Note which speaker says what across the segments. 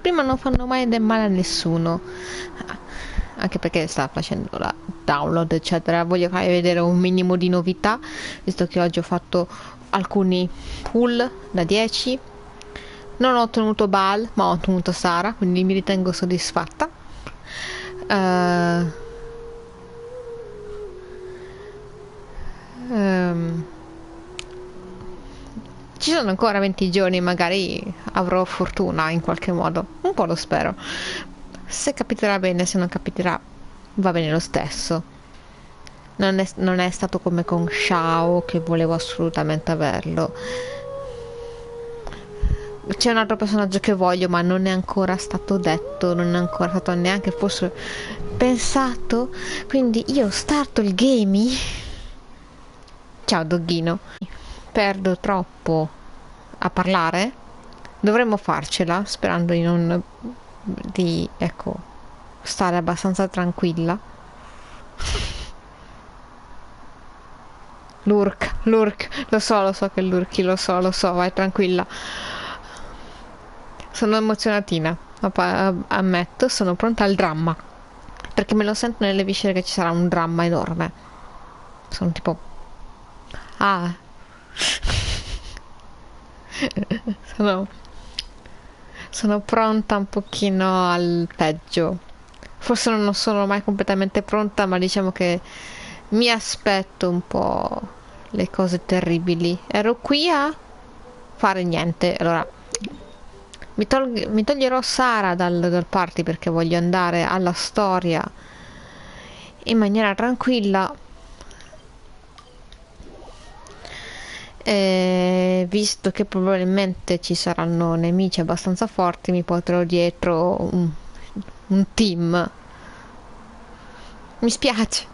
Speaker 1: prima non fanno mai del male a nessuno, anche perché sta facendo la download eccetera. Voglio farvi vedere un minimo di novità, visto che oggi ho fatto alcuni pull da 10. Non ho ottenuto Bal, ma ho ottenuto Sara, quindi mi ritengo soddisfatta. Ci sono ancora 20 giorni, magari avrò fortuna in qualche modo, un po' lo spero. Se capiterà bene, se non capiterà va bene lo stesso. Non è stato come con Shao, che volevo assolutamente averlo. C'è un altro personaggio che voglio, ma non è ancora stato detto, non è ancora stato neanche forse pensato. Quindi io starto il gaming. Ciao dogghino. Perdo troppo a parlare. Dovremmo farcela, sperando di non ecco, stare abbastanza tranquilla. Lurk, lo so che lurchi, lo so, vai tranquilla. Sono emozionatina, ammetto, sono pronta al dramma, perché me lo sento nelle viscere che ci sarà un dramma enorme. Sono tipo... Ah... sono pronta un pochino al peggio. Forse non sono mai completamente pronta, ma diciamo che mi aspetto un po' le cose terribili. Ero qui a fare niente. Allora, mi toglierò Sara dal party perché voglio andare alla storia in maniera tranquilla. Visto che probabilmente ci saranno nemici abbastanza forti, mi porterò dietro un team. Mi spiace.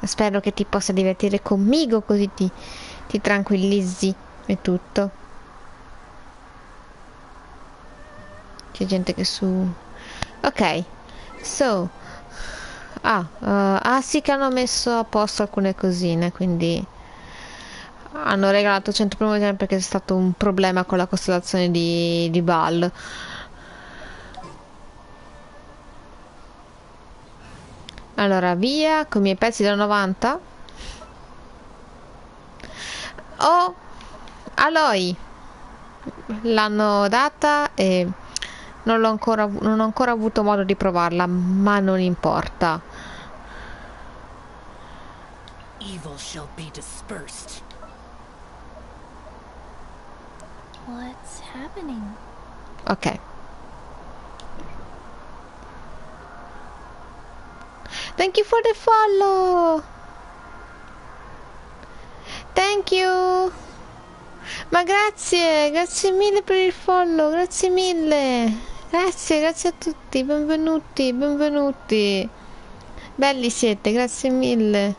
Speaker 1: Spero che ti possa divertire conmigo, così ti tranquillizzi e tutto. C'è gente che su... Ok, so... sì che hanno messo a posto alcune cosine, quindi... Hanno regalato 100 primo perché c'è stato un problema con la costellazione di Baal. Allora, via con i miei pezzi da 90. Oh, Aloy l'hanno data e non ho ancora avuto modo di provarla, ma non importa.
Speaker 2: Evil shall be dispersed.
Speaker 3: What's happening?
Speaker 1: Ok. Thank you for the follow. Thank you. Ma grazie mille per il follow, grazie mille. Grazie a tutti, benvenuti. Belli siete, grazie mille.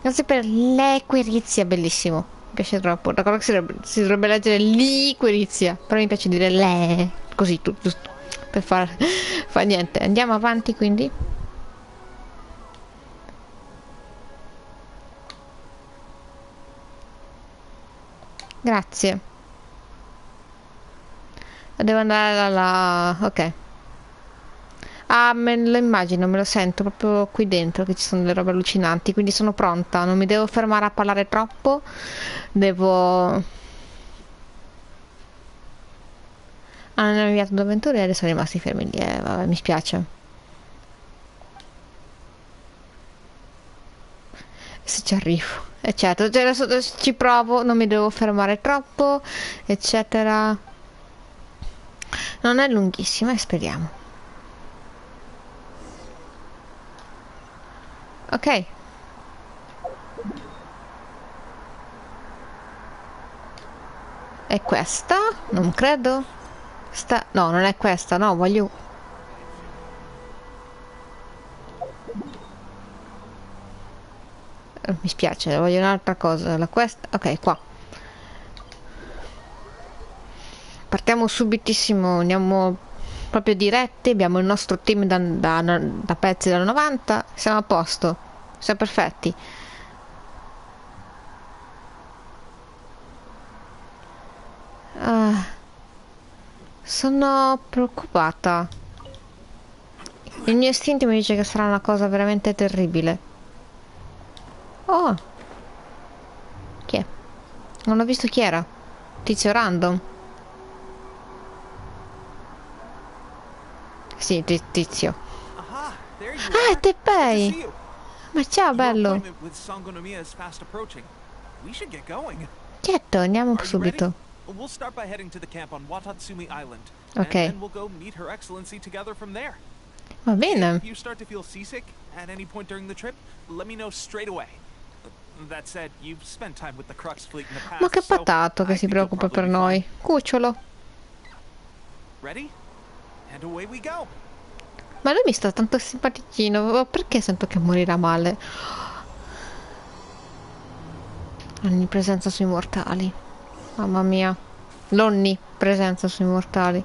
Speaker 1: Grazie per l'equerizia, bellissimo. Mi piace troppo. Ricordo che si dovrebbe leggere l'iquerizia, però mi piace dire le. Così, giusto. Per far niente. Andiamo avanti quindi. Grazie. Devo andare alla... ok. Ah, me lo immagino, me lo sento proprio qui dentro che ci sono delle robe allucinanti, quindi sono pronta, non mi devo fermare a parlare troppo, devo... hanno inviato due avventurieri e adesso sono rimasti fermi lì, vabbè, mi spiace. Se ci arrivo, eccetera, cioè, adesso ci provo, non mi devo fermare troppo, eccetera. Non è lunghissima, speriamo. Ok. È questa? Non credo. No, non è questa, no, voglio... mi spiace, voglio un'altra cosa. Ok, qua. Partiamo subitissimo, andiamo proprio diretti, abbiamo il nostro team da pezzi da 90, siamo a posto, siamo perfetti. Ah, sono preoccupata. Il mio istinto mi dice che sarà una cosa veramente terribile. Oh, chi è? Non ho visto chi era. Tizio random. Sì, tizio.
Speaker 4: Aha, there you
Speaker 1: Ah, è
Speaker 4: are. Good to see
Speaker 1: Teppei!
Speaker 4: you.
Speaker 1: Ma ciao,
Speaker 4: Your
Speaker 1: bello.
Speaker 4: appointment with Sangonomiya is fast approaching. We should get going.
Speaker 1: Certo, andiamo
Speaker 4: Are you ready?
Speaker 1: subito.
Speaker 4: We'll start by heading to the camp on Watatsumi Island,
Speaker 1: Ok.
Speaker 4: and then we'll go meet Her Excellency together from there.
Speaker 1: Va bene.
Speaker 4: If you start to feel seasick at any point during the trip, let me know straight away. That said, you've spent time with the Crux fleet in the past,
Speaker 1: Ma che
Speaker 4: so
Speaker 1: patato che
Speaker 4: I
Speaker 1: si
Speaker 4: think you'll
Speaker 1: preoccupa
Speaker 4: probably
Speaker 1: per
Speaker 4: be fine.
Speaker 1: noi. Cucciolo.
Speaker 4: Ready? And away we go.
Speaker 1: Ma lui mi sta tanto simpaticino. Perché sento che morirà male? Onnipresenza sui mortali. Mamma mia. L'onnipresenza sui mortali.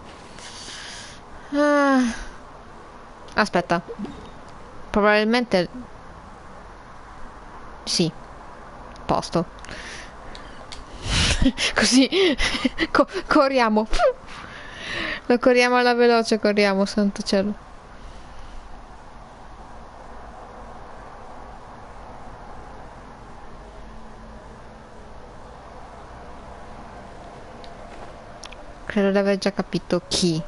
Speaker 1: Ah. Aspetta. Probabilmente... Sì. Posto. Così. Corriamo. Lo corriamo alla veloce, corriamo, santo cielo. Credo di aver già capito chi.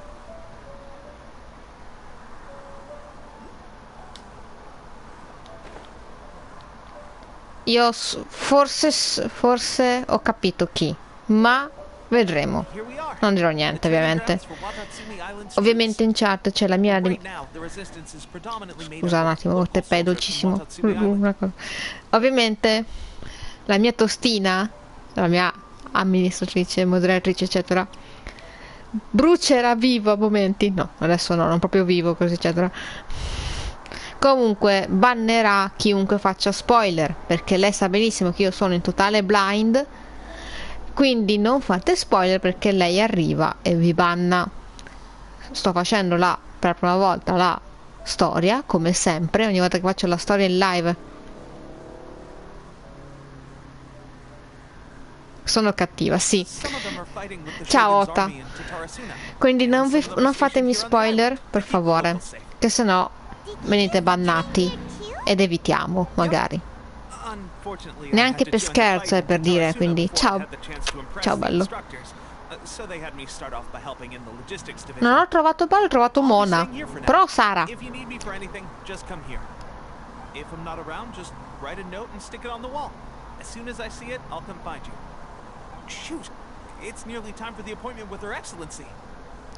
Speaker 1: Io forse ho capito chi, ma vedremo.
Speaker 4: Here we are.
Speaker 1: Non dirò
Speaker 4: The
Speaker 1: niente,
Speaker 4: training
Speaker 1: ovviamente.
Speaker 4: grounds for Watatsumi Island's
Speaker 1: Ovviamente in chat c'è la mia...
Speaker 4: Right now, the resistance is predominantly made
Speaker 1: Scusa
Speaker 4: up
Speaker 1: un
Speaker 4: of
Speaker 1: attimo,
Speaker 4: local
Speaker 1: Teppei è
Speaker 4: soldiers from
Speaker 1: dolcissimo.
Speaker 4: Watatsumi Island.
Speaker 1: Una cosa. Ovviamente la mia tostina, la mia amministratrice, moderatrice, eccetera, brucerà vivo a momenti. No, adesso no, non proprio vivo, così, eccetera. Comunque bannerà chiunque faccia spoiler, perché lei sa benissimo che io sono in totale blind, quindi non fate spoiler perché lei arriva e vi banna. Sto facendo per la prima volta la storia, come sempre, ogni volta che faccio la storia in live sono cattiva, sì. Ciao Ota. Quindi non fatemi spoiler, per favore, che sennò venite bannati ed evitiamo, magari. Neanche per scherzo, è per dire, quindi ciao. Ciao bello. Non ho trovato bello, ho trovato Mona. Però Sara.
Speaker 4: If you need me for anything, just come here. If I'm not around, just write a note and stick it on the wall. As soon as I see it, I'll come find you. Shoot, it's nearly time for the appointment with Her Excellency.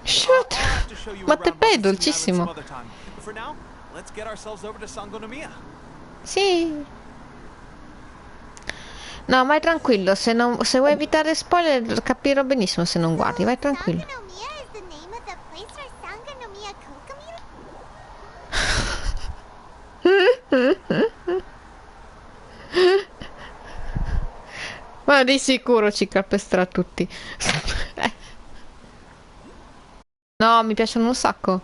Speaker 1: Shoot.
Speaker 4: I'll have to show you
Speaker 1: Ma
Speaker 4: around
Speaker 1: Teppei è
Speaker 4: Watatsumi Island
Speaker 1: dolcissimo.
Speaker 4: some other time. For now, let's get ourselves over to Sangonomiya.
Speaker 1: Sì. No, vai tranquillo, se vuoi evitare spoiler capirò benissimo se non guardi, vai tranquillo.
Speaker 3: Sangonomiya is the name of the place where Sangonomiya Kokomiro.
Speaker 1: Ma di sicuro ci calpesterà tutti. No, mi piacciono un sacco.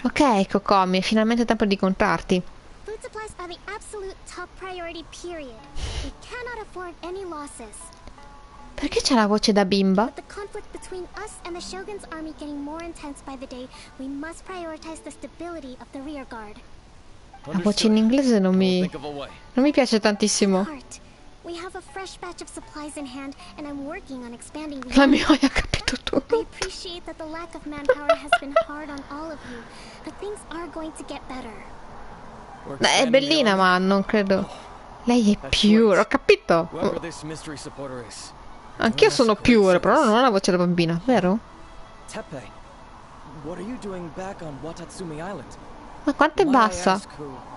Speaker 1: Ok, Kokomi, è finalmente tempo di incontrarti.
Speaker 3: Food supplies are the absolute top priority, period. We cannot afford any losses.
Speaker 1: Perché c'è la voce da bimba?
Speaker 3: With the conflict between us and the Shogun's army getting more intense by the day, we must prioritize the stability of the rear guard.
Speaker 1: La voce in inglese non mi piace tantissimo.
Speaker 3: Heart. We have a fresh batch of supplies in hand, and I'm working on expanding the
Speaker 1: La mia ha capito
Speaker 3: I
Speaker 1: tutto.
Speaker 3: appreciate that the lack of manpower has been hard on all of you, but things are going to get better.
Speaker 1: È bellina, ma non credo. Lei è pure, ho capito. Anch'io sono pure, però non ho la voce da bambina, vero?
Speaker 5: Teppei, what are you doing back on Watatsumi Island?
Speaker 1: Ma quanto è
Speaker 5: Might I
Speaker 1: bassa?
Speaker 5: ask who-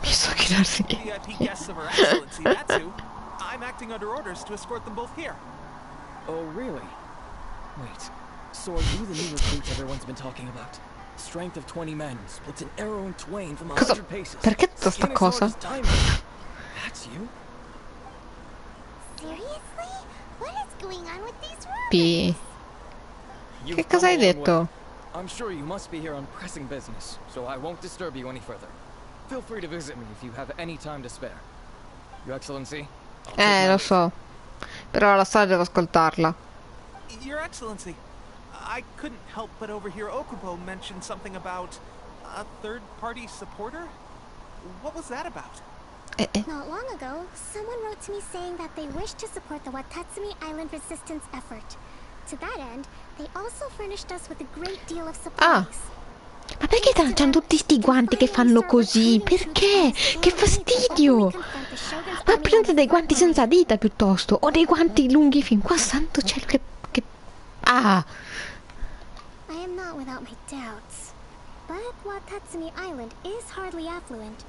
Speaker 1: Mi so chiedersi chi.
Speaker 4: VIP guests of Her Excellency, that's who. I'm acting under orders to escort them both here.
Speaker 5: Oh, really? Wait, so are you the new recruit everyone's been talking about? Strength of 20 men, splits an arrow in twain from
Speaker 1: Cosa?
Speaker 5: 100 paces.
Speaker 1: Perché tutta sta
Speaker 5: Skin as
Speaker 1: cosa?
Speaker 5: hard as diamond. That's you?
Speaker 3: Seriously? What is going on with these rumors?
Speaker 1: P.
Speaker 5: You've
Speaker 1: Che cosa
Speaker 5: come
Speaker 1: hai
Speaker 5: a long
Speaker 1: detto?
Speaker 5: way. I'm sure you must be here on pressing business, so I won't disturb you any further. Feel free to visit me if you have any time to spare. Your Excellency, I'll take my
Speaker 1: Lo
Speaker 5: leave.
Speaker 1: so. Però la storia devo ascoltarla.
Speaker 4: Your Excellency, I couldn't help but overhear Okubo mention something about a third-party supporter. What was that about?
Speaker 3: Not long ago, someone wrote to me saying that they wish to support the Watatsumi Island resistance effort. To that end, they also furnished us with a great deal of supplies.
Speaker 1: Ma perché c'hanno tutti sti guanti che fanno così? Perché? Che fastidio! Ma prendete dei guanti senza dita piuttosto, o dei guanti lunghi fin qua, santo cielo, che... Ah!
Speaker 3: I am not without my doubts, but Watatsumi Island is hardly affluent,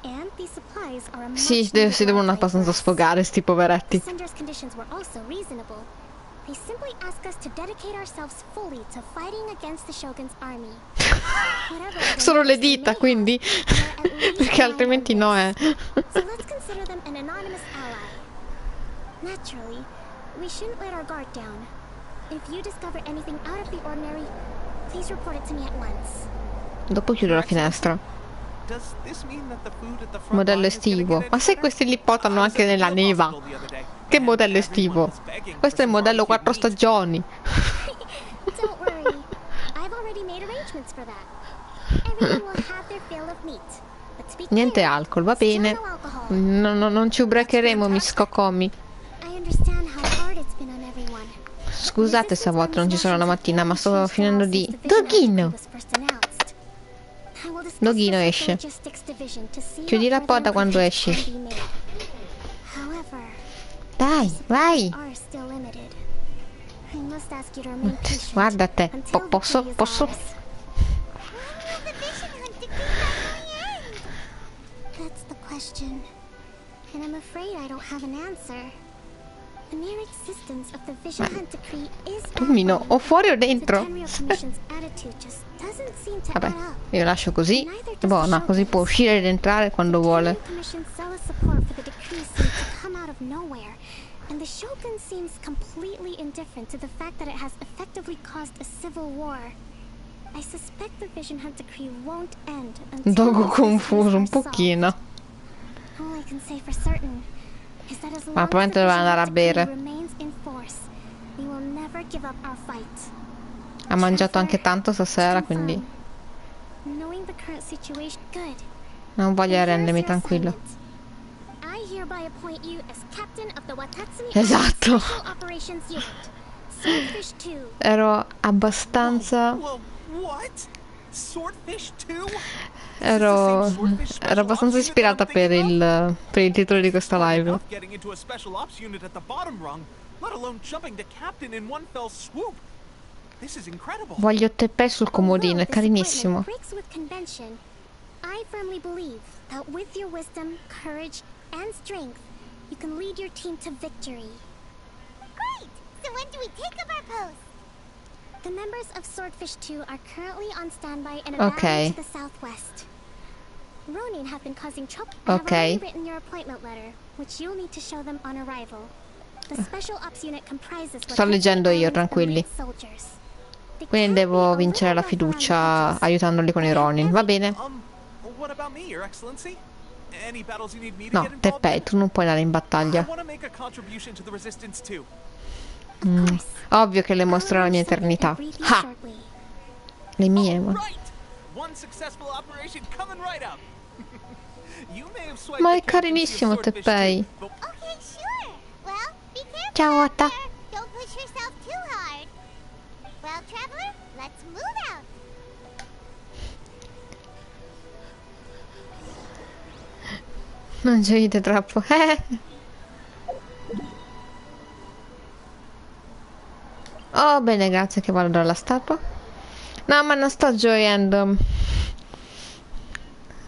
Speaker 3: and these supplies are a
Speaker 1: Sì,
Speaker 3: much
Speaker 1: si devono abbastanza sfogare, sti poveretti.
Speaker 3: The sender's conditions were also reasonable. They simply ask us to dedicate ourselves fully to fighting against the Shogun's army.
Speaker 1: Solo le dita, quindi? Perché altrimenti no,
Speaker 3: So let's consider them an anonymous ally. Naturally, we shouldn't let our guard down. If you discover anything out of the ordinary, please report it to me at once.
Speaker 1: Dopo chiudo la finestra.
Speaker 4: Does this mean that the food at the front
Speaker 1: Modello
Speaker 4: line is getting
Speaker 1: estivo.
Speaker 4: any
Speaker 1: Ma se
Speaker 4: better?
Speaker 1: questi li portano anche nella neva? Che modello estivo? Questo è il modello 4 stagioni.
Speaker 3: Don't worry. I've already made arrangements for that. Everyone will have their fill of meat. But to be
Speaker 1: Niente
Speaker 3: clear,
Speaker 1: alcol, va
Speaker 3: still
Speaker 1: bene.
Speaker 3: no alcohol.
Speaker 1: Non ci ubriacheremo, mi scocomi.
Speaker 3: I understand how hard it's been on everyone.
Speaker 1: Scusate se a volte non ci sono la mattina, ma sto finendo di... Doghino! Doghino esce. Chiudi la porta quando esci. Dai, vai! Guarda te. Posso?
Speaker 3: That's the question. And I'm afraid I don't have an answer. The mere existence of the Vision Hunt decree is
Speaker 1: Domino, o fuori o dentro? Vabbè, io lascio così. Buona, così può uscire ed entrare quando vuole.
Speaker 3: And the Shogun seems completely indifferent to the fact that it has effectively caused a civil war. I suspect the Vision Hunt decree won't end until
Speaker 1: Dogo confuso un pochino.
Speaker 3: All I can say for certain is that as long
Speaker 1: Ma
Speaker 3: as
Speaker 1: probabilmente
Speaker 3: the
Speaker 1: doveva
Speaker 3: Vision
Speaker 1: andare a
Speaker 3: Hunt decree
Speaker 1: bere.
Speaker 3: remains in force, we will never give up our fight.
Speaker 1: Ha mangiato anche tanto stasera, quindi
Speaker 3: Knowing the current situation, good.
Speaker 1: non voglio
Speaker 3: Then here's
Speaker 1: rendermi
Speaker 3: your
Speaker 1: tranquillo.
Speaker 3: assignment. I hereby appoint you as captain of the Watatsumi
Speaker 1: Esatto.
Speaker 3: Island Special Operations Unit. Swordfish 2.
Speaker 1: Ero abbastanza...
Speaker 4: Whoa, what? Swordfish 2?
Speaker 1: Ero abbastanza ispirata per il titolo di questa live.
Speaker 4: Getting into a special ops unit at the bottom rung, let alone jumping to captain in one fell swoop. This is incredible.
Speaker 1: Voglio Teppei sul comodino, è
Speaker 3: Although this
Speaker 1: carinissimo.
Speaker 3: appointment breaks with convention, I firmly believe that with your wisdom, courage, and strength, you can lead your team to victory. Great! So when do we take up our post? The members of Swordfish 2 are currently on standby in a valley to the southwest. Ronin have been causing trouble. I have already written your appointment letter, which you'll need to show them on arrival. The special ops unit comprises
Speaker 1: Sto leggendo io, tranquilli.
Speaker 3: soldiers.
Speaker 1: Quindi devo vincere la fiducia aiutandoli con i Ronin, va bene?
Speaker 4: What about me, Your Excellency? Any battles you need me to
Speaker 1: No,
Speaker 4: get involved
Speaker 1: Teppei,
Speaker 4: in?
Speaker 1: tu non puoi andare in
Speaker 4: I
Speaker 1: battaglia.
Speaker 4: want to make a contribution to the resistance too.
Speaker 1: Ovvio che le mostrerò la mia eternità. Ha! Le mie, ma...
Speaker 4: Right. One successful operation coming right up. You may have swiped
Speaker 1: Ma
Speaker 4: the
Speaker 1: è
Speaker 4: captaincy of
Speaker 1: carinissimo
Speaker 4: Swordfish
Speaker 1: Teppei.
Speaker 4: too, but
Speaker 3: Okay, sure. Well, be careful.
Speaker 1: Ciao, Atta.
Speaker 3: Don't push yourself too hard. Well, traveler, let's move out.
Speaker 1: Non gioite troppo. Oh, bene, grazie che vado dalla statua. No, ma non sto gioiendo.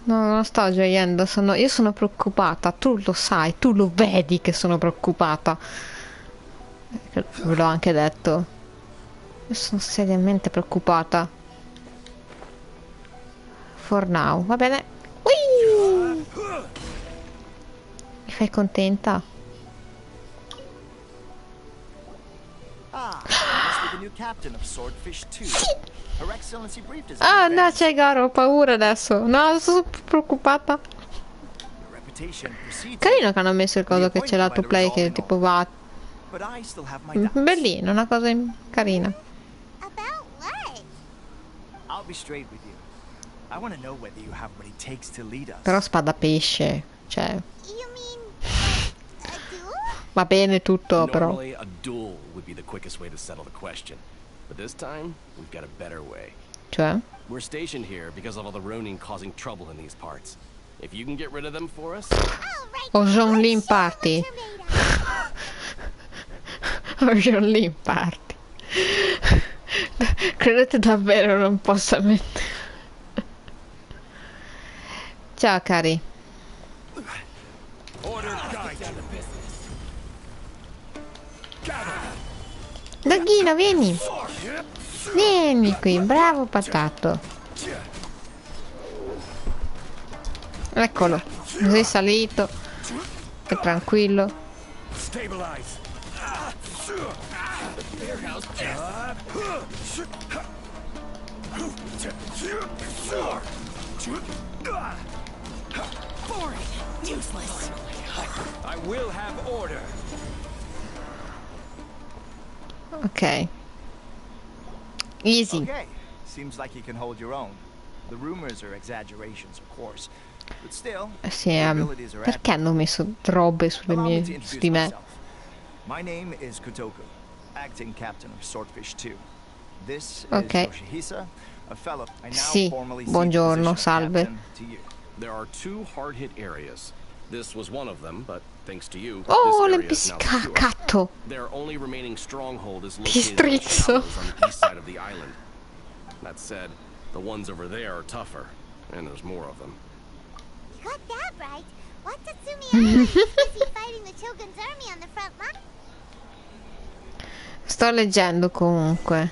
Speaker 1: No, non sto gioiendo. Io sono preoccupata. Tu lo sai, tu lo vedi che sono preoccupata. Ve l'ho anche detto. Io sono seriamente preoccupata. For now, va bene. Ui! Mi fai contenta? Ah, no, c'è Garo, ho paura adesso. No, sono preoccupata. Carino che hanno messo il coso che c'è l'autoplay che tipo va
Speaker 4: but I still have my doubts.
Speaker 1: Bellino, una cosa carina.
Speaker 3: About what?
Speaker 6: I'll be straight with you. I want to know whether you have what it takes to lead us.
Speaker 1: Però spada pesce, cioè,
Speaker 3: You mean a duel?
Speaker 1: va bene tutto, però.
Speaker 7: Normally, a duel would be the quickest way to settle the question. But this time, we've got a better way.
Speaker 1: Cioè?
Speaker 7: We're stationed here because of all the Ronin causing trouble in these parts. If you can get rid of them for us...
Speaker 3: All right.
Speaker 1: O Jean Lin
Speaker 3: let's show
Speaker 1: Party.
Speaker 3: what you're made of.
Speaker 1: O Jean Lin Party. Credete davvero non possa mettere. Ciao cari. Doghino, vieni. Vieni qui, bravo patato. Eccolo, sei salito. Che tranquillo.
Speaker 2: Useless.
Speaker 5: I will have order.
Speaker 1: Ok. Easy.
Speaker 6: Okay, seems like you can hold your own. The rumors are exaggerations, of course, but still,
Speaker 1: Sì,
Speaker 6: your abilities are
Speaker 1: perché hanno messo robe sulle
Speaker 6: Allow me to
Speaker 1: mie,
Speaker 6: introduce
Speaker 1: su di me?
Speaker 6: myself. My name is Kotoku, acting captain of Swordfish 2. This
Speaker 1: Okay.
Speaker 6: is Yoshihisa, a fellow I now
Speaker 1: Sì,
Speaker 6: formally cede the
Speaker 1: buongiorno,
Speaker 6: position of
Speaker 1: salve.
Speaker 6: captain to you.
Speaker 7: There are 2 hard-hit areas. This was one of them, but thanks to you,
Speaker 1: Oh,
Speaker 7: this area is now secure.
Speaker 1: l'empicacatto.
Speaker 7: Their only remaining stronghold is
Speaker 1: Che
Speaker 7: located in the
Speaker 1: strizzo.
Speaker 7: shallows on the east side of the island. That said, the ones over there are tougher, and there's more of them.
Speaker 3: You got that right. What's Sumeru? Busy fighting the Shogun's army on the front line.
Speaker 1: Sto leggendo comunque.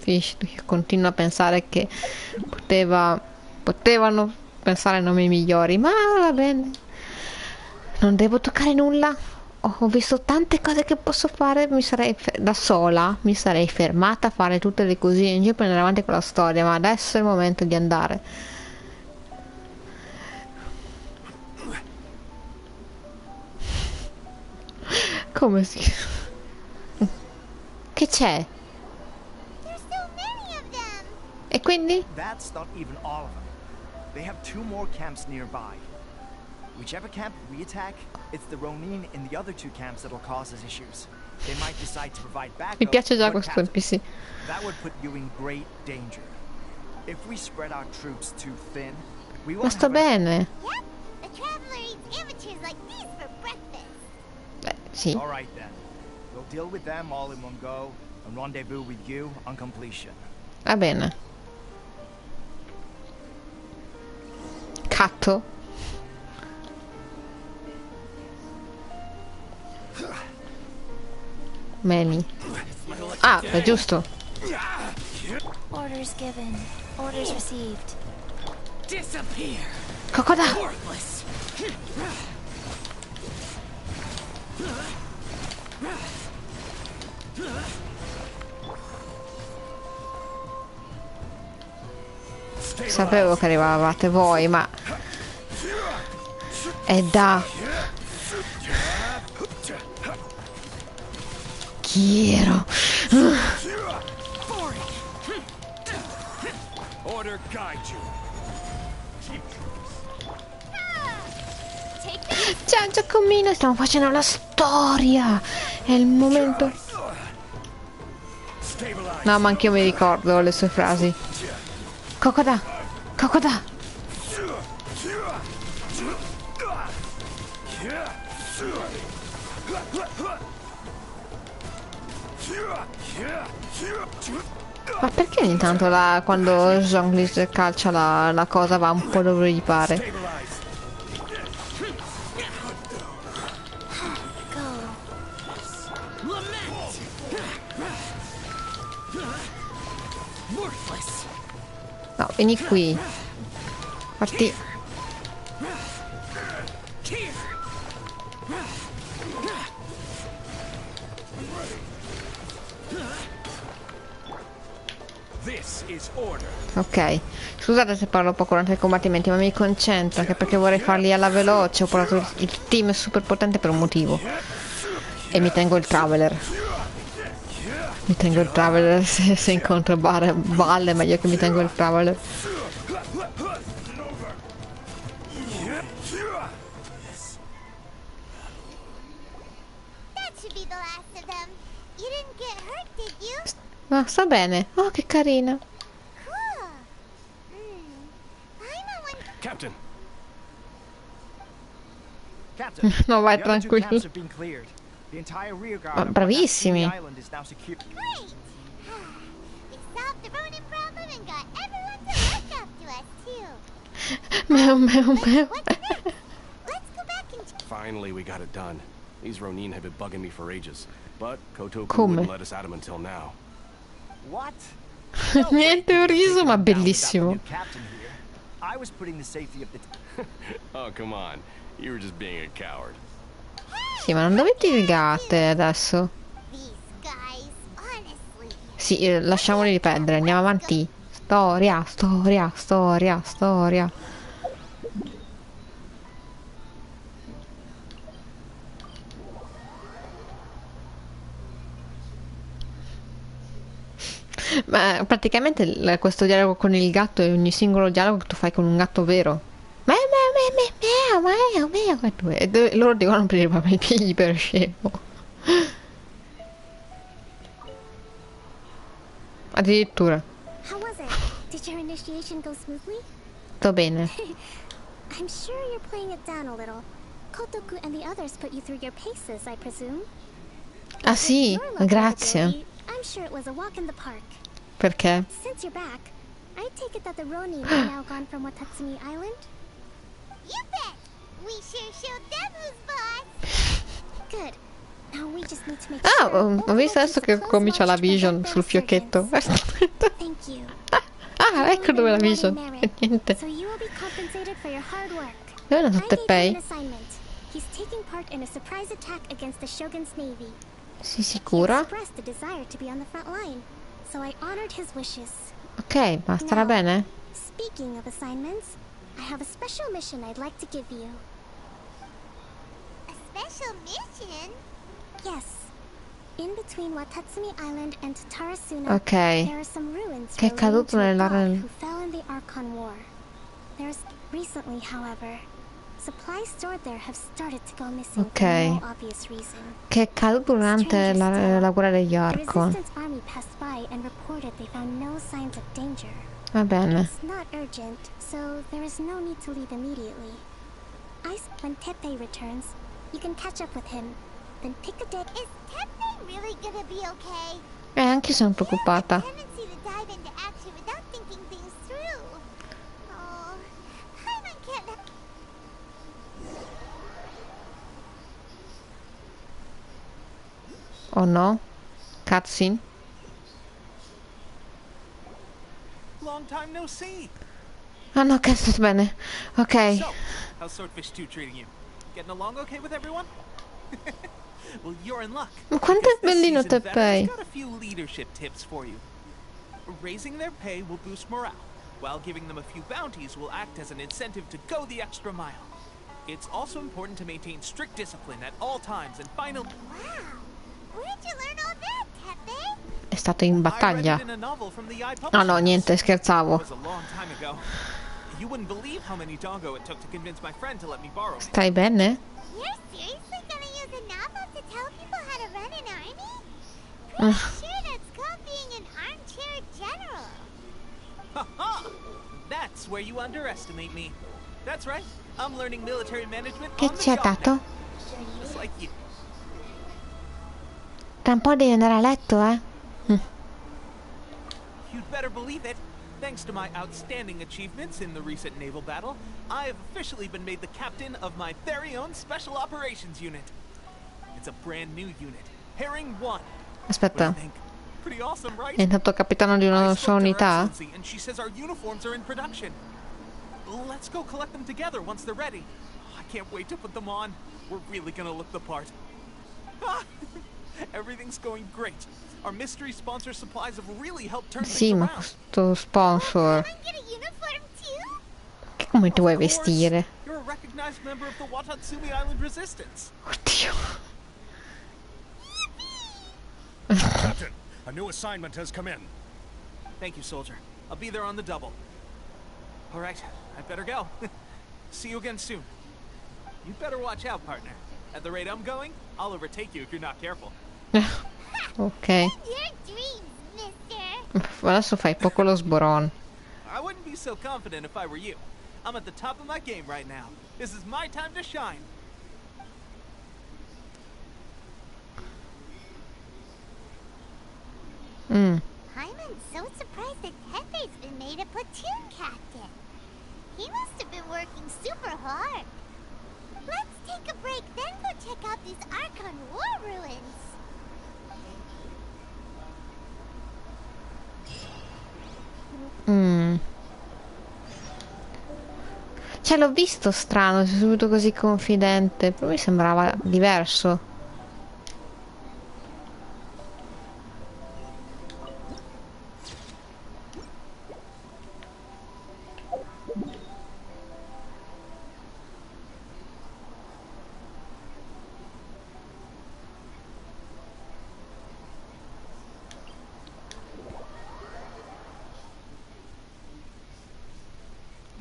Speaker 1: Io continuo a pensare che potevano pensare a nomi migliori, ma va bene. Non devo toccare nulla. Ho visto tante cose che posso fare. Da sola mi sarei fermata a fare tutte le cosine in giro per andare avanti con la storia, ma adesso è il momento di andare. Come si... Che c'è?
Speaker 3: There's so many of them.
Speaker 1: E quindi?
Speaker 6: That's not even all of them. They have 2 more camps nearby. Whichever camp we attack, it's the Ronin in the other 2 camps that'll cause us issues. They might decide to provide backup.
Speaker 1: Mi piace già
Speaker 6: but
Speaker 1: questo
Speaker 6: captain,
Speaker 1: NPC.
Speaker 6: that would put you in great danger. If we spread our troops too thin, we won't
Speaker 1: Ma sto
Speaker 6: have
Speaker 1: bene.
Speaker 3: Yep. The traveler eats amateurs like these for breakfast.
Speaker 1: Beh, sì.
Speaker 6: All right then. We'll deal with them all in one go and rendezvous with you on completion.
Speaker 1: Va bene. Catto. Many. Ah, è giusto.
Speaker 3: Orders given. Orders received.
Speaker 2: Disappear.
Speaker 1: Cocoda.
Speaker 2: Worthless.
Speaker 1: Sapevo che arrivavate voi, ma... È da... Chiero.
Speaker 5: Order guide you.
Speaker 1: Ciao Giacomino, stiamo facendo la storia. È il momento... No, ma anch'io mi ricordo le sue frasi. Cocoda. Cocoda. Ma perché ogni tanto quando Jean-Lis calcia la cosa va un po' dove gli pare? No, vieni qui. Parti. Ok, scusate se parlo poco durante i combattimenti, ma mi concentro anche perché vorrei farli alla veloce. Ho portato il team super potente per un motivo. E mi tengo il Traveler. Mi tengo il Traveler se incontro Valle, meglio che mi tengo il Traveler.
Speaker 3: That should be the last of them. You didn't get hurt, did you?
Speaker 1: Ah, sta bene. Oh, che carina.
Speaker 3: Cool. I'm a one.
Speaker 7: Captain!
Speaker 6: Captain,
Speaker 1: No, vai
Speaker 6: the other two
Speaker 1: tranquillo.
Speaker 6: camps have been cleared. The entire rear guard
Speaker 1: Ma
Speaker 6: of
Speaker 1: bravissimi.
Speaker 6: Watatsumi Island is now secure.
Speaker 3: Great. We solved the Ronin problem and got everyone to look up to us too.
Speaker 1: Meo, meo, meo.
Speaker 3: What's next? Let's go back and.
Speaker 7: Finally, we got it done. These Ronin have been bugging me for ages, but Kotoku
Speaker 1: Come?
Speaker 7: wouldn't let us at him until now.
Speaker 6: What?
Speaker 1: Niente un riso, ma
Speaker 6: Down without the
Speaker 1: bellissimo.
Speaker 6: new captain here. I was putting the safety of the
Speaker 7: Oh, come on. You were just being a coward.
Speaker 1: Sì, ma non dovete ligate adesso.
Speaker 3: These guys, honestly.
Speaker 1: Sì, lasciamoli perdere, andiamo avanti. Storia, storia, storia, storia. Ma praticamente questo dialogo con il gatto è ogni singolo dialogo che tu fai con un gatto vero. Meo, meo, meo, meo. E loro devono aprire proprio i piedi per scemo. Addirittura.
Speaker 3: How was it? Did your initiation go smoothly?
Speaker 1: Sto bene.
Speaker 3: I'm sure you're playing it down a little. Kotoku and the others put you through your paces, I presume.
Speaker 1: Ah sì,
Speaker 3: Your level of
Speaker 1: grazie.
Speaker 3: ability, I'm sure it was a walk in the park.
Speaker 1: Perché?
Speaker 3: Since you're back, I take it that the Ronin are now gone from Watatsumi Island? You bet! We sure showed them who's boss! Good. Now we just need to make
Speaker 1: Ah,
Speaker 3: sure
Speaker 1: ho visto adesso che
Speaker 3: close
Speaker 1: comincia la
Speaker 3: launch to
Speaker 1: vision
Speaker 3: prevent
Speaker 1: sul fiocchetto.
Speaker 3: resurgence. Thank you.
Speaker 1: Ah, ecco dove la vision. E niente.
Speaker 3: So you will be compensated for your hard work.
Speaker 1: Dove erano
Speaker 3: I
Speaker 1: tutte
Speaker 3: gave him
Speaker 1: pay?
Speaker 3: an assignment. He's taking part in a surprise attack against the Shogun's navy.
Speaker 1: Sei
Speaker 3: He
Speaker 1: sicura?
Speaker 3: expressed a desire to be on the front line, so I honored his wishes.
Speaker 1: Ok, ma starà bene?
Speaker 3: Speaking of assignments, I have a special mission I'd like to give you. A special mission? Yes. In between Watatsumi Island and Tarasuna,
Speaker 1: Ok.
Speaker 3: there are some ruins
Speaker 1: Che è
Speaker 3: relating
Speaker 1: caduto
Speaker 3: to a
Speaker 1: nell'area-
Speaker 3: god who fell in the Archon War. There's recently, however, supplies stored there have started to go missing
Speaker 1: Ok.
Speaker 3: for no obvious reason.
Speaker 1: Che è caduto durante la guerra degli
Speaker 3: The
Speaker 1: Archon.
Speaker 3: Resistance army passed by and reported they found no signs of danger.
Speaker 1: Va bene.
Speaker 3: It's not urgent, so there is no need to leave immediately. When Teppei returns, you can catch up with him. Then pick a day. Is Teppei really gonna be okay?
Speaker 1: Anche io sono preoccupata.
Speaker 3: Tendency to dive into action without thinking things through. Oh, I can't.
Speaker 1: Oh no? Cutscene?
Speaker 4: Long time no see.
Speaker 1: Ah no, cazzo, bene. Ok.
Speaker 4: So, how's Swordfish 2 treating you? Getting along okay with everyone? Well, you're in luck.
Speaker 1: Ma quanto è
Speaker 4: because this
Speaker 1: bellino
Speaker 4: seasoned
Speaker 1: Teppei.
Speaker 4: veteran's got a few leadership tips for you. Raising their pay will boost morale, while giving them a few bounties will act as an incentive to go the extra mile. It's also important to maintain strict discipline at all times, and finally...
Speaker 3: Wow, where'd you learn all that, Teppei?
Speaker 1: È stato in
Speaker 4: I read
Speaker 1: battaglia.
Speaker 4: it in a novel from the
Speaker 1: Ah
Speaker 4: iPublishing
Speaker 1: no, niente,
Speaker 4: House. It
Speaker 1: scherzavo.
Speaker 4: was a long time ago. You wouldn't believe how many doggo it took to convince my friend to let me borrow it.
Speaker 1: Stai bene?
Speaker 3: You're seriously gonna use a novel to tell people how to run an army? Pretty sure that's called being an armchair general.
Speaker 4: Ha ha! That's where you underestimate me. That's right. I'm learning military management
Speaker 1: Che
Speaker 4: on the
Speaker 1: ci ha
Speaker 4: job
Speaker 1: dato?
Speaker 4: now, just like you.
Speaker 1: Tra un po' devi andare a letto, eh?
Speaker 4: You'd better believe it. Thanks to my outstanding achievements in the recent naval battle, I have officially been made the captain of my very own Special Operations Unit. It's a brand new unit, Herring 1. What do
Speaker 1: Aspetta,
Speaker 4: you think? Pretty awesome, right?
Speaker 1: è diventato capitano di
Speaker 4: I
Speaker 1: una
Speaker 4: spoke
Speaker 1: sua
Speaker 4: to Her
Speaker 1: unità?
Speaker 4: Excellency, and she says our uniforms are in production. Let's go collect them together once they're ready. I can't wait to put them on. We're really gonna look the part. Everything's going great. Our mystery sponsor supplies have really helped turn
Speaker 1: Sì,
Speaker 4: things
Speaker 1: ma
Speaker 4: around.
Speaker 1: questo sponsor.
Speaker 3: Can I get a uniform too?
Speaker 1: Che come ti vuoi
Speaker 4: Of course,
Speaker 1: vestire?
Speaker 4: You're a recognized member of the Watatsumi Island Resistance.
Speaker 1: Oddio.
Speaker 8: Captain, a new assignment has come in.
Speaker 4: Thank you, soldier. I'll be there on the double. All right, I better go. See you again soon. You better watch out, partner. At the rate I'm going, I'll overtake you if you're not careful.
Speaker 1: Ok.
Speaker 3: Your dreams, mister.
Speaker 1: Adesso fai poco lo sboron.
Speaker 4: I wouldn't be so confident if I were you. I'm at the top of my game right now. This is my time to shine.
Speaker 3: Hyman's so surprised that Pepe's been made a platoon captain. He must have been working super hard. Let's take a break, then go check out these Archon war ruins.
Speaker 1: Cioè, l'ho visto strano, si è subito così confidente, però mi sembrava diverso.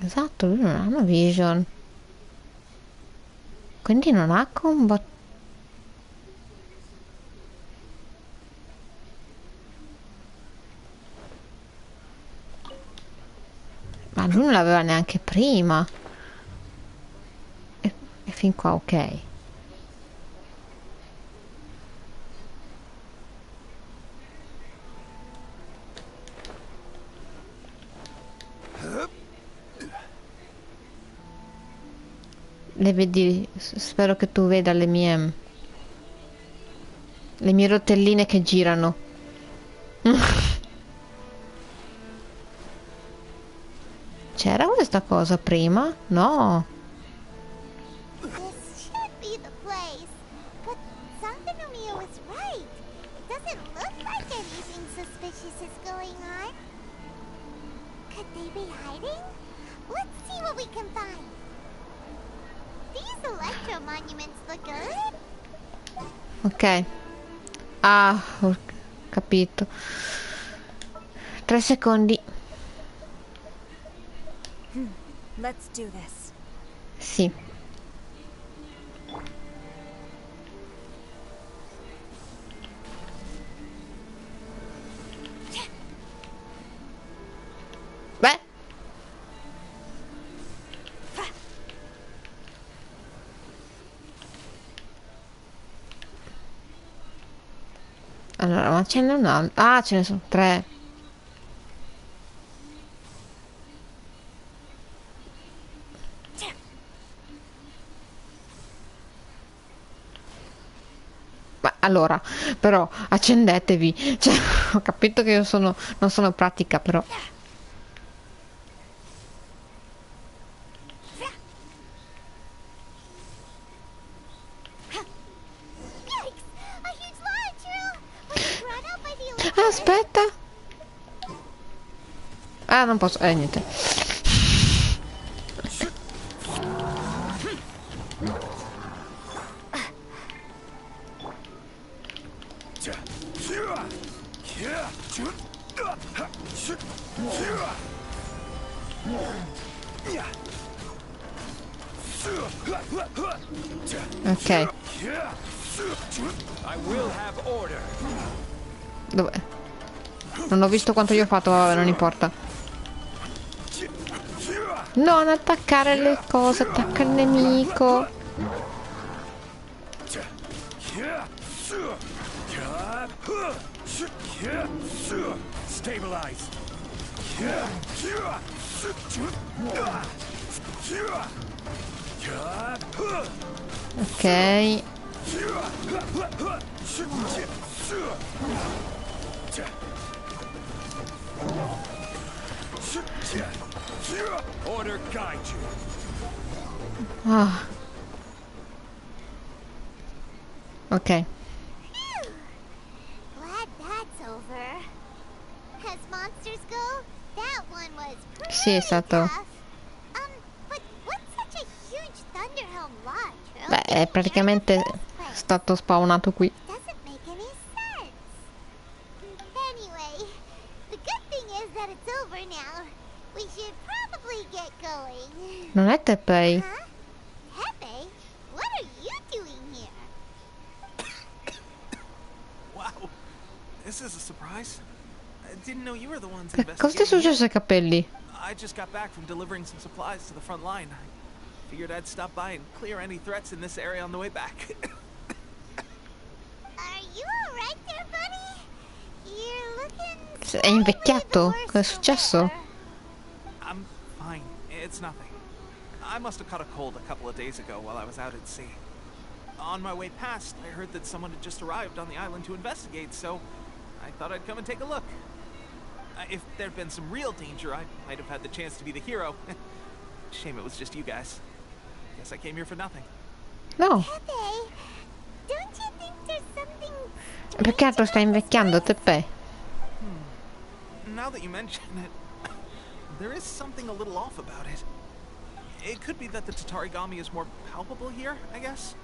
Speaker 1: Esatto, lui non ha una vision. Quindi non ha combattuto. Ma lui non l'aveva neanche prima. E fin qua ok. Le vedi, spero che tu veda le mie rotelline che girano. C'era questa cosa prima? No.
Speaker 3: This should be the place. But Sandanomio was right. It doesn't look like anything suspicious is going on. Could they be hiding? Let's see what we can find. These electro monuments look good.
Speaker 1: Ok. Ah, ho capito. 3 secondi.
Speaker 9: Let's do this.
Speaker 1: Sì. Beh. Allora, ma ce n'è un altro. Ah, ce ne sono 3. Ma allora, però, accendetevi. Cioè, ho capito che io non sono pratica, però.
Speaker 3: Yikes! A huge launch! Was brought out by the
Speaker 1: Ah, aspetta. Ah, non posso. Niente. Ok. Dov'è? Non ho visto quanto io ho fatto, vabbè, non importa. Non attaccare le cose, attacca il nemico.
Speaker 8: Stabilize.
Speaker 1: Ok.
Speaker 8: Order guide you.
Speaker 1: Ah. Ok.
Speaker 3: Glad that's over. As monsters go, that one was pretty
Speaker 1: Sì, è stato.
Speaker 3: tough. But what's such a huge Thunderhelm lodge?
Speaker 1: Beh, è praticamente stato spawnato qui.
Speaker 3: Doesn't make any sense. Anyway, the good thing is that it's over now. We should probably get going.
Speaker 1: Non è Teppei.
Speaker 3: Huh? Pepe? What are you doing here?
Speaker 4: Wow, this is a surprise. I didn't know you were the ones
Speaker 1: Cosa ti è
Speaker 4: investigating.
Speaker 1: successo ai capelli?
Speaker 4: I just got back from delivering some supplies to the front line. I figured I'd stop by and clear any threats in this area on the way back.
Speaker 3: Are you alright there, buddy? You're looking
Speaker 1: È invecchiato? Cosa è successo?
Speaker 4: I'm fine. It's nothing. I must have caught a cold a couple of days ago while I was out at sea. On my way past, I heard that someone had just arrived on the island to investigate, so I thought I'd come and take a look. If there'd been some real danger, I might have had the chance to be the hero. Shame it was just you guys. Guess I came here for nothing.
Speaker 1: No.
Speaker 3: Pepe, don't you think there's something...
Speaker 1: Perché altro sta invecchiando, Teppei?
Speaker 4: Now that you mention it, there is something a little off about it. It could be that the Tatarigami is more palpable here, I guess.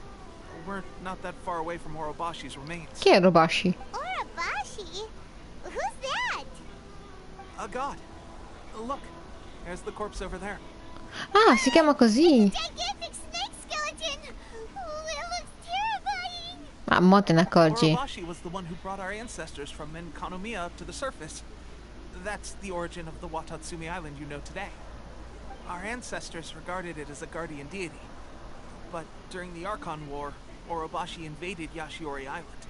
Speaker 4: We're not that far away from Orobashi's remains.
Speaker 1: Chi è Robashi?
Speaker 3: Orobashi? Who's that?
Speaker 4: A god. Look, there's the corpse over there.
Speaker 1: Ah, si chiama così.
Speaker 3: Gigantic snake skeleton! Oh, it looks terrifying!
Speaker 1: Ah, mo te ne accorgi.
Speaker 4: Orobashi was the one who brought our ancestors from Enkanomiya up to the surface. That's the origin of the Watatsumi Island you know today. Our ancestors regarded it as a guardian deity. But during the Archon War, Orobashi invaded Yashiori Island.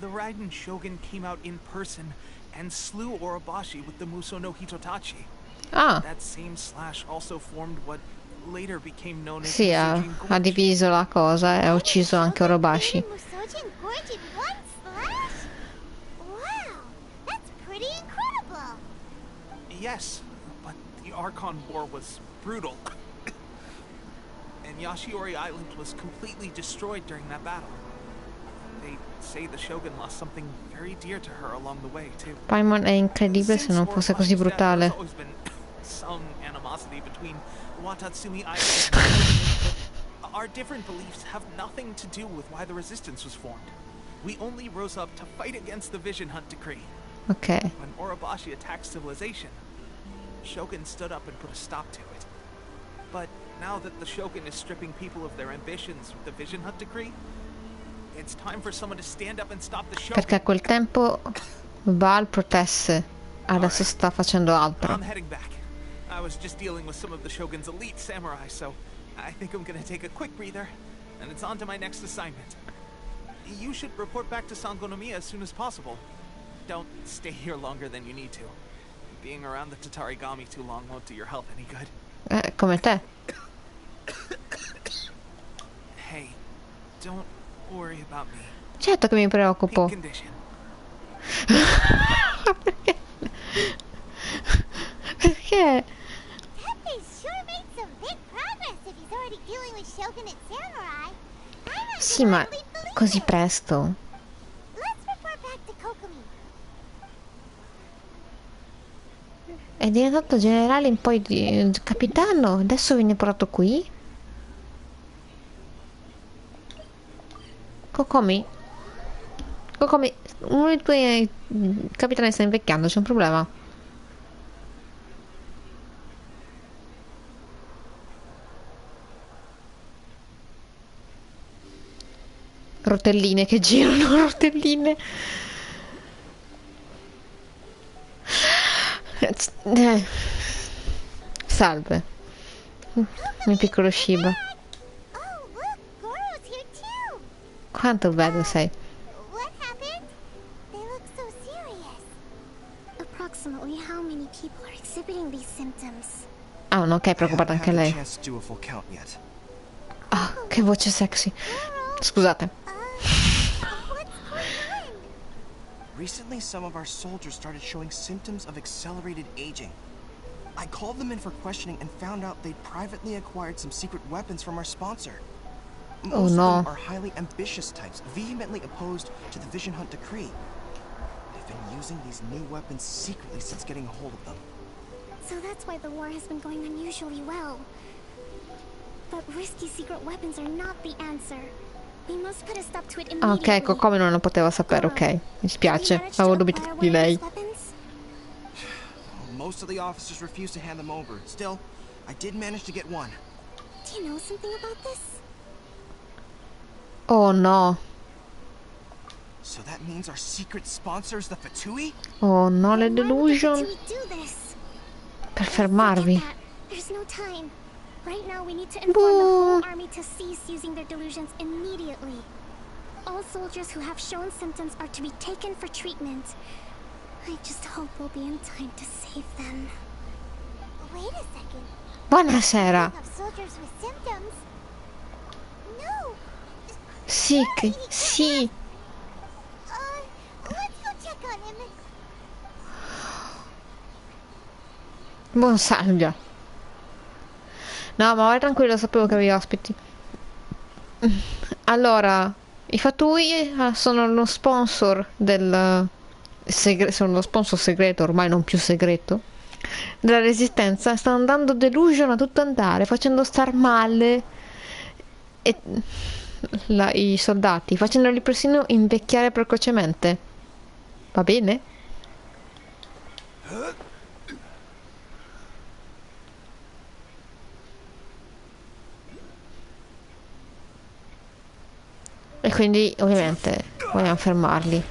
Speaker 4: The Raiden Shogun came out in person and slew Orobashi with the Muso no Hitotachi.
Speaker 1: Ah,
Speaker 4: That same slash also formed what later became known as
Speaker 1: sì, ha
Speaker 4: Musojin Gorge.
Speaker 1: diviso la cosa e ha ucciso anche Orobashi.
Speaker 3: Musojin Gorge in one slash? Wow, that's pretty incredible!
Speaker 4: Yes, but the Archon War was brutal. And Yashiori Island was completely destroyed during that battle. They say the Shogun lost something very dear to her along the way, too.
Speaker 1: Paimon è incredibile se non fosse così brutale.
Speaker 4: There's always been some animosity between Watatsumi Island and the Shogun, but our different beliefs have nothing to do with why the resistance was formed. We only rose up to fight against the Vision Hunt Decree.
Speaker 1: Ok.
Speaker 4: When Orobashi attacked civilization, Shogun stood up and put a stop to it. But now that the Shogun is stripping people of their ambitions with the Vision Hunt Decree, it's time for someone to stand up and stop the Shogun.
Speaker 1: Perché a quel tempo Val protesse, adesso sta facendo altro.
Speaker 4: I'm heading back. I was just dealing with some of the Shogun's elite samurai, so I think I'm gonna take a quick breather, and it's on to my next assignment. You should report back to Sangonomiya as soon as possible. Don't stay here longer than you need to. Being around the Tatarigami too long won't do your health any good.
Speaker 1: Come te.
Speaker 4: Hey, don't worry about me.
Speaker 1: Certo che mi preoccupo.
Speaker 4: Peak condition.
Speaker 1: Perché?
Speaker 3: Pepe sure made some big progress if he's already dealing with Shogun and samurai. I don't
Speaker 1: Sì, ma
Speaker 3: hardly believe
Speaker 1: così
Speaker 3: it.
Speaker 1: presto?
Speaker 3: Let's report back to Kokomi.
Speaker 1: È diventato generale in poi di capitano. Adesso viene portato qui? Kokomi? Kokomi, uno dei tuoi capitani sta invecchiando, c'è un problema. Rotelline che girano, rotelline. Salve. Mio piccolo Shiba.
Speaker 3: Oh, look, Goro's here too.
Speaker 1: Quanto bello sei.
Speaker 3: What happened? They look so serious. Approximately how many people are exhibiting these symptoms?
Speaker 1: Ah, no, ok, è preoccupata anche lei.
Speaker 6: Chance to do a full count yet.
Speaker 1: Ah, che voce sexy. Scusate.
Speaker 3: What's going on?
Speaker 6: Recently, some of our soldiers started showing symptoms of accelerated aging. I called them in for questioning and found out they'd privately acquired some secret weapons from our sponsor. Most
Speaker 1: no.
Speaker 6: of them are highly ambitious types, vehemently opposed to the Vision Hunt Decree. They've been using these new weapons secretly since getting a hold of them.
Speaker 3: So that's why the war has been going unusually well. But risky secret weapons are not the answer. We must put a stop to it
Speaker 1: Ah, ok, ecco
Speaker 3: immediately.
Speaker 1: come non lo poteva sapere, ok. Mi spiace, avevo dubbi di lei.
Speaker 6: Most of the officers refuse to hand them over. Still, I did manage to get one.
Speaker 3: Do you know something about this?
Speaker 1: Oh no.
Speaker 6: So that means our secret sponsor is the Fatui?
Speaker 1: Oh no, le
Speaker 3: Why would the
Speaker 1: delusion.
Speaker 3: Fatui do this?
Speaker 1: Per
Speaker 3: Forget
Speaker 1: fermarvi.
Speaker 3: that. There's no time. Right now we need to inform the whole army to cease using their delusions immediately. All soldiers who have shown symptoms are to be taken for treatment. I just hope we'll be in time to save them.
Speaker 10: Wait a second.
Speaker 1: Buonasera.
Speaker 10: Of soldiers with symptoms. No.
Speaker 1: Sì, sì.
Speaker 10: Let's go check on him.
Speaker 1: Buon salvia. No, ma vai tranquillo, sapevo che avevi ospiti. Allora, i Fatui sono lo sponsor del sono lo sponsor segreto, ormai non più segreto, della resistenza. Stanno dando delusion a tutto andare, facendo star male i soldati, facendoli persino invecchiare precocemente. Va bene? E quindi ovviamente vogliamo fermarli.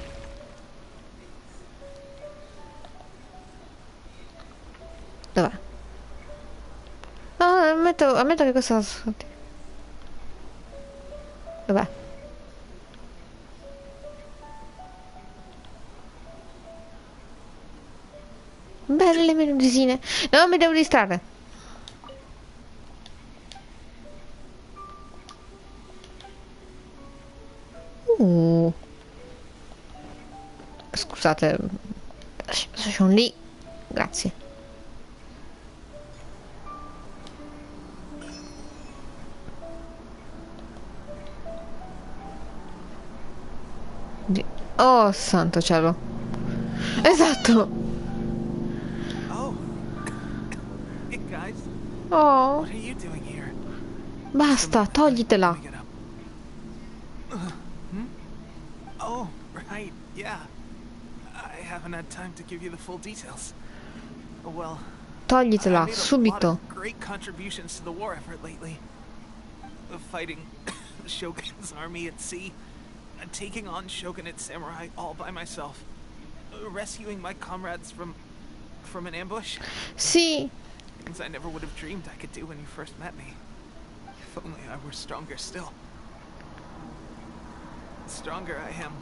Speaker 1: Dov'è? No, ammetto che questo... Dov'è? Belle melodisine. No, mi devo distrarre. Scusate, sono lì. Grazie. Oh, santo cielo. Esatto.
Speaker 4: Oh. Hey guys,
Speaker 1: Oh,
Speaker 4: what are you doing here?
Speaker 1: basta, toglitela.
Speaker 4: Let me get up. Oh, right, yeah. I haven't had time to give you the full details. Well, I
Speaker 1: Toglitela,
Speaker 4: made a lot
Speaker 1: subito.
Speaker 4: of great contributions to the war effort lately. Fighting Shogun's army at sea, taking on Shogunate samurai all by myself, rescuing my comrades from an ambush.
Speaker 1: Sì,
Speaker 4: Things I never would have dreamed I could do when you first met me. If only I were stronger still. The stronger I am,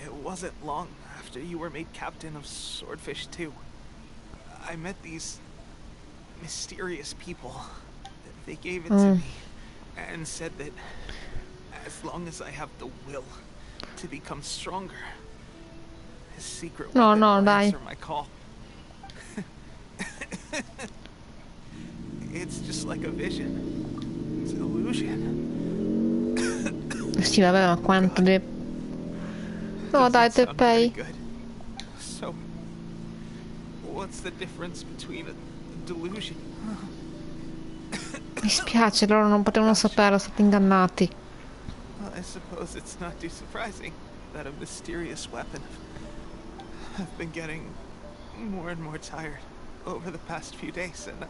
Speaker 4: it wasn't long after you were made captain of Swordfish 2. I met these mysterious people. They gave it to me and said that as long as I have the will to become stronger, his secret weapon will
Speaker 1: dai.
Speaker 4: answer my call. It's just like a vision. It's an illusion.
Speaker 1: Sì, vabbè, ma quanto de... No, dai, te pay.
Speaker 4: So, what's the difference between a delusion?
Speaker 1: Mi spiace, loro non potevano sapere, sono stati ingannati.
Speaker 4: Well, I suppose it's not too surprising that a mysterious weapon. I've been getting more and more tired over the past few days, and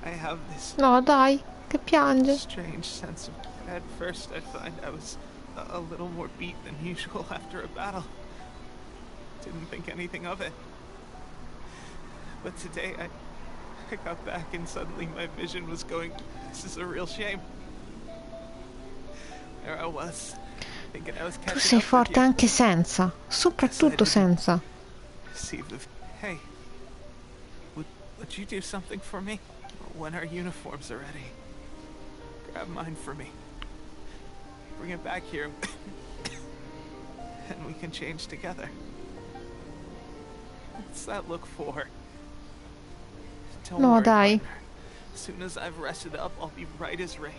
Speaker 4: I have this
Speaker 1: No, dai, che piange.
Speaker 4: strange sense of... At first, I find I was a little more beat than usual after a battle. Didn't think anything of it. But today, I got back and suddenly my vision was going, this is a real shame. There I was, thinking I was
Speaker 1: Tu
Speaker 4: catching
Speaker 1: sei
Speaker 4: up with
Speaker 1: forte
Speaker 4: you.
Speaker 1: anche senza, soprattutto senza.
Speaker 4: Hey, would you do something for me? When our uniforms are ready, grab mine for me. Bring it back here, and we can change together. What's that look for? Don't
Speaker 1: No,
Speaker 4: worry,
Speaker 1: dai.
Speaker 4: partner. As soon as I've rested up, I'll be right as rain.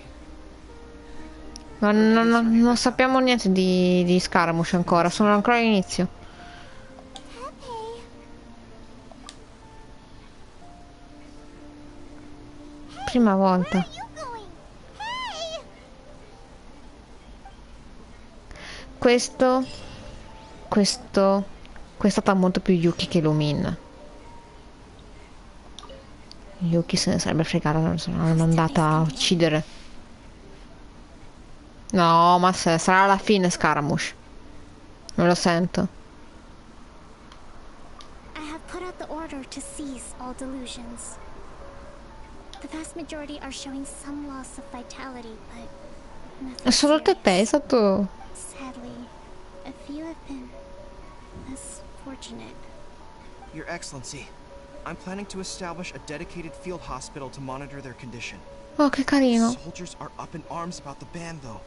Speaker 1: Ma non sappiamo niente di Scaramouche ancora, sono ancora all'inizio. Prima volta.
Speaker 10: You
Speaker 1: Questo è stata molto più Yuki che Lumin. Yuki se ne sarebbe fregata, se non l'hanno andata a uccidere. No, ma se sarà alla fine Scaramouche. Me lo sento.
Speaker 3: I have put out the order to seize all delusions. The vast majority are showing some loss of vitality, but
Speaker 1: È
Speaker 3: nothing
Speaker 1: solo il
Speaker 3: serious.
Speaker 1: Teppei, è stato...
Speaker 3: Sadly, a few have been less fortunate.
Speaker 6: Your Excellency, I'm planning to establish a dedicated field hospital to monitor their condition.
Speaker 1: Oh, che carino.
Speaker 6: Soldiers are up in arms about the ban, though.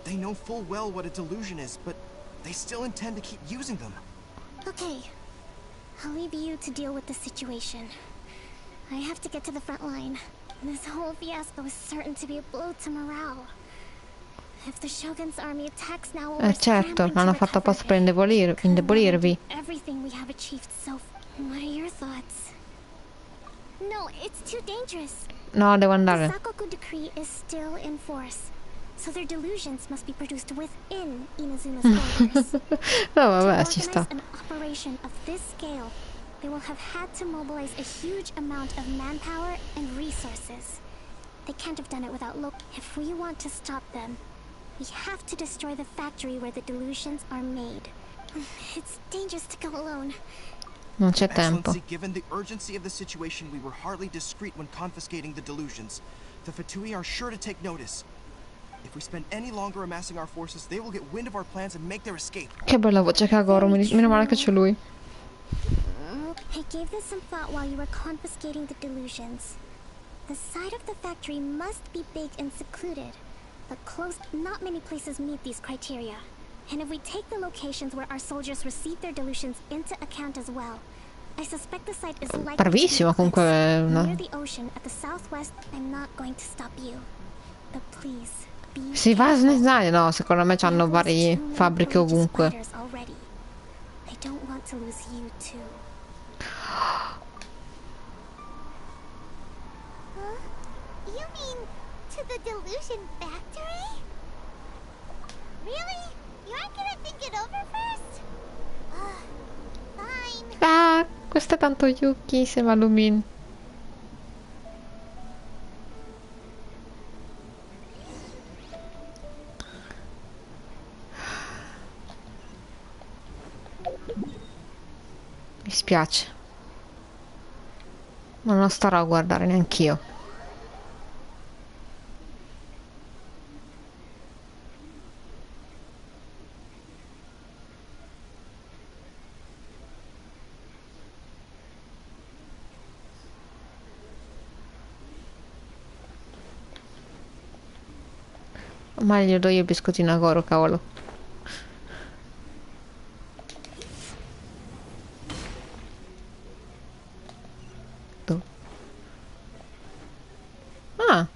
Speaker 6: They know full well what a delusion is, but they still intend to keep using them.
Speaker 3: Okay, I'll leave you to deal with the situation. I have to get to the front line. This whole fiasco is certain to be a blow to morale. If the Shogun's army attacks now, we're
Speaker 1: Certo,
Speaker 3: scrambling to
Speaker 1: l'hanno fatto
Speaker 3: recover.
Speaker 1: apposta per indebolirvi.
Speaker 3: Everything we have achieved so What are your thoughts? No, it's too dangerous.
Speaker 1: No, devo
Speaker 3: The
Speaker 1: andare.
Speaker 3: Sakoku decree is still in force, so their delusions must be produced within Inazuma's borders.
Speaker 1: No, vabbè,
Speaker 3: To
Speaker 1: ci sta.
Speaker 3: organize an operation of this scale, they will have had to mobilize a huge amount of manpower and resources. They can't have done it without If we want to stop them, we have to destroy the factory where the delusions are made. It's dangerous to go alone.
Speaker 1: Non c'è tempo.
Speaker 6: Excellency, given the urgency of the situation, we were hardly discreet when confiscating the delusions. The Fatui are sure to take notice. If we spend any longer amassing our forces, they will get wind of our plans and make their escape.
Speaker 1: Che bella voce che ha Goro, meno male che c'è lui.
Speaker 3: I gave this some thought while you were confiscating the delusions. The side of the factory must be big and secluded, but not many places meet these criteria. And if we take the locations where our soldiers receive their delusions into account as well, I suspect the site is likely
Speaker 1: Bravissimo, comunque.
Speaker 3: near the ocean at the southwest. I'm not going to stop you, but please be
Speaker 1: Si va a
Speaker 3: careful.
Speaker 1: snizzare? No, secondo me c'hanno varie fabbriche ovunque.
Speaker 3: I don't want to lose you too.
Speaker 10: Huh? You mean to the delusion factory? Really? You aren't gonna think it over first? Fine.
Speaker 1: Ah, questo è tanto Yuki insieme a Lumin. Mi spiace, ma non starò a guardare neanch'io. Ma gli do io il biscottino a Goro, cavolo. Tu. Ah.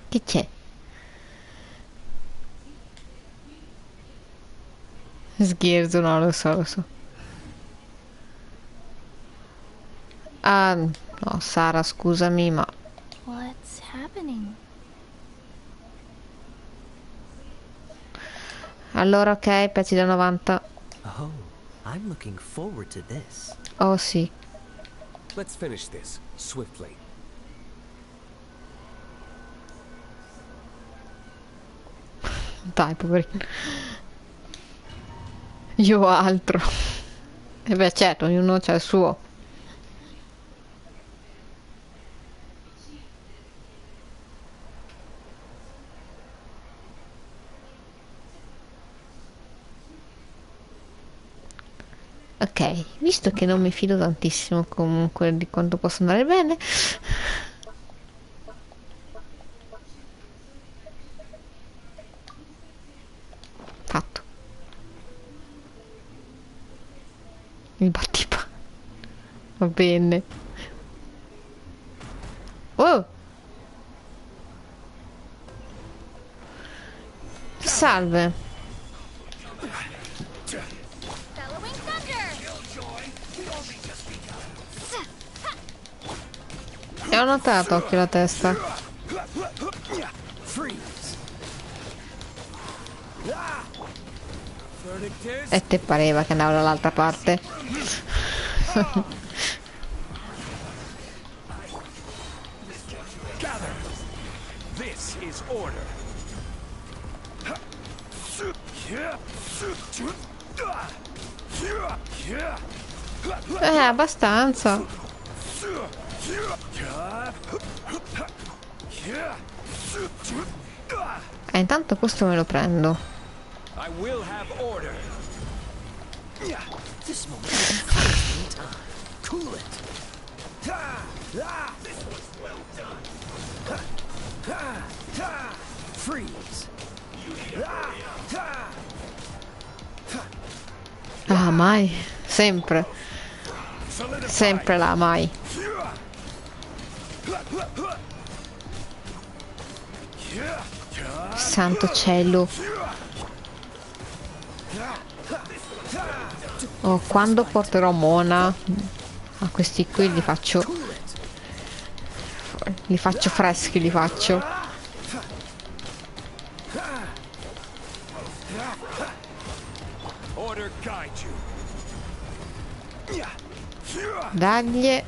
Speaker 1: Che c'è? Scherzo, no, lo so, lo so. Ah, no, Sara, scusami, ma...
Speaker 9: What's happening?
Speaker 1: Allora, ok, pezzi da 90.
Speaker 11: Oh, I'm looking forward to this.
Speaker 1: Oh, sì.
Speaker 11: Let's finish this swiftly.
Speaker 1: Dai, poverino. Io ho altro. E beh, certo, ognuno c'ha il suo. Ok, visto che non mi fido tantissimo comunque di quanto possa andare bene, fatto. Il battipa. Va bene. Oh! Salve. E ho notato occhio la testa.
Speaker 5: Freeze.
Speaker 1: E te pareva che andavo dall'altra parte?
Speaker 5: Gather. This is order.
Speaker 1: Abbastanza. Intanto questo me lo prendo.
Speaker 5: I will have order.
Speaker 11: This moment will be frozen in time. Cool it.
Speaker 5: Freeze.
Speaker 1: Ah, mai. Sempre. Sempre là, mai. Santo cielo. Oh, quando porterò Mona a questi qui li faccio freschi, li faccio. Dagli.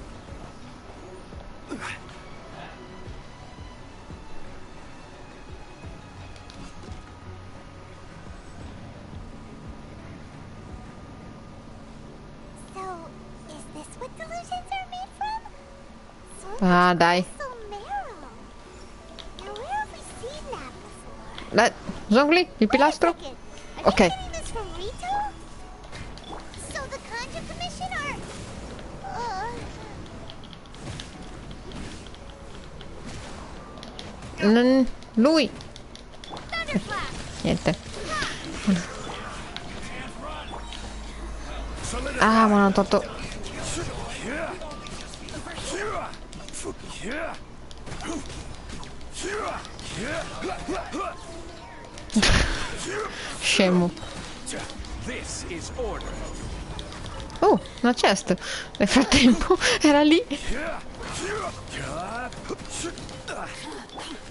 Speaker 1: Ah, dai. Dai, Zongli, il pilastro. Ok. Lui. Niente. Ah, ma non ho tolto. Scemo. Oh, una chest. Nel frattempo era lì.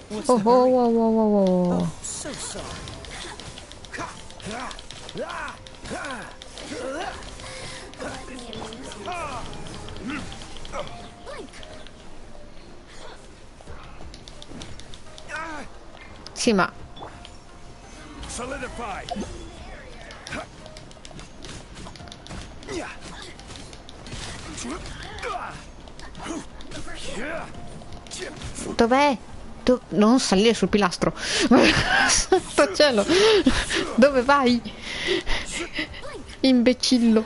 Speaker 1: Oh, oh, oh, oh, oh, oh.
Speaker 11: So sorry.
Speaker 1: Sì, ma dov'è? Non salire sul pilastro. Santo cielo. Dove vai? Imbecillo.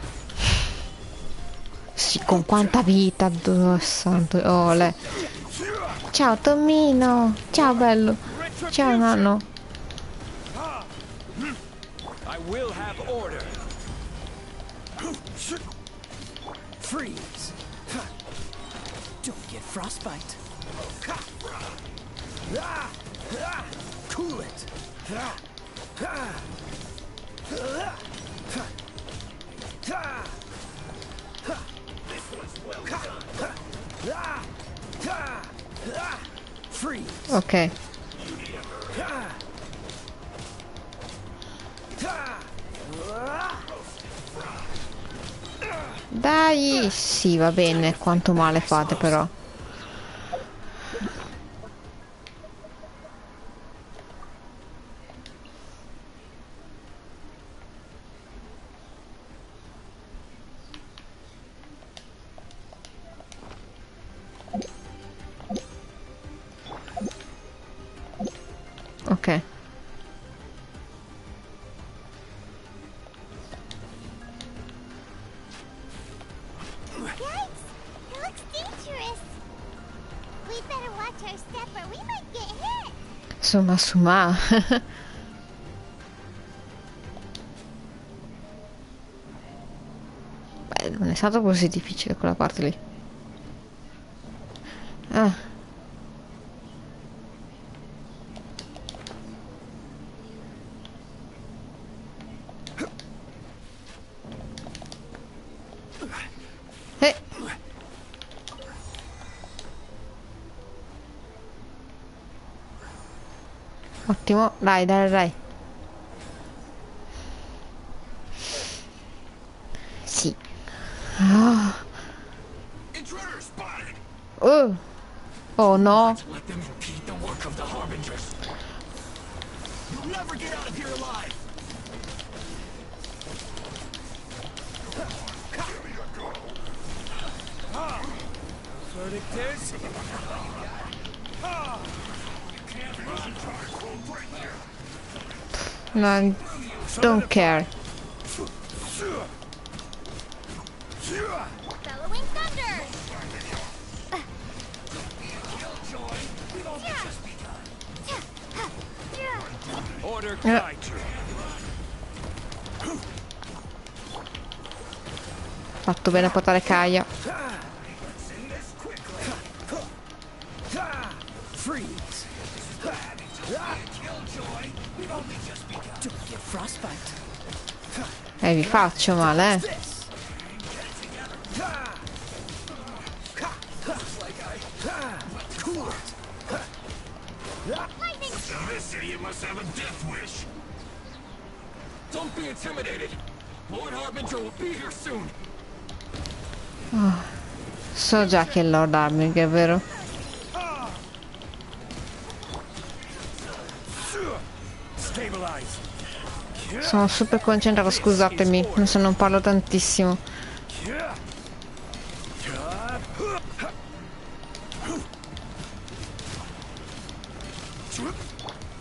Speaker 1: Sì, con quanta vita. Santo. Oh, lei. Ciao Tomino. Ciao bello. Ciao nano.
Speaker 5: I will have order. Freeze.
Speaker 11: Don't get frostbite.
Speaker 5: Cool it. Freeze.
Speaker 1: Ok. Dai, sì, va bene. Quanto male fate però. Ok. Insomma, Suma. Beh, non è stato così difficile quella parte lì. Ah. Ottimo, dai, dai, dai. Sì. Ah.
Speaker 8: Intruder spotted.
Speaker 1: Oh. Oh no.
Speaker 5: Let's let them repeat the work of the Harbingers. You'll never get out of here alive. Verdict is...
Speaker 1: No, don't care.
Speaker 10: Bellowing thunder!
Speaker 5: Order guide you.
Speaker 1: Fatto bene a portare Kaia.
Speaker 5: Freeze. Don't get frostbite.
Speaker 1: Vi faccio male,
Speaker 8: This idiot must have a death wish.
Speaker 5: Don't be intimidated. Lord Harbinger will be here soon.
Speaker 1: So già che è Lord Harbinger, vero?
Speaker 8: Stabilize.
Speaker 1: Sono super concentrato, scusatemi, se non parlo tantissimo.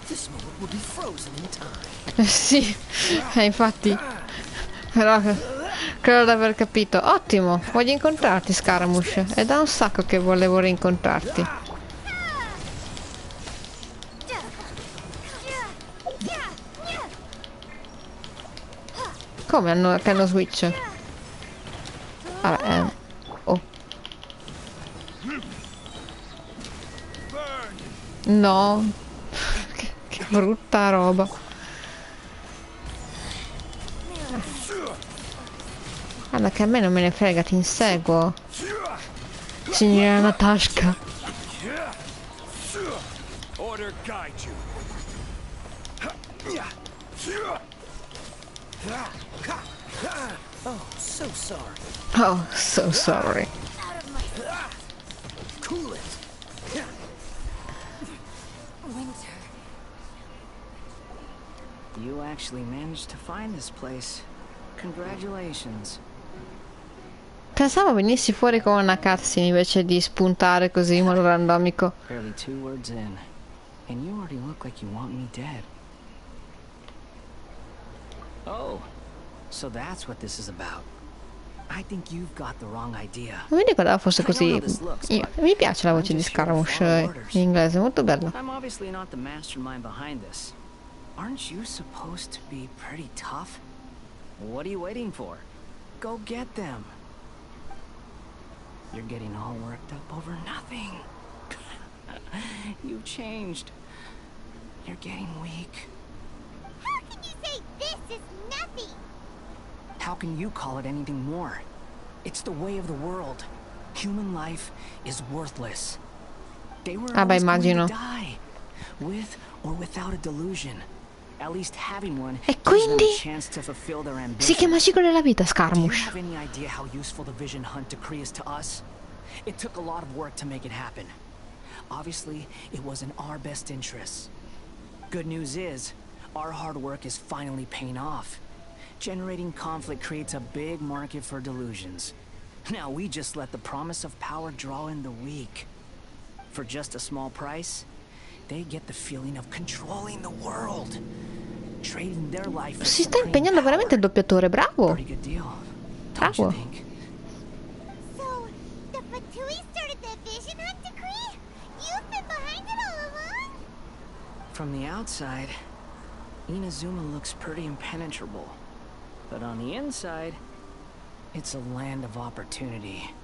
Speaker 11: This moment will be frozen in time.
Speaker 1: Sì, infatti. Però credo di aver capito. Ottimo, voglio incontrarti, Scaramouche. È da un sacco che volevo rincontrarti. Come hanno switch? Vabbè, oh. No. Che brutta roba. Guarda che a me non me ne frega, ti inseguo. Signora Natashka.
Speaker 8: Order guide you.
Speaker 11: Oh, so sorry.
Speaker 1: Oh, so sorry.
Speaker 11: Cool it.
Speaker 10: Winter.
Speaker 5: You actually managed to find this place. Congratulations.
Speaker 1: Pensavo venissi fuori con una cutscene invece di spuntare così in modo randomico.
Speaker 5: Barely 2 words in, and you already look like you want me dead. Oh, so that's what this is about. I think you've got the wrong idea.
Speaker 1: Non mi ricordavo fosse così. Mi piace la voce di Scaramouche in inglese, molto bella.
Speaker 5: I'm obviously not the mastermind behind this. Aren't you supposed to be pretty tough? What are you waiting for? Go get them. You're getting all worked up over nothing. You've changed. You're getting weak.
Speaker 10: How can you say this is nothing?
Speaker 5: How can you call it anything more? It's the way of the world. Human life is worthless. They were always going to die, with or without a delusion. At least having one
Speaker 1: E
Speaker 5: gives them a
Speaker 1: quindi
Speaker 5: chance to fulfill their ambition.
Speaker 1: si chiama ciclo della vita,
Speaker 5: Do you
Speaker 1: Scaramouche.
Speaker 5: have any idea how useful the Vision Hunt decree is to us? It took a lot of work to make it happen. Obviously, it was in our best interests. Good news is, our hard work is finally paying off. Generating conflict creates a big market for delusions. Now we just let the promise of power draw in the weak. For just a small price, they get the feeling of controlling the world. Trading their life for
Speaker 1: Si sta
Speaker 5: supreme
Speaker 1: impegnando
Speaker 5: power.
Speaker 1: veramente il doppiatore, bravo.
Speaker 5: Pretty good deal, don't you
Speaker 1: Bravo.
Speaker 5: think?
Speaker 10: So, the Fatui started the Vision Hunt decree? You've been behind it all along?
Speaker 5: From the outside, Inazuma looks pretty impenetrable. But on the inside, it's a land of opportunity.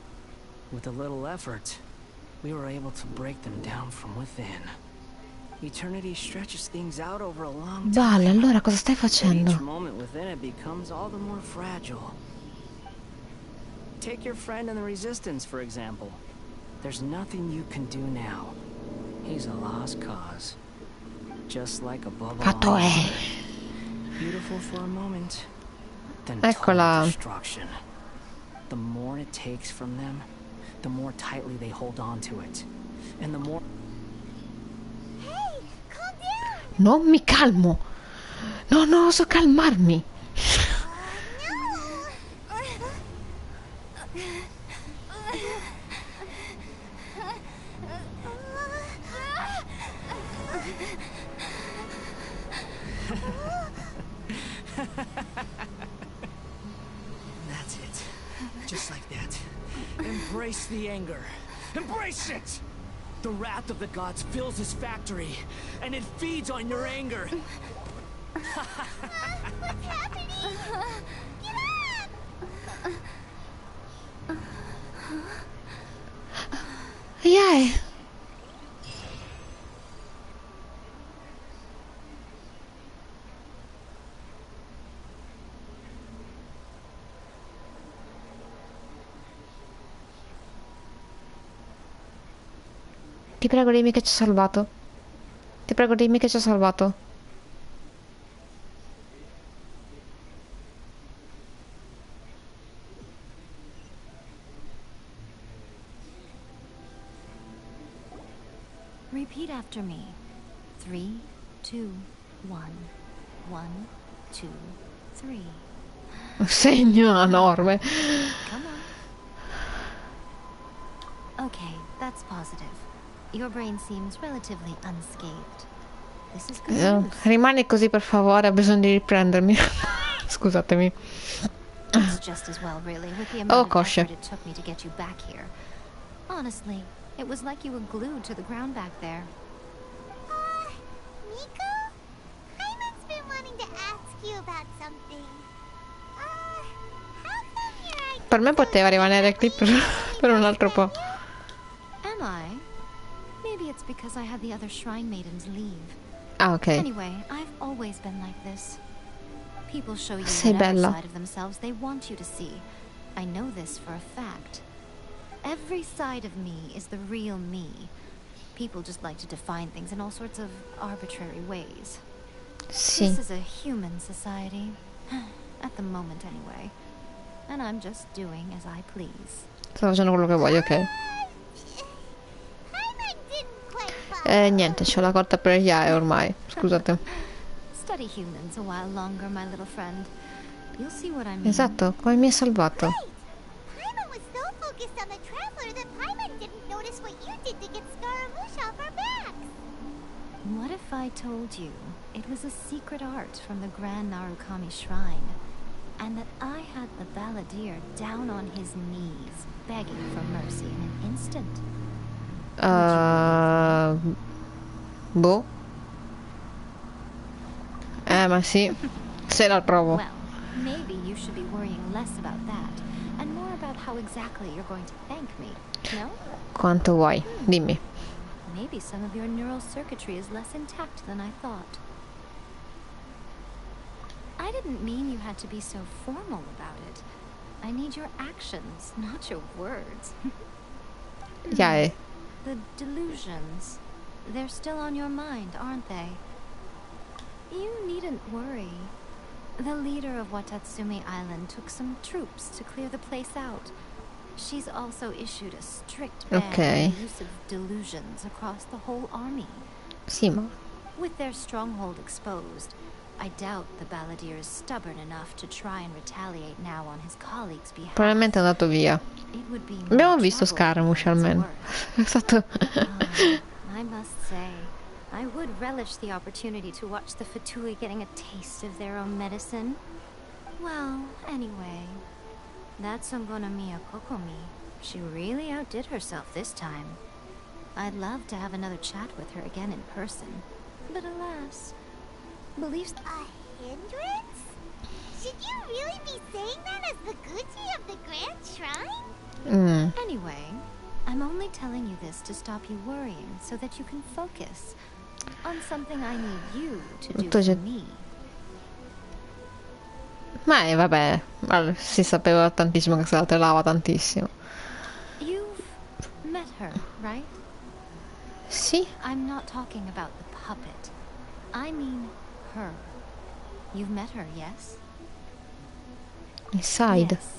Speaker 5: With a little effort, we were able to break them down from within. Eternity stretches things out over a long time.
Speaker 1: Vale, allora cosa stai
Speaker 5: But
Speaker 1: facendo?
Speaker 5: each moment within it becomes all the more fragile. Take your friend in the Resistance, for example. There's nothing you can do now. He's a lost cause. Just like a bubble.
Speaker 1: Fatto è.
Speaker 5: Beautiful for a moment, then
Speaker 1: Eccola.
Speaker 5: total destruction. The more it takes from them, the more tightly they hold on to it, and the more.
Speaker 10: Hey, calm down.
Speaker 1: Non mi calmo. Non oso calmarmi.
Speaker 5: That's it. Just like that. Embrace the anger. Embrace it! The wrath of the gods fills this factory, and it feeds on your anger.
Speaker 10: What's happening? Get up!
Speaker 1: Yeah. Ti prego dimmi che ci ha salvato. Ti prego dimmi che ci ha salvato.
Speaker 9: Repeat after me. 3, 2, 1. 1, 2, 3.
Speaker 1: Un segno enorme.
Speaker 9: Come on. Okay, that's positive. Your brain seems relatively unscathed. This is good news.
Speaker 1: Rimani così per favore, ho bisogno di riprendermi. Scusatemi.
Speaker 9: It's just as well, really, with the amount of
Speaker 1: cosce.
Speaker 9: effort it took me to get you back here. Honestly, it was like you were glued to the ground back there.
Speaker 10: Nico? Hyman's been wanting to ask you about something. How come you're
Speaker 1: Per me poteva rimanere qui per un altro po'.
Speaker 9: Am I? Maybe it's because I had the other shrine maidens leave.
Speaker 1: Ah, ok.
Speaker 9: Anyway, I've always been like this. People show you
Speaker 1: Sei
Speaker 9: whatever
Speaker 1: bella.
Speaker 9: side of themselves they want you to see. I know this for a fact. Every side of me is the real me. People just like to define things in all sorts of arbitrary ways.
Speaker 1: Sì.
Speaker 9: This is a human society. At the moment, anyway. And I'm just doing as I please.
Speaker 1: Sto facendo quello che voglio, ok.
Speaker 10: Hyman didn't quite follow.
Speaker 1: Niente, c'ho la corda per gli AI ormai. Scusate.
Speaker 9: Study humans a while longer, my little friend. You'll see what I mean.
Speaker 1: Esatto, come mi hai salvato?
Speaker 10: Hyman was so focused on the traveler that Hyman didn't notice what you did to get Scaramouche off our backs.
Speaker 9: What if I told you it was a secret art from the Grand Narukami Shrine, and that I had the balladeer down on his knees, begging for mercy in an instant?
Speaker 1: Boh. Ma sì. Se la provo.
Speaker 9: Well, maybe you should be worrying less about that, and more about how exactly you're going to thank me, no?
Speaker 1: Quanto vuoi? Dimmi.
Speaker 9: Maybe some of your neural circuitry is less intact than I thought. I didn't mean you had to be so formal about it. I need your actions, not your words.
Speaker 1: Yeah.
Speaker 9: The delusions. They're still on your mind, aren't they? You needn't worry. The leader of Watatsumi Island took some troops to clear the place out. She's also issued a strict ban on the use of delusions across the whole army.
Speaker 1: Sì, ma...
Speaker 9: With their stronghold exposed, I doubt the balladeer is stubborn enough to try and retaliate now on his colleagues' behalf.
Speaker 1: Probabilmente è andato via.
Speaker 9: It would be
Speaker 1: Abbiamo visto Scaramouche almeno. È stato...
Speaker 9: I must say, I would relish the opportunity to watch the Fatui getting a taste of their own medicine. Well, anyway, that Songonomiya Kokomi, she really outdid herself this time. I'd love to have another chat with her again in person, but alas, beliefs...
Speaker 10: A hindrance? Should you really be saying that as the Gucci of the Grand Shrine?
Speaker 9: Anyway, I'm only telling you this to stop you worrying so that you can focus on something I need you to do for me.
Speaker 1: Ma vabbè, si sapeva tantissimo che se la telava tantissimo.
Speaker 9: You've met her, right?
Speaker 1: Sì.
Speaker 9: I'm not talking about the puppet. I mean her. You've met her, yes?
Speaker 1: Inside.
Speaker 9: Yes.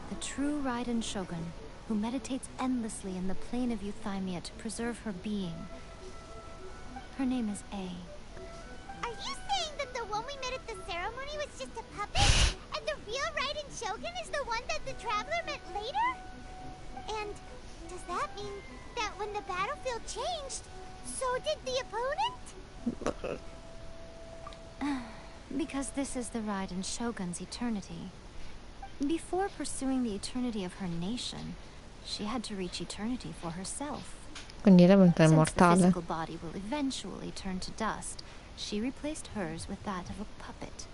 Speaker 9: The true Raiden Shogun, who meditates endlessly in the plane of Euthymia to preserve her being. Her name is A.
Speaker 10: Are you saying that the one we met at the ceremony was just a puppet? And the real Raiden Shogun is the one that the Traveler met later? And does that mean that when the battlefield changed, so did the opponent?
Speaker 9: Because this is the Raiden Shogun's eternity. Before pursuing the eternity of her nation, she had to reach eternity for herself.
Speaker 1: Quindi lei è
Speaker 9: Since the
Speaker 1: immortale.
Speaker 9: physical body will eventually turn to dust, she replaced hers with that of a puppet.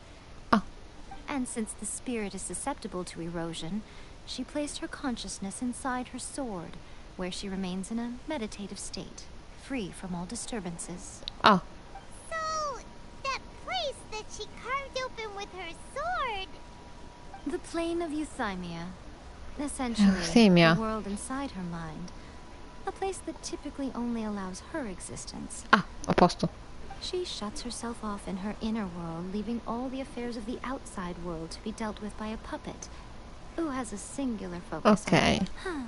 Speaker 1: Ah.
Speaker 9: And since the spirit is susceptible to erosion, she placed her consciousness inside her sword, where she remains in a meditative state, free from all disturbances.
Speaker 1: Ah.
Speaker 10: So, that place that she carved open with her sword...
Speaker 9: The plane of Euthymia. Essentially,
Speaker 1: Euthymia.
Speaker 9: the world inside her mind. A place that typically only allows her existence.
Speaker 1: Ah, a posto.
Speaker 9: She shuts herself off in her inner world, leaving all the affairs of the outside world to be dealt with by a puppet, who has a singular focus
Speaker 1: Ok.
Speaker 9: on.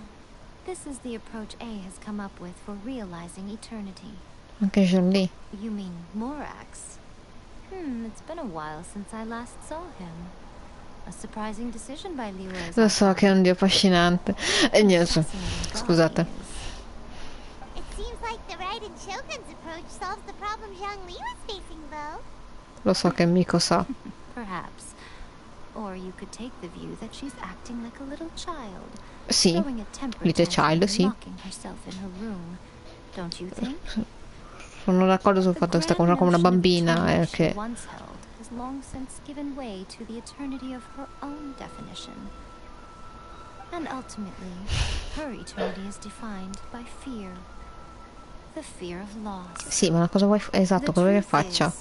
Speaker 9: This is the approach A has come up with for realizing eternity.
Speaker 1: Anche Jolie.
Speaker 9: You mean Morax? It's been a while since I last saw him. A surprising decision by Liu.
Speaker 1: Lo so che è un dio affascinante. E niente. Scusate.
Speaker 10: It seems like the Raiden Shogun's approach solves the problem Zhang Li was facing, though.
Speaker 1: Lo so che Miko sa.
Speaker 9: Perhaps. Or you could take the view that she's acting like a little child.
Speaker 1: Sì.
Speaker 9: Throwing a temper
Speaker 1: Little
Speaker 9: tantrum
Speaker 1: child,
Speaker 9: and
Speaker 1: sì.
Speaker 9: locking herself in her room. Don't you think?
Speaker 1: Sono d'accordo sul fatto che sta come una bambina e che...
Speaker 9: Once held has long since given way to the eternity of her own definition. And ultimately, her eternity is defined by fear. The fear of loss.
Speaker 1: Sì, ma cosa vuoi... Esatto, cosa vuoi che faccia?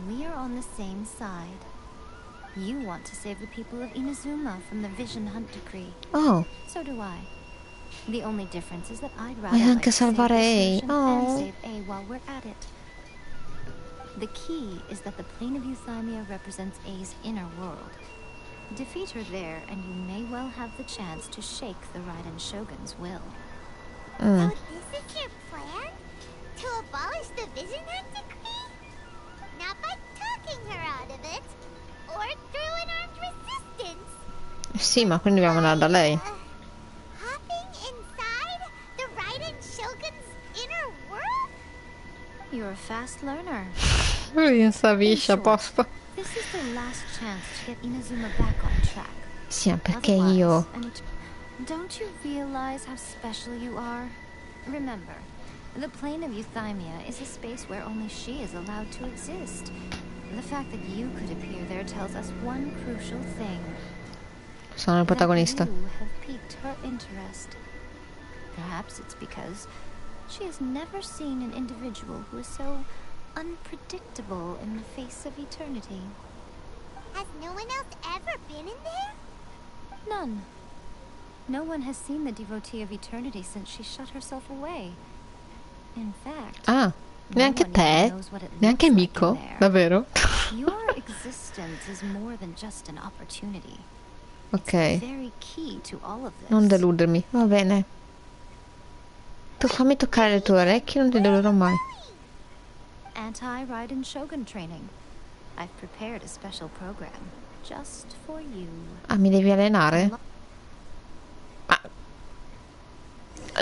Speaker 9: We are on the same side. You want to save the people of Inazuma from the Vision Hunt decree.
Speaker 1: Oh.
Speaker 9: So do I. The only difference is that I'd rather
Speaker 1: Vuoi anche
Speaker 9: like to save
Speaker 1: salvare
Speaker 9: this
Speaker 1: A.
Speaker 9: nation
Speaker 1: Oh.
Speaker 9: and save A while we're at it. The key is that the plane of Euthymia represents A's inner world. Defeat her there, and you may well have the chance to shake the Raiden Shogun's will.
Speaker 10: So this is your plan? To abolish the Vision Hunt decree? Not by talking her out of it, or through an armed resistance.
Speaker 1: Sì, ma quindi dobbiamo andare da lei.
Speaker 10: Hopping inside the Raiden Shogun's inner world?
Speaker 9: You're a fast learner.
Speaker 1: Lui non sa viscia apposta.
Speaker 9: This is the last chance to get Inazuma back on track.
Speaker 1: Sì, ma perché
Speaker 9: Otherwise,
Speaker 1: io...
Speaker 9: Don't you realize how special you are? Remember, the plane of Euthymia is a space where only she is allowed to exist. The fact that you could appear there tells us one crucial thing.
Speaker 1: Sono il protagonista.
Speaker 9: That you have piqued her interest. Perhaps it's because she has never seen an individual who is so unpredictable in the face of eternity.
Speaker 10: Has no one else ever been in there?
Speaker 9: None. No one has seen the devotee of eternity since she shut herself away. In fact,
Speaker 1: Ah, neanche
Speaker 9: no one
Speaker 1: te?
Speaker 9: even knows what it
Speaker 1: Neanche
Speaker 9: looks
Speaker 1: Miko?
Speaker 9: like in there.
Speaker 1: Davvero?
Speaker 9: Your existence is more than just an opportunity.
Speaker 1: Ok.
Speaker 9: It's very key to all of this.
Speaker 1: Non deludermi, va bene. Tu fammi toccare le tue orecchie, non ti deluderò mai.
Speaker 9: Anti-Raiden Shogun training. I've prepared a special program just for you.
Speaker 1: Ah, mi devi allenare? Ah.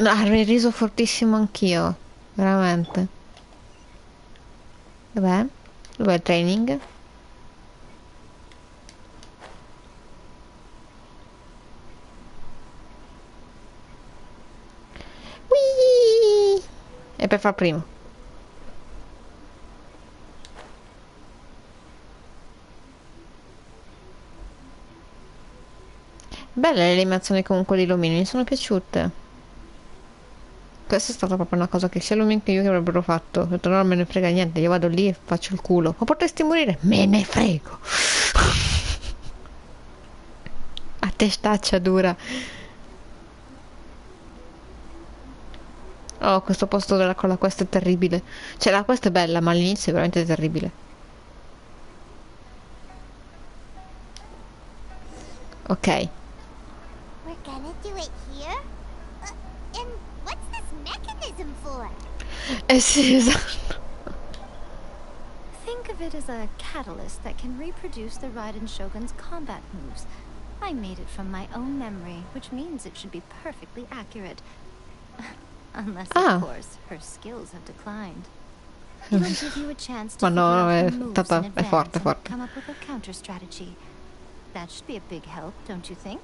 Speaker 1: No, avrei riso fortissimo anch'io. Veramente. Dov'è? Dov'è il training? Whee! E per far primo. Belle le animazioni comunque di Lumini, mi sono piaciute. Questa è stata proprio una cosa che sia Lumini che io che avrebbero fatto. Ho detto no, non me ne frega niente, io vado lì e faccio il culo. Ma potresti morire? Me ne frego. A testaccia dura. Oh, questo posto della con la quest è terribile. Cioè la quest è bella, ma all'inizio è veramente terribile. Ok.
Speaker 10: We're gonna do it here? And what's this mechanism for?
Speaker 1: Eh sì, esatto.
Speaker 9: Think of it as a catalyst that can reproduce the Raiden Shogun's combat moves. I made it from my own memory, which means it should be perfectly accurate. Unless, of course, her skills have declined. It'll give you a chance to
Speaker 1: Ma no,
Speaker 9: figure
Speaker 1: no,
Speaker 9: out
Speaker 1: è,
Speaker 9: her moves in
Speaker 1: è forte,
Speaker 9: advance and
Speaker 1: forte.
Speaker 9: come up with a counter strategy. That should be a big help, don't you think?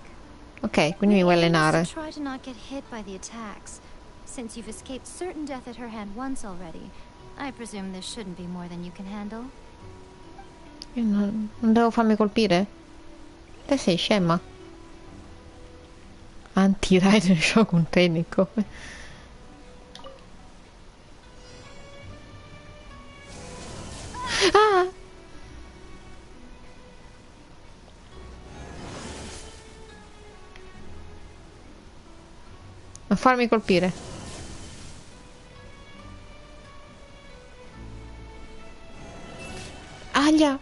Speaker 1: Ok, quindi mi vuoi allenare.
Speaker 9: Try to not get hit by the attacks. Since you've escaped certain death at her hand once already, I presume this shouldn't be more than you can handle.
Speaker 1: Io non devo farmi colpire? Te sei scema. Anti-Raiden Shogun Training come? Ah! Non farmi colpire. Aglia!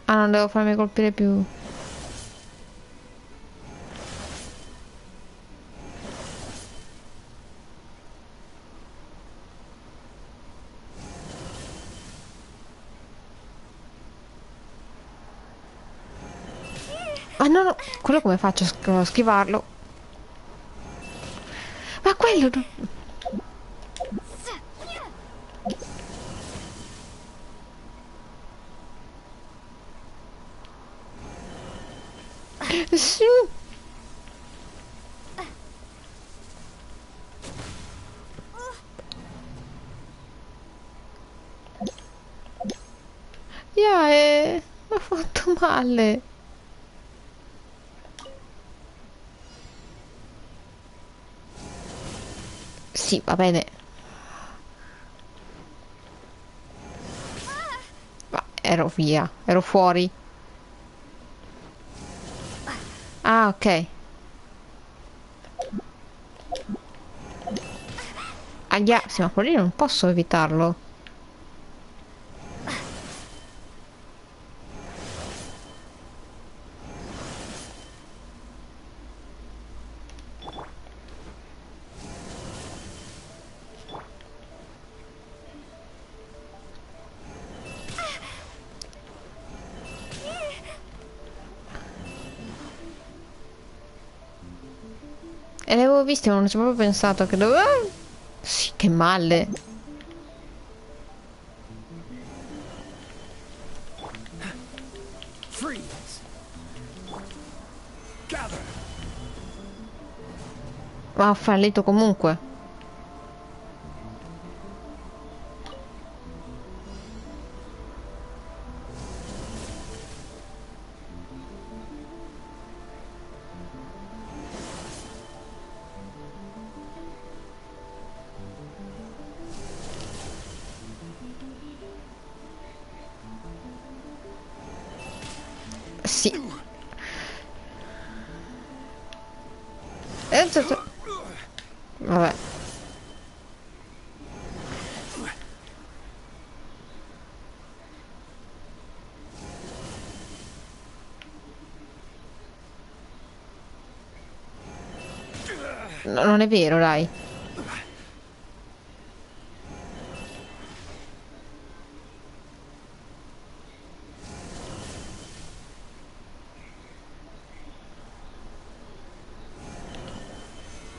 Speaker 1: Ah, non devo farmi colpire più. Ah no, no, quello come faccio a schivarlo? Ma quello no. Sì. Yeah, mi ha fatto male. Sì, va bene. Ma ero via, ero fuori. Ah, ok. Aglia, sì, ma quello lì non posso evitarlo. E le avevo viste, ma non ci avevo pensato che dovevo... Sì, che male.
Speaker 8: Freeze. Gather.
Speaker 1: Ma ho fallito comunque. Sì. Vabbè. No, non è vero, dai.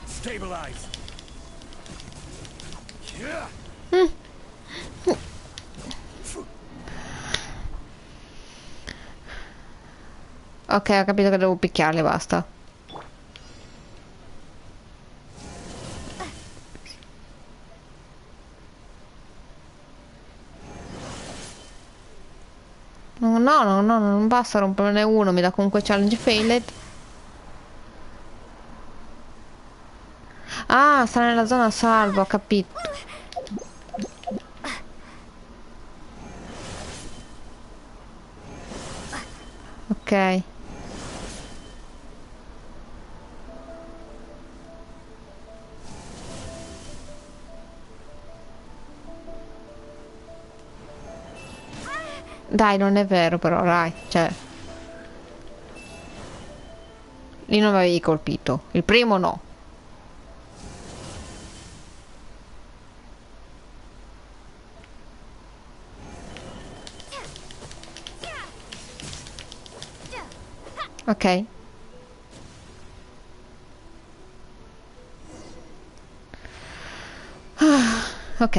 Speaker 8: Stabilize. Yeah.
Speaker 1: Ok, ho capito che devo picchiarle, basta. No, no, no, no, non basta romperne uno, mi dà comunque challenge failed. Ah, sta nella zona salvo, ho capito. Ok. Dai, non è vero però, dai, cioè... lì non mi avevi colpito. Il primo no. Ok. Ok.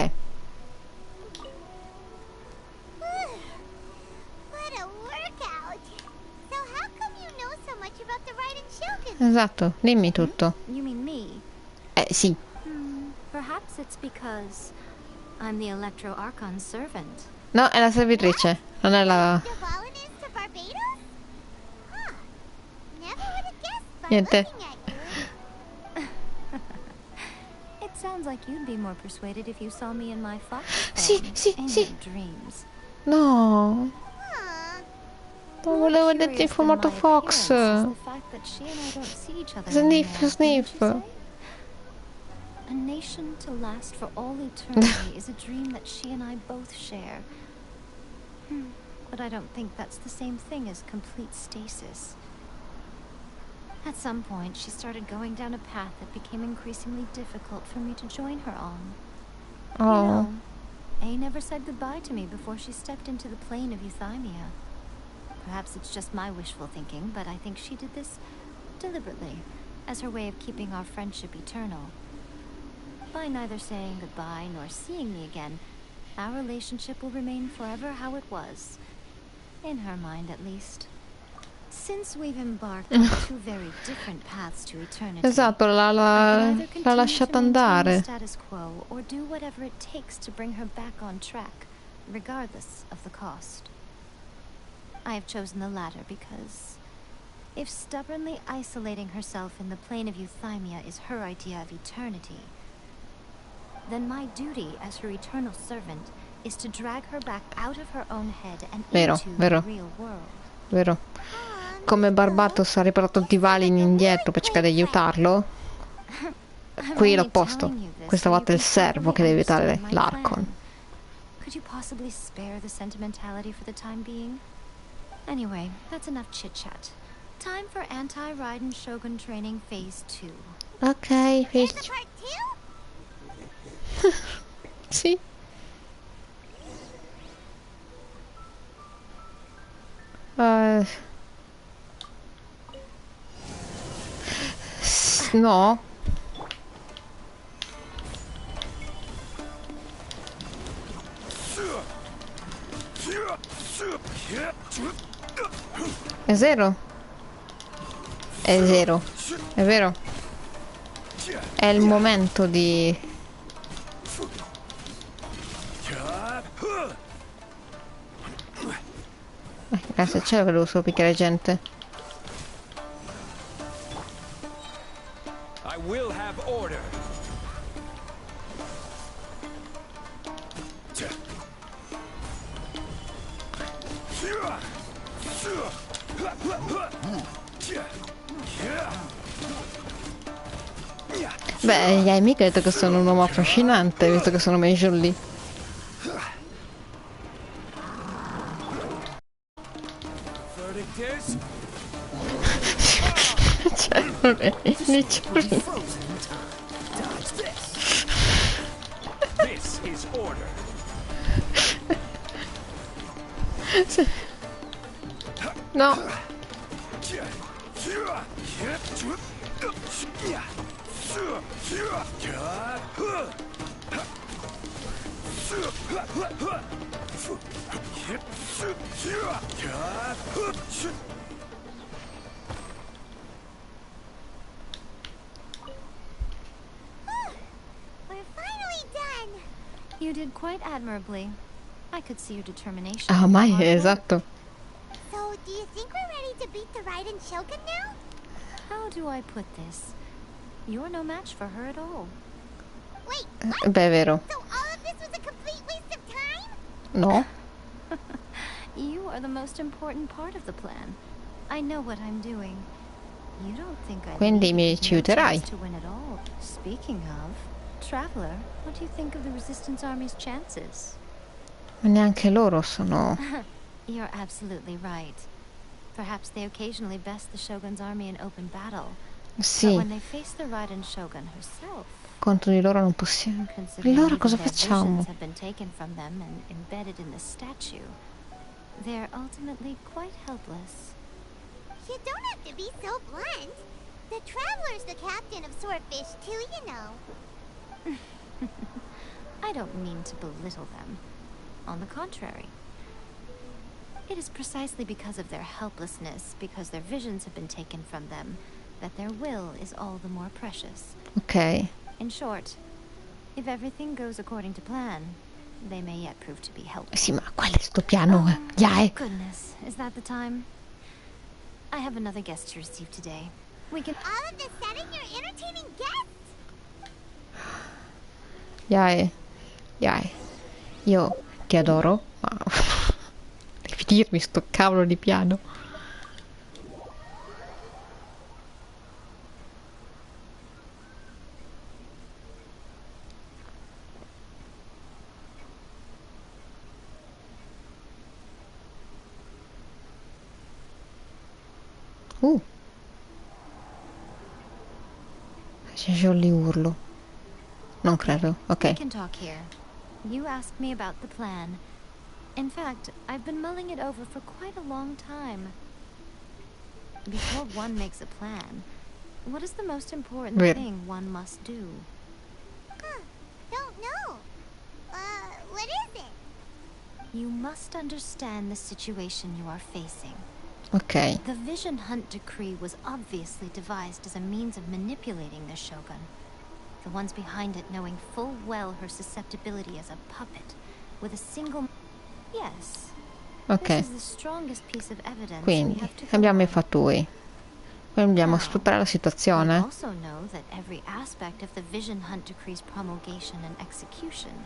Speaker 10: What a workout! So how come you know so much about the Raiden Shogun?
Speaker 1: Esatto, dimmi tutto.
Speaker 9: You mean me?
Speaker 1: Sì.
Speaker 9: Perhaps it's because I'm the Electro Archon's servant.
Speaker 1: No, è la servitrice, non è la...
Speaker 10: Dvalin is to Barbados? Huh. Never would have guessed by
Speaker 1: Niente.
Speaker 10: looking at you.
Speaker 9: It sounds like you'd be more persuaded if you saw me in my fox
Speaker 1: Sì,
Speaker 9: form,
Speaker 1: sì,
Speaker 9: in
Speaker 1: sì.
Speaker 9: your dreams.
Speaker 1: No,
Speaker 10: Huh.
Speaker 1: non volevo dirti in formato Fox.
Speaker 9: The fact that she and I don't see each other
Speaker 1: Sniff,
Speaker 9: anymore,
Speaker 1: sniff.
Speaker 9: didn't you say? A nation to last for all eternity is a dream that she and I both share. But I don't think that's the same thing as complete stasis. At some point, she started going down a path that became increasingly difficult for me to join her on. You
Speaker 1: Oh,
Speaker 9: know, A never said goodbye to me before she stepped into the plane of euthymia. Perhaps it's just my wishful thinking, but I think she did this deliberately, as her way of keeping our friendship eternal. By neither saying goodbye nor seeing me again, our relationship will remain forever how it was. In her mind, at least. Since we've embarked on two very different paths to eternity,
Speaker 1: esatto,
Speaker 9: I can either
Speaker 1: l'ha
Speaker 9: continue
Speaker 1: lasciata
Speaker 9: to maintain the
Speaker 1: andare.
Speaker 9: status quo or do whatever it takes to bring her back on track, regardless of the cost. I have chosen the latter because if stubbornly isolating herself in the plane of euthymia is her idea of eternity, then my duty as her eternal servant is to drag her back out of her own head and into the real world.
Speaker 1: Vero. Come Barbatos ha riportato Dvalin indietro per cercare di aiutarlo. Qui è l'opposto. Questa volta è il servo che deve aiutare l'Archon.
Speaker 9: Could you possibly spare the sentimentality for the time being? Anyway, that's enough chit-chat. Time for anti-Raiden Shogun training phase 2.
Speaker 1: Ok,
Speaker 10: There's a part 2?
Speaker 1: sì. No. È zero. È zero. È vero. È il momento di... Grazie al cielo che devo solo picchiare gente.
Speaker 8: I will have order.
Speaker 1: Beh, gli hai mica detto che sono un uomo affascinante, visto che sono messo lì.
Speaker 8: Verdict is
Speaker 1: Cioè, non è iniziare.
Speaker 8: this is order.
Speaker 1: No.
Speaker 10: We're finally done.
Speaker 9: You did quite admirably. I could see your determination.
Speaker 1: Ah,
Speaker 9: in
Speaker 1: mai,
Speaker 9: your hard work.
Speaker 1: esatto.
Speaker 10: So, do you think we're ready to beat the Raiden Shogun now?
Speaker 9: How do I put this? You're no match for her at all.
Speaker 10: Wait,
Speaker 1: Beh, è vero.
Speaker 10: so all of this was a complete waste of time?
Speaker 1: No.
Speaker 9: You are the most important part of the plan. I know what I'm doing. You don't think I
Speaker 1: Quindi mi ci aiuterai.
Speaker 9: to win at all. Speaking of, Traveler, what do you think of the Resistance Army's chances?
Speaker 1: Ma neanche loro sono...
Speaker 9: You're absolutely right. Perhaps they occasionally best the Shogun's army in open battle.
Speaker 1: Sì,
Speaker 9: But when they face the Raiden Shogun herself,
Speaker 1: contro di loro non possiamo.
Speaker 9: considering
Speaker 1: Allora
Speaker 9: even
Speaker 1: cosa
Speaker 9: their
Speaker 1: facciamo?
Speaker 9: visions have been taken from them and embedded in the statue, they're ultimately quite helpless.
Speaker 10: You don't have to be so blunt. The Traveler's the captain of Swordfish too, you know.
Speaker 9: I don't mean to belittle them. On the contrary. It is precisely because of their helplessness, because their visions have been taken from them, that their will is all the more precious.
Speaker 1: Ok.
Speaker 9: In short, if everything goes according to plan, they may yet prove to be helpful.
Speaker 1: Sì, ma qual è sto piano?
Speaker 9: Goodness, is that the time? I have another guest to receive today. We can...
Speaker 10: All of the sudden you're entertaining guests?
Speaker 1: Yai. Io ti adoro, ma devi dirmi sto cavolo di piano. C'è jolly urlo. Non credo. Ok.
Speaker 9: We can talk here. You asked me about the plan. In fact, I've been mulling it over for quite a long time. Before one makes a plan, what is the most important thing one must do?
Speaker 10: Don't know. What is it?
Speaker 9: You must understand the situation you are facing.
Speaker 1: Ok.
Speaker 9: The Vision Hunt decree was obviously devised as a means of manipulating the Shogun. The ones behind it knowing full well her susceptibility as a puppet, with a single... Yes.
Speaker 1: Ok.
Speaker 9: This is the strongest piece of evidence we
Speaker 1: Quindi
Speaker 9: have to go
Speaker 1: abbiamo i
Speaker 9: on.
Speaker 1: fatui. Poi dobbiamo sfruttare la
Speaker 9: We
Speaker 1: situazione.
Speaker 9: also know that every aspect of the Vision Hunt decree's promulgation and execution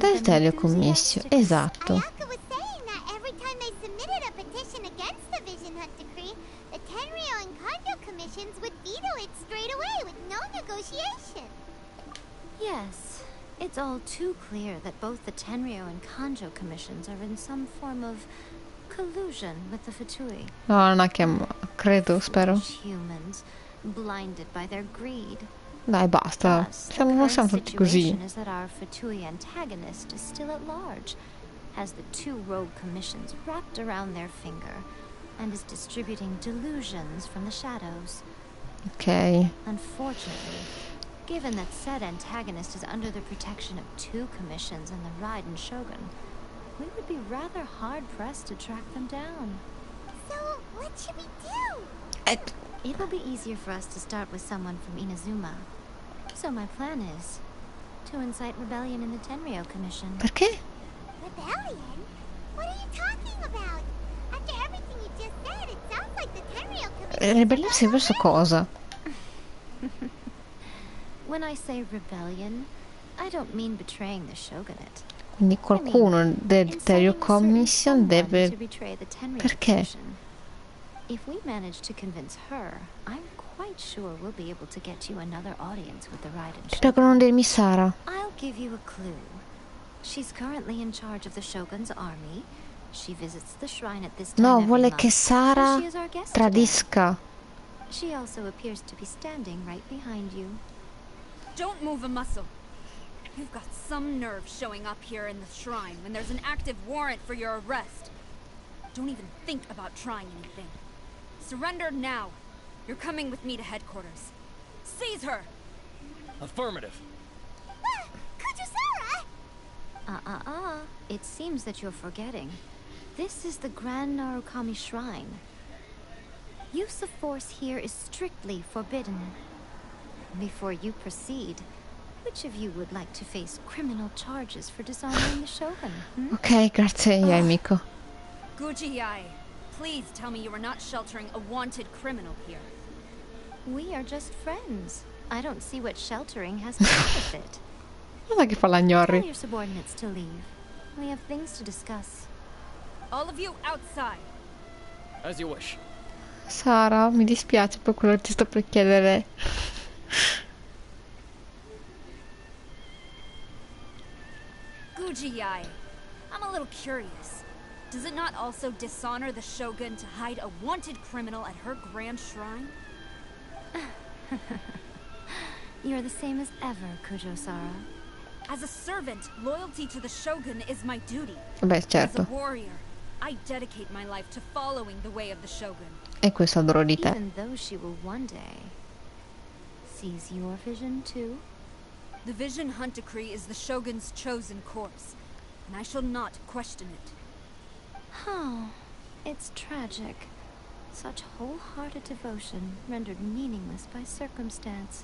Speaker 9: has been
Speaker 1: Del commisso.
Speaker 9: enthusiastically
Speaker 1: Esatto.
Speaker 10: Ayaka was saying that every time they submitted a petition against the Vision Hunt decree, the Tenryo and Kanjo commissions would veto it straight away with no negotiation.
Speaker 9: Yes, it's all too clear that both the Tenryo and Kanjo commissions are in some form of collusion with the Fatui.
Speaker 1: No, non è che credo, spero.
Speaker 9: Foolish humans, blinded by their greed.
Speaker 1: Dai, basta.
Speaker 9: Thus, the
Speaker 1: Non siamo
Speaker 9: current
Speaker 1: tutti così.
Speaker 9: situation is that our Fatui antagonist is still at large, has the two rogue commissions wrapped around their finger, and is distributing delusions from the shadows.
Speaker 1: Ok.
Speaker 9: Unfortunately, given that said antagonist is under the protection of two commissions and the Raiden Shogun, we would be rather hard-pressed to track them down.
Speaker 10: So, what should we do?
Speaker 9: It will be easier for us to start with someone from Inazuma. So my plan is to incite rebellion in the Tenryo Commission.
Speaker 1: Perché?
Speaker 10: Rebellion? What are you talking about? After everything you just said, it sounds like the Tenryo commission...
Speaker 1: Ribellarsi verso cosa?
Speaker 9: When I say rebellion, I don't mean betraying the shogunate.
Speaker 1: Quindi qualcuno del Tenryo Commission deve... Perché?
Speaker 9: If we manage to convince her, I'm quite sure we'll be able to get you another audience with the Raiden Shogun.
Speaker 1: Prego non dirmi Sara.
Speaker 9: I'll give you a clue. She's currently in charge of the Shogun's army. She visits the shrine at this time
Speaker 1: No,
Speaker 9: every
Speaker 1: vuole
Speaker 9: month,
Speaker 1: che Sara
Speaker 9: so she is our guest
Speaker 1: tradisca.
Speaker 9: today. She also appears to be standing right behind you.
Speaker 12: Don't move a muscle. You've got some nerve showing up here in the shrine when there's an active warrant for your arrest. Don't even think about trying anything. Surrender now. You're coming with me to headquarters. Seize her!
Speaker 8: Affirmative.
Speaker 10: Kujusara!
Speaker 9: It seems that you're forgetting. This is the Grand Narukami Shrine. Use of force here is strictly forbidden. Before you proceed, which of you would like to face criminal charges for dishonoring the Shogun?
Speaker 1: Ok, grazie, amico.
Speaker 12: Guji-ai, please tell me you are not sheltering a wanted criminal here.
Speaker 9: We are just friends. I don't see what sheltering has to do with it.
Speaker 1: Guarda che fa la
Speaker 9: Tell
Speaker 1: gnorri.
Speaker 9: your subordinates to leave. We have things to discuss.
Speaker 12: All of you outside.
Speaker 8: As you wish.
Speaker 1: Sara, mi dispiace per quello che ti sto per chiedere.
Speaker 12: Guji-ai, I'm a little curious. Does it not also dishonor the Shogun to hide a wanted criminal at her grand shrine?
Speaker 9: You're the same as ever, Kujo-Sara.
Speaker 12: As a servant, loyalty to the Shogun is my duty.
Speaker 1: Beh,
Speaker 12: As
Speaker 1: certo.
Speaker 12: a warrior, I dedicate my life to following the way of the Shogun.
Speaker 1: E questo adoro di te.
Speaker 9: Even though she will one day seize your vision too.
Speaker 12: The Vision Hunt Decree is the Shogun's chosen course, and I shall not question it.
Speaker 9: Oh, it's tragic. Such wholehearted devotion rendered meaningless by circumstance.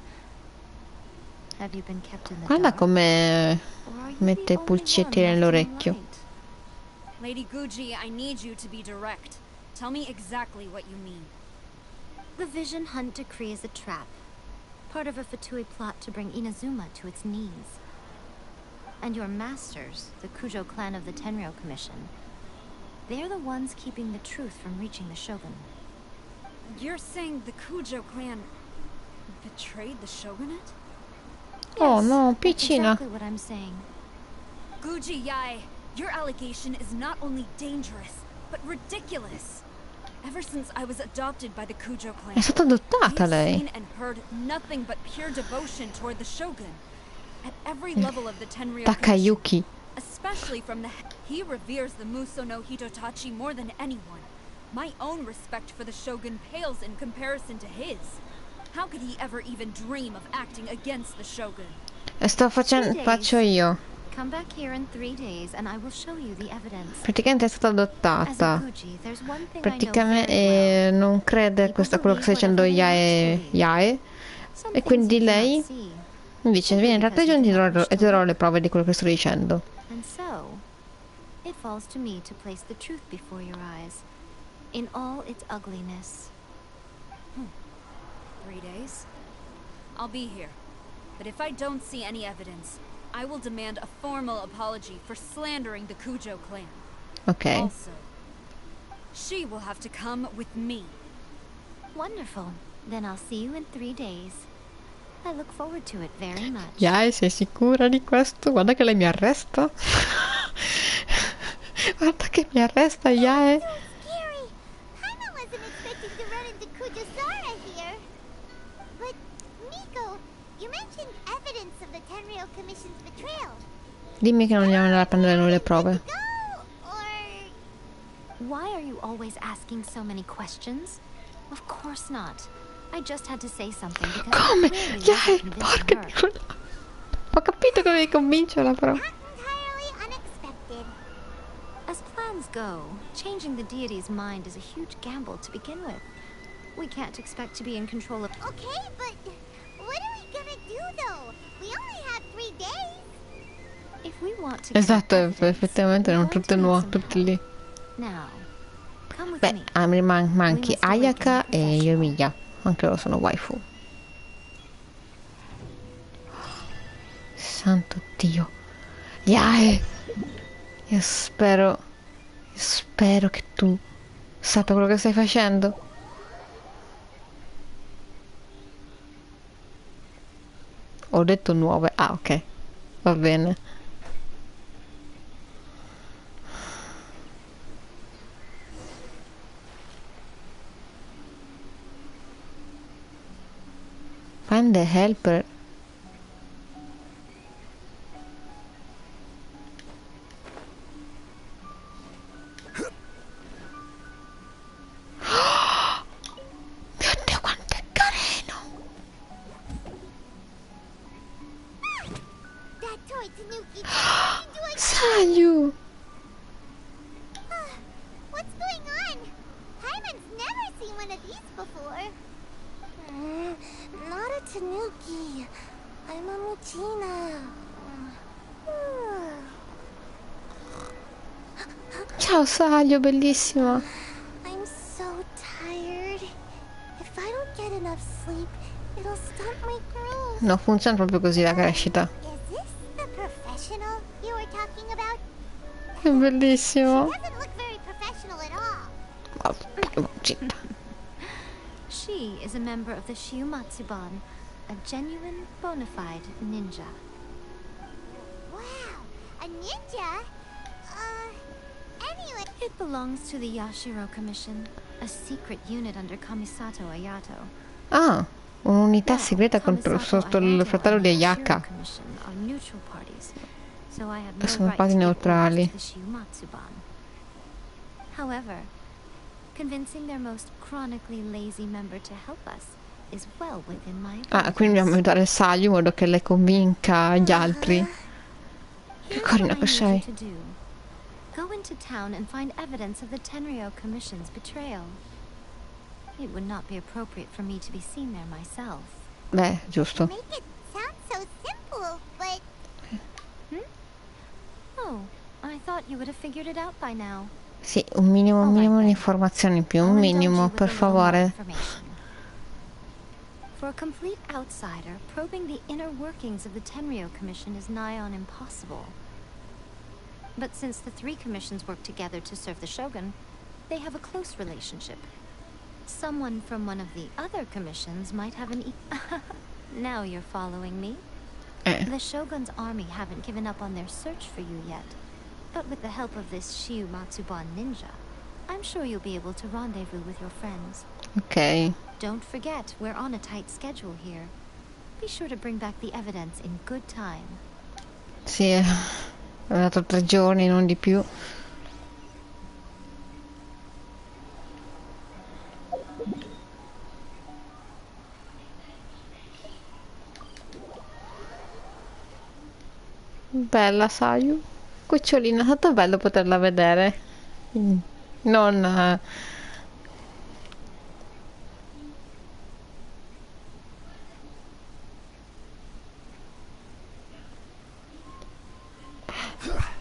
Speaker 9: Have you been kept in the
Speaker 1: Guarda
Speaker 9: dark?
Speaker 1: come
Speaker 9: Or are you
Speaker 1: mette
Speaker 9: the
Speaker 1: i
Speaker 9: only
Speaker 1: pulcetti
Speaker 9: one left in
Speaker 1: nell'orecchio.
Speaker 9: light?
Speaker 12: Lady Guji, I need you to be direct. Tell me exactly what you mean.
Speaker 9: The Vision Hunt Decree is a trap. Part of a Fatui plot to bring Inazuma to its knees. And your masters, the Kujo clan of the Tenryou Commission, they're the ones keeping the truth from reaching the Shogun.
Speaker 12: You're saying the Kujo clan betrayed the Shogunate?
Speaker 1: Oh no,
Speaker 9: That's
Speaker 1: piccina.
Speaker 9: exactly what I'm saying.
Speaker 12: Guji Yae, your allegation is not only dangerous, but ridiculous. Ever since I was adopted by the Kujo clan,
Speaker 1: È stata adottata
Speaker 12: I've
Speaker 1: lei.
Speaker 12: seen and heard nothing but pure devotion toward the Shogun. At every level of the Tenryou Commission,
Speaker 1: Takayuki.
Speaker 12: especially from the he reveres the Muso no Hitotachi more than anyone. My own respect for the Shogun pales in comparison to his. How could he ever even dream of acting against the Shogun?
Speaker 1: E faccio io.
Speaker 9: Come back here in 3 days and I will show you the evidence.
Speaker 1: Praticamente è stata
Speaker 9: As a
Speaker 1: adottata.
Speaker 9: Guji, there's one thing I know
Speaker 1: Praticamente
Speaker 9: very well.
Speaker 1: non crede a questo, a quello che sta dicendo Yae.
Speaker 9: Some
Speaker 1: E
Speaker 9: things
Speaker 1: quindi
Speaker 9: you cannot
Speaker 1: lei
Speaker 9: see.
Speaker 1: mi dice: vieni tra 3 giorni e ti darò le prove di quello che sto dicendo.
Speaker 9: And so, it falls to me to place the truth before your eyes, in all its ugliness.
Speaker 12: 3 days? I'll be here. But if I don't see any evidence, I will demand a formal apology for slandering the Kujo clan.
Speaker 1: Ok.
Speaker 12: Also, she will have to come with me.
Speaker 9: Wonderful. Then I'll see you in 3 days. I look forward to it very much.
Speaker 1: Yae, sei sicura di questo? Guarda che lei mi arresta. Guarda che mi arresta, Yae.
Speaker 10: Scary! Paimon wasn't expecting to run into Kujo-Sara here. But, Miko, you mentioned evidence of the Tenryou Commission's betrayal.
Speaker 1: Dimmi che non andiamo andare a prendere noi le prove.
Speaker 10: Go, or...
Speaker 9: Why are you always asking so many questions? Of course not. I just had to say something because
Speaker 1: Come?
Speaker 9: I clearly
Speaker 1: Yae,
Speaker 9: wasn't
Speaker 1: porca
Speaker 9: convincing her.
Speaker 1: di culo. Ho capito che devi convincerla, però.
Speaker 10: Not entirely unexpected.
Speaker 9: As plans go, changing the deity's mind is a huge gamble to begin with. We can't expect to be in control of...
Speaker 10: Okay, but what are we gonna do, though? We only have 3 days.
Speaker 9: If we want to get
Speaker 1: Esatto,
Speaker 9: evidence,
Speaker 1: effettivamente
Speaker 9: we're
Speaker 1: erano
Speaker 9: going
Speaker 1: tutte
Speaker 9: to need
Speaker 1: nuove,
Speaker 9: some
Speaker 1: tutte
Speaker 9: help.
Speaker 1: lì.
Speaker 9: Now, come with
Speaker 1: Beh,
Speaker 9: me.
Speaker 1: manchi Ayaka e Yomiya. Anche loro sono waifu. Santo Dio. Yae! Io spero che tu sappia quello che stai facendo. Ho detto nuove. Ah, ok. Va bene. Find the helper. Mio Dio, quanto è carino!
Speaker 10: That toy Tanuki turned into a...
Speaker 1: Sayu!
Speaker 10: What's going on? Paimon's never seen one of these before. Not a Tanuki. I'm a Muchina.
Speaker 1: Ciao Sayu, bellissima!
Speaker 10: I'm so tired. If I don't get enough sleep, it'll stunt my growth.
Speaker 1: No, funziona proprio così la crescita.
Speaker 10: Is this the professional you were talking about?
Speaker 1: È bellissimo!
Speaker 10: She doesn't look very professional at all.
Speaker 1: Zitta.
Speaker 9: She is a member of the Shiumatsuban, a genuine, bona fide ninja.
Speaker 10: Wow, a ninja? Anyway.
Speaker 9: It belongs to the Yashiro Commission, a secret unit under Kamisato Ayato.
Speaker 1: Ah, un'unità segreta sotto il fratello di Ayaka. Sono parti neutrali.
Speaker 9: However, convincing their most chronically lazy member to help us is well within my
Speaker 1: Ah, quindi dobbiamo aiutare il Saglio in modo che lei convinca gli altri. Che carina che sei.
Speaker 9: Go into town and find evidence of the Tenryo Commission's betrayal. It would not be appropriate for me to be seen there myself.
Speaker 1: Beh, giusto.
Speaker 10: Make it sound so simple, but...
Speaker 9: Oh, I thought you would have figured it out by now.
Speaker 1: Sì, un minimo di informazioni in più, un minimo, per favore.
Speaker 9: For a complete outsider, probing the inner workings of the Tenryo Commission is nigh on impossible. But since the three commissions work together to serve the Shogun, they have a close relationship. Someone from one of the other commissions might have an Now you're following me? The Shogun's army haven't given up on their search for you yet. But with the help of this Shiu Matsuban ninja, I'm sure you'll be able to rendezvous with your friends.
Speaker 1: Ok.
Speaker 9: Don't forget, we're on a tight schedule here. Be sure to bring back the evidence in good time.
Speaker 1: Sì, ho dato 3 giorni, non di più. Bella Sayu, cucciolina, è stato bello poterla vedere. Non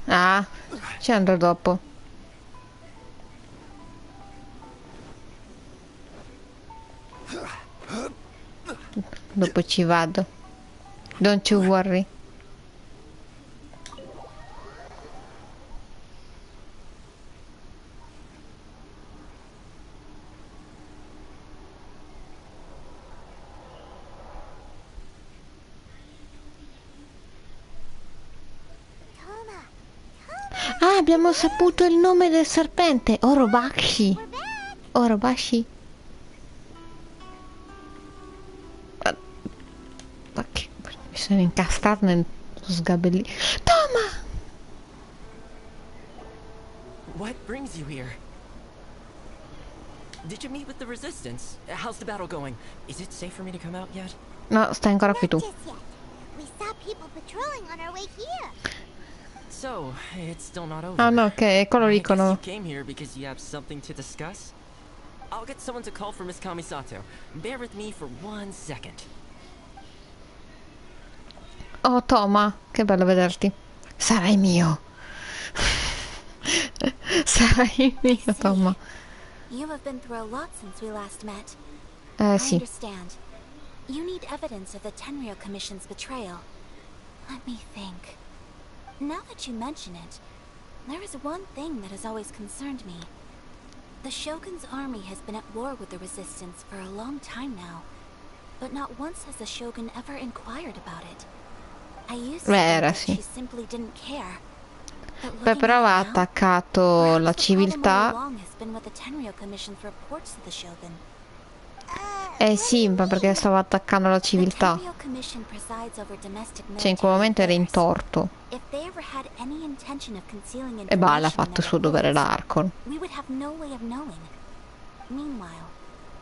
Speaker 1: ah, ci andrò dopo. Dopo ci vado. Don't you worry. Ah, abbiamo saputo il nome del serpente, Orobashi. Orobashi. Ma che... mi sono incastrato nello sgabellino. Toma!
Speaker 11: What brings you here? Did you meet with the resistance? How's the battle going? Is it safe for me to come out yet?
Speaker 1: No, stai ancora qui tu.
Speaker 10: Not just yet. We saw people patrolling on our way here.
Speaker 11: So, it's still not over.
Speaker 1: Ah no, che quello
Speaker 11: I
Speaker 1: dicono.
Speaker 11: guess you came here because you have something to discuss? I'll get someone to call for Miss Kamisato. Bear with me for 1 second.
Speaker 1: Oh, Toma, che bello vederti. Sarai mio. Sarai mio, Toma.
Speaker 3: You have been through a lot since we last met.
Speaker 1: Eh
Speaker 3: I
Speaker 1: sì.
Speaker 3: understand. You need evidence of the Tenryo Commission's betrayal. Let me think. Now that you mention it, there is one thing that has always concerned me. The Shogun's army has been at war with the resistance for a long time now, but not once has the Shogun ever inquired about it. I used to think that she simply didn't care.
Speaker 1: Beh, però aveva attaccato la civiltà. Eh sì, ma perché stava attaccando la civiltà. Cioè in quel momento era in torto. E bah, l'ha fatto il suo dovere l'Archon.
Speaker 3: Meanwhile,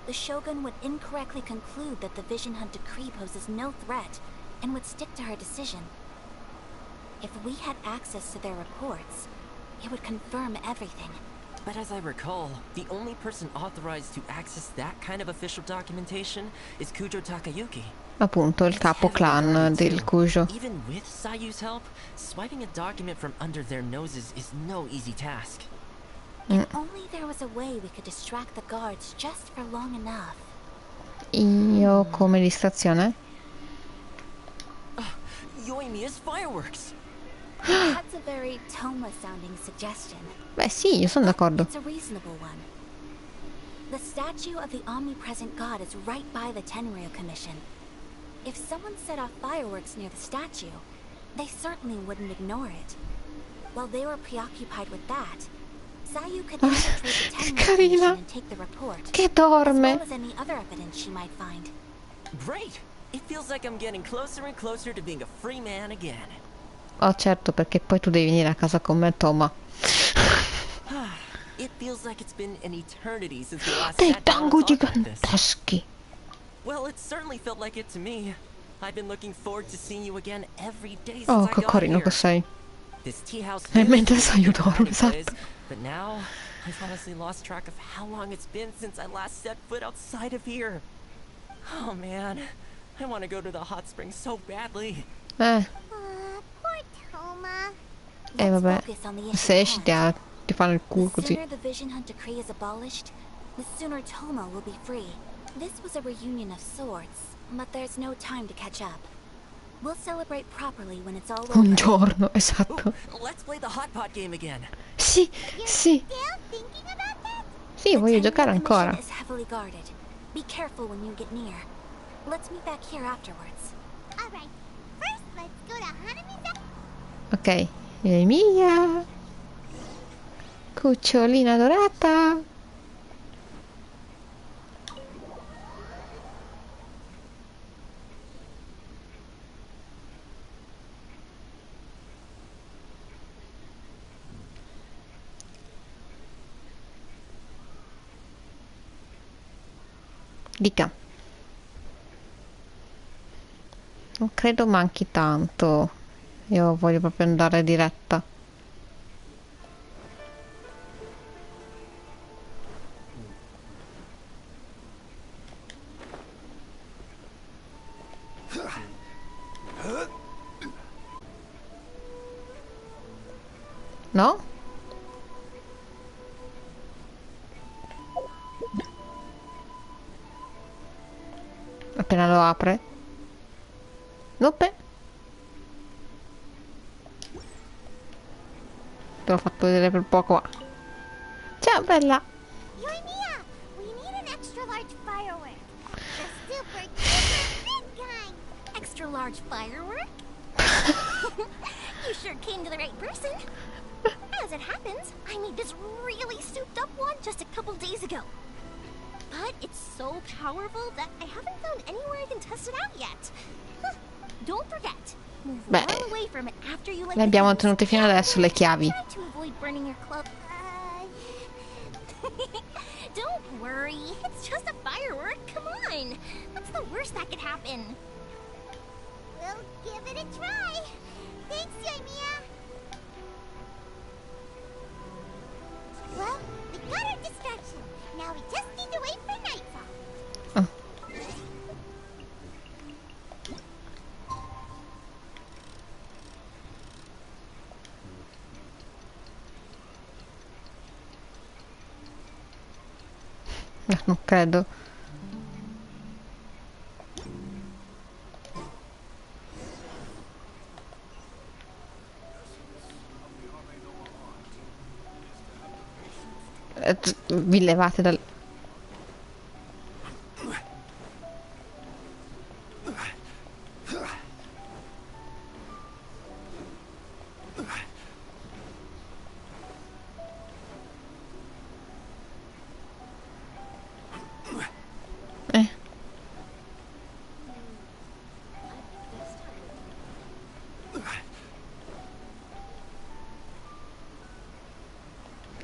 Speaker 3: the Shogun would incorrectly conclude that the Vision Hunt decree poses no threat and would stick to her decision. If we had access to their reports, it would confirm everything.
Speaker 11: But as I recall, the only person authorized to access that kind of official documentation is Kujo Takayuki.
Speaker 1: Appunto, il capo clan del Kujo.
Speaker 11: Even with Sayu's help, swiping a document from under their noses is no easy task.
Speaker 3: If only there was a way we could distract the guards just for long enough.
Speaker 1: Io come distrazione?
Speaker 11: Yoimiya's fireworks!
Speaker 3: That's a very Toma-sounding suggestion.
Speaker 1: Beh sì, io sono d'accordo.
Speaker 3: It's a reasonable one. The statue of the omnipresent god is right by the Tenryo Commission. If someone set off fireworks near the statue, they certainly wouldn't ignore it. While they were preoccupied with that, Zayu could infiltrate the
Speaker 1: Che
Speaker 3: 10
Speaker 1: carina.
Speaker 3: location and take the report.
Speaker 1: Che
Speaker 3: As
Speaker 1: dorme.
Speaker 3: well as any other evidence she might find.
Speaker 11: Great! It feels like I'm getting closer and closer to being a free man again.
Speaker 1: Oh certo, perché poi tu devi venire a casa con me, Toma.
Speaker 11: It feels like it's been an eternity since we last
Speaker 1: Dei
Speaker 11: sat down and
Speaker 1: tango
Speaker 11: talked about this.
Speaker 1: giganteschi.
Speaker 11: Well, it certainly felt like it to me. I've been looking forward to seeing you again every day since
Speaker 1: Oh,
Speaker 11: I
Speaker 1: che
Speaker 11: got
Speaker 1: carino
Speaker 11: here.
Speaker 1: che sei.
Speaker 11: This tea house
Speaker 1: E
Speaker 11: really
Speaker 1: mentre
Speaker 11: is
Speaker 1: sai io
Speaker 11: a
Speaker 1: dormo,
Speaker 11: happy
Speaker 1: esatto.
Speaker 11: place, but now I've honestly lost track of how long it's been since I last set foot outside of here. Oh man, I want to go to the hot springs so badly.
Speaker 10: Poor Toma.
Speaker 1: Vabbè,
Speaker 3: Focus on the issue
Speaker 1: se
Speaker 3: at
Speaker 1: esci
Speaker 3: hand.
Speaker 1: ti fanno il culo
Speaker 3: The
Speaker 1: così.
Speaker 3: sooner the Vision Hunt decree is abolished, the sooner Toma will be free. This was a reunion of sorts, but there's no time to catch up. We'll celebrate properly when it's all over.
Speaker 1: Un giorno, esatto.
Speaker 11: Let's play the hot pot game again.
Speaker 1: Sì, sì.
Speaker 10: Still thinking about that?
Speaker 1: Sì, voglio giocare
Speaker 3: The mission
Speaker 1: ancora.
Speaker 3: is heavily guarded. Be careful when you get near. Let's meet back here afterwards.
Speaker 10: Alright. First, let's go to Hanamiza.
Speaker 1: Ok, Emilia. Cucciolina dorata. Dica. Non credo manchi tanto. Io voglio proprio andare diretta. No? Appena lo apre. Nope. Te l'ho fatto vedere per poco, ma... Ciao, bella!
Speaker 10: Yoimiya, we need an extra large firework. The super duper big kind.
Speaker 3: Extra large firework? You sure came to the right person. As it happens, I made this really souped up one just a couple days ago. But it's so powerful that I haven't found anywhere I can test it out yet. Don't forget, move
Speaker 1: Beh,
Speaker 3: well away from it after you light
Speaker 1: le abbiamo
Speaker 3: the fuse.
Speaker 1: ottenute fino adesso le chiavi.
Speaker 3: Try to avoid burning your club. Don't worry, it's just a firework. Come on, what's the worst that could happen?
Speaker 10: We'll give it a try. Thanks, Yoimiya. Well, we got our distraction. Now we just need to wait for nightfall.
Speaker 1: Oh. Non credo. Vi levate dal...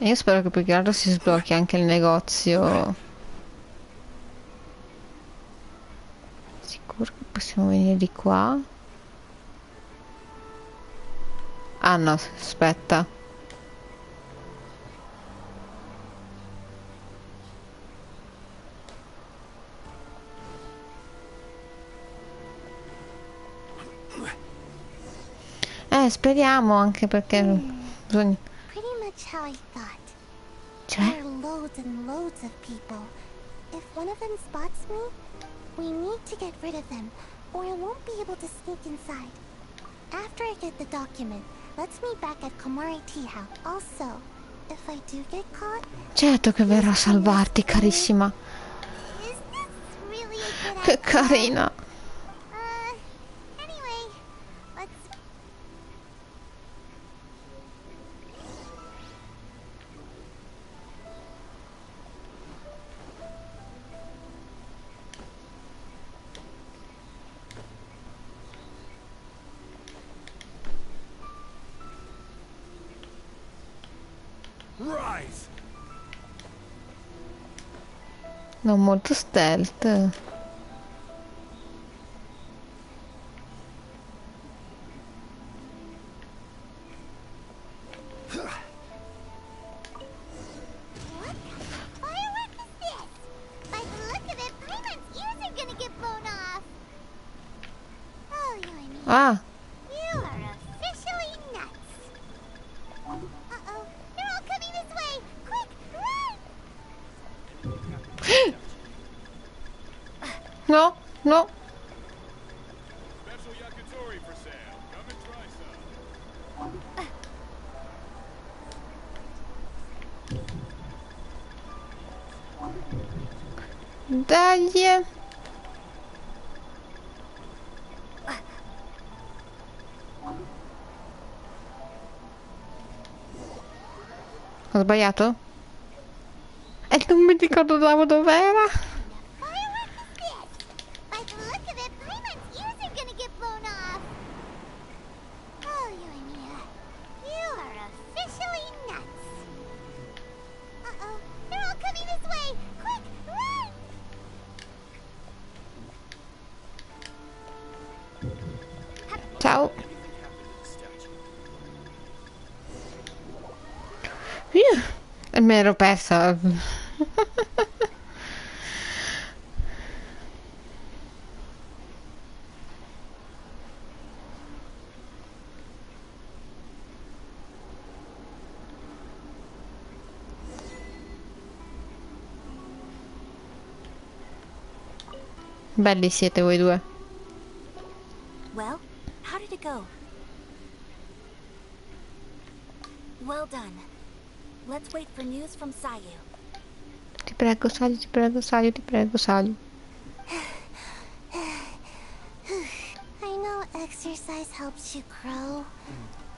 Speaker 1: Io spero che più che altro si sblocchi anche il negozio. Sicuro che possiamo venire di qua? Ah no, aspetta. Speriamo, anche perché bisogna...
Speaker 10: Pretty much how I thought.
Speaker 1: Cioè?
Speaker 10: There are loads and loads of people. If one of them spots me, we need to get rid of them, or I won't be able to sneak inside. After I get the document, let's meet back at Komari Tea House. Also, if I do get caught...
Speaker 1: Certo che verrà a salvarti, carissima.
Speaker 10: Is this really a good
Speaker 1: Che
Speaker 10: idea?
Speaker 1: carina.
Speaker 10: Anyway, let's...
Speaker 7: Rise.
Speaker 1: Non molto stealth. Ah!
Speaker 10: You are officially nuts. Uh-oh. They're all coming this way. Quick, run!
Speaker 1: No, no.
Speaker 7: Special yakitori for sale. Come and try some.
Speaker 1: Dai. Ho sbagliato? E non mi ricordo dov'era.
Speaker 10: By the look of it, Paimon's ears are gonna get blown off. Oh, Iniziare. You are officially nuts. Uh-oh. They're all coming this way. Quick, run!
Speaker 1: Ciao. Mi ero persa. Belli siete voi due.
Speaker 3: Well, how did it go? Well done. Let's wait for news from Sayu.
Speaker 1: Ti prego, Sayu, ti prego, Sayu, ti prego, Sayu.
Speaker 3: I know exercise helps you grow,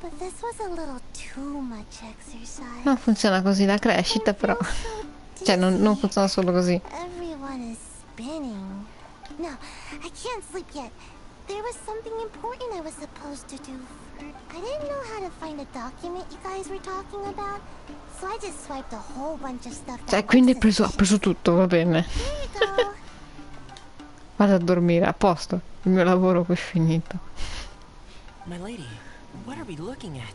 Speaker 3: but this was a little too much exercise.
Speaker 1: Non funziona così la crescita, però. Cioè, non funziona solo così.
Speaker 3: Everyone is spinning. No, I can't sleep yet. There was something important I was supposed to do. I didn't know how to find a document you guys were talking about, so I just swiped a whole bunch of stuff.
Speaker 1: Cioè, quindi ha preso tutto, va bene.
Speaker 3: Here you go.
Speaker 1: Vado a dormire, a posto. Il mio lavoro qui è finito.
Speaker 11: My lady, what are we looking at?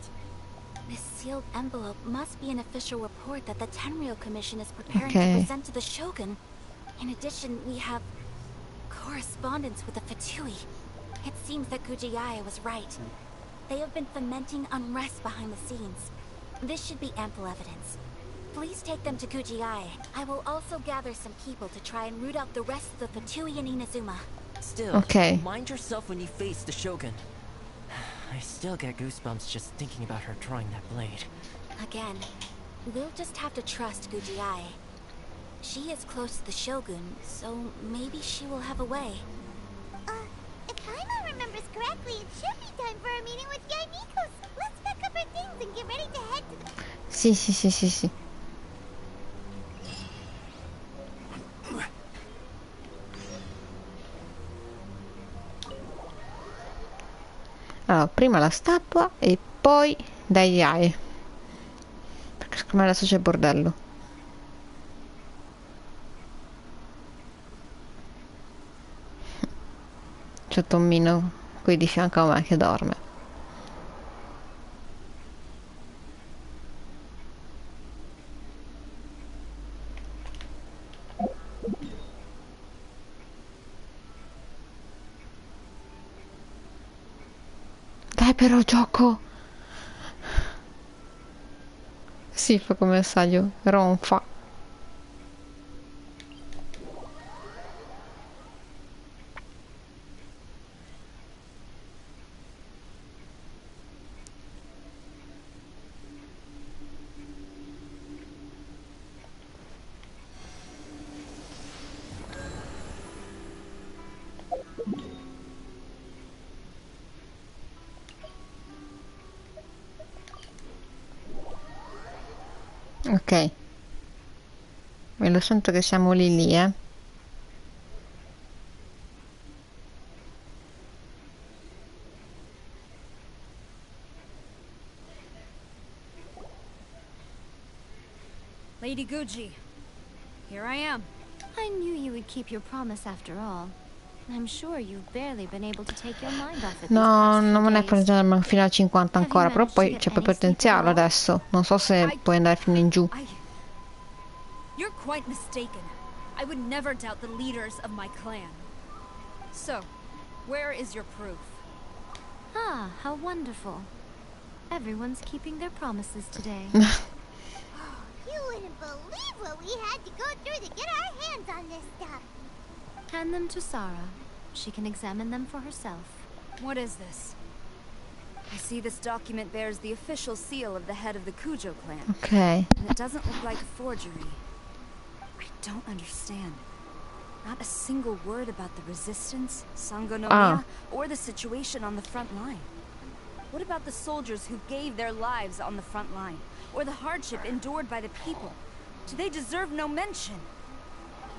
Speaker 3: This sealed envelope must be an official report that the Tenryou Commission is preparing
Speaker 1: Okay.
Speaker 3: to present to the Shogun. In addition, we have correspondence with the Fatui. It seems that Gujiai was right. They have been fomenting unrest behind the scenes. This should be ample evidence. Please take them to Gujiai. I will also gather some people to try and root out the rest of the Fatui in Inazuma.
Speaker 11: Still,
Speaker 1: Okay.
Speaker 11: mind yourself when you face the Shogun. I still get goosebumps just thinking about her drawing that blade.
Speaker 3: Again, we'll just have to trust Gujiai. She is close to the Shogun, so maybe she will have a way.
Speaker 10: If Paimon remembers correctly, it should be time for a meeting with Yainikos. Let's pack up our things and get ready to head to the...
Speaker 1: Sì, sì, sì, sì, sì. Allora, prima la statua e poi dai ai. Perché secondo me adesso c'è bordello. C'è Tommino qui di fianco a me che dorme. Dai però gioco. Sì, fa come Saio, ronfa. Ok, me lo sento che siamo lì lì, eh.
Speaker 12: Lady Guji, here I am.
Speaker 9: I knew you would keep your promise after all. I'm sure you've barely been able to take your mind off it.
Speaker 1: No, non è fino al 50 ancora, però poi c'è poi potenziale adesso. Non so se puoi andare fino in giù.
Speaker 12: You're quite mistaken. I would never doubt the leaders of my clan. So, where is your proof?
Speaker 9: Ah, how wonderful. Everyone's keeping their promises today.
Speaker 10: You wouldn't believe what we had to go through to get our hands on this stuff.
Speaker 9: Hand them to Sarah. She can examine them for herself.
Speaker 12: What is this? I see this document bears the official seal of the head of the Kujo clan.
Speaker 1: Okay.
Speaker 12: And it doesn't look like a forgery. I don't understand. Not a single word about the resistance, Sangonomiya, or the situation on the front line. What about the soldiers who gave their lives on the front line? Or the hardship endured by the people? Do they deserve no mention?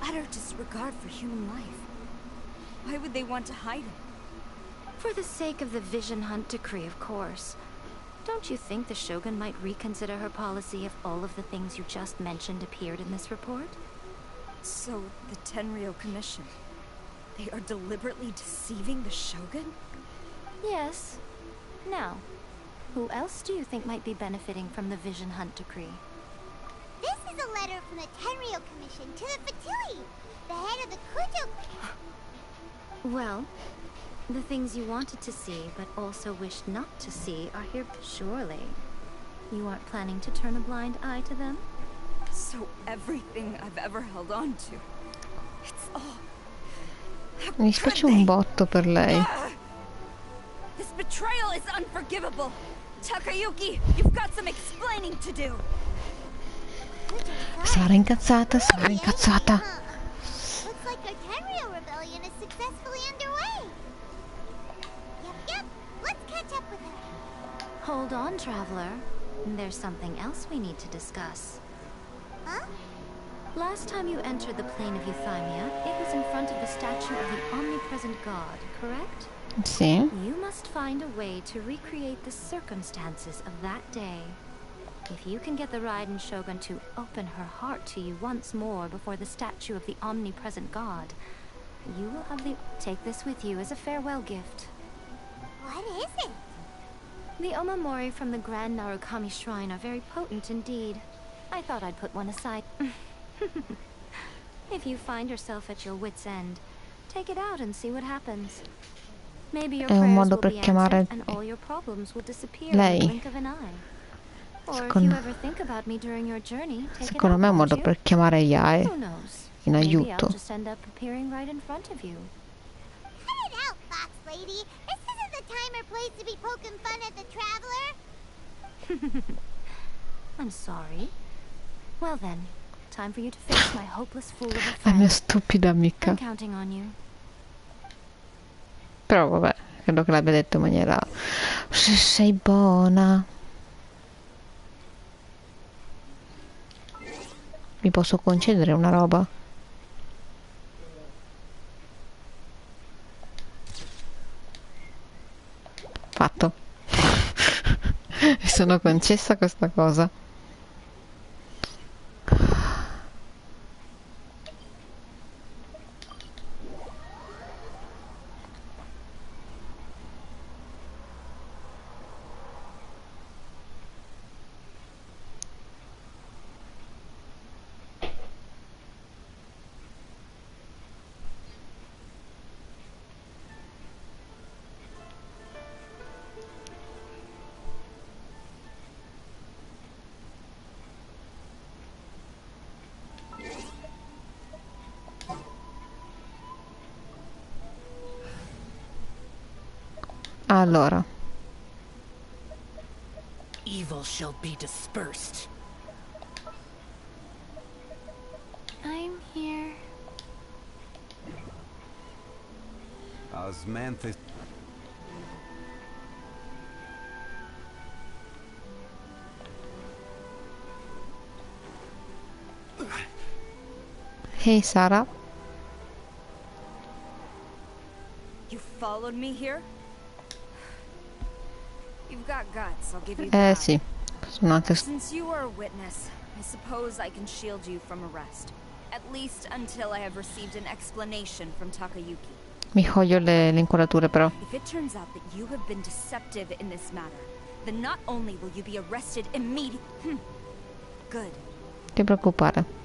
Speaker 12: Utter disregard for human life. Why would they want to hide it?
Speaker 9: For the sake of the Vision Hunt decree, of course. Don't you think the Shogun might reconsider her policy if all of the things you just mentioned appeared in this report?
Speaker 12: So, the Tenryou Commission, they are deliberately deceiving the Shogun?
Speaker 9: Yes. Now, who else do you think might be benefiting from the Vision Hunt decree?
Speaker 10: This is a letter from the Tenryou Commission to the Fatui, the head of the Kujo.
Speaker 9: Well, the things you wanted to see but also wished not to see are here. Surely, you aren't planning to turn a blind eye to them?
Speaker 12: So everything I've ever held on to, it's all...
Speaker 1: Mi dispiace un botto per lei.
Speaker 12: This betrayal is unforgivable. Takayuki, you've got some explaining to do.
Speaker 1: Sarà incazzata, sarà incazzata.
Speaker 10: Looks like our Tenryou rebellion is successfully underway. Yep. Let's catch up with her.
Speaker 9: Hold on, traveler. There's something else we need to discuss.
Speaker 10: Huh?
Speaker 9: Last time you entered the plane of Euthymia, it was in front of the statue of the omnipresent god, correct?
Speaker 1: Sì.
Speaker 9: You must find a way to recreate the circumstances of that day. If you can get the Raiden Shogun to open her heart to you once more before the statue of the omnipresent god, you will have the... Take this with you as a farewell gift.
Speaker 10: What is it?
Speaker 9: The omamori from the Grand Narukami Shrine are very potent indeed. I thought I'd put one aside. If you find yourself at your wit's end, take it out and see what happens. Maybe your
Speaker 1: È un
Speaker 9: prayers
Speaker 1: modo
Speaker 9: will
Speaker 1: per
Speaker 9: be
Speaker 1: chiamare
Speaker 9: answered and all your problems will disappear in
Speaker 1: lei.
Speaker 9: the blink of an eye. Or if you ever think about me during your journey, take it
Speaker 1: Secondo
Speaker 9: out,
Speaker 1: me è un
Speaker 9: won't
Speaker 1: modo
Speaker 9: you?
Speaker 1: per chiamare Yae
Speaker 9: Who knows?
Speaker 1: in
Speaker 9: Maybe I'll
Speaker 1: aiuto.
Speaker 9: just end up appearing right in front of you.
Speaker 10: Cut it out, Fox Lady. This isn't the time or place to be poking fun at the traveler.
Speaker 9: I'm sorry. Well then, time for you to face my hopeless fool of a
Speaker 1: La mia
Speaker 9: friend.
Speaker 1: stupida amica.
Speaker 9: I'm counting on you.
Speaker 1: Però vabbè, credo che l'abbia detto in maniera... Se sei buona. Mi posso concedere una roba? Fatto. Mi sono concessa questa cosa. Allora,
Speaker 11: Evil shall be dispersed.
Speaker 9: I'm here.
Speaker 13: Osmanthus.
Speaker 1: hey Sara.
Speaker 12: You followed me here? You've got guts, I'll give you that.
Speaker 1: Sì, Sono anche...
Speaker 12: Since you are a witness, I suppose I can shield you from arrest. At least until I have received an explanation from Takayuki.
Speaker 1: Mi coglio le inquadrature però.
Speaker 12: If it turns out that you have been deceptive in this matter, then not only will you be arrested immediately. Good.
Speaker 1: Ti preoccupare.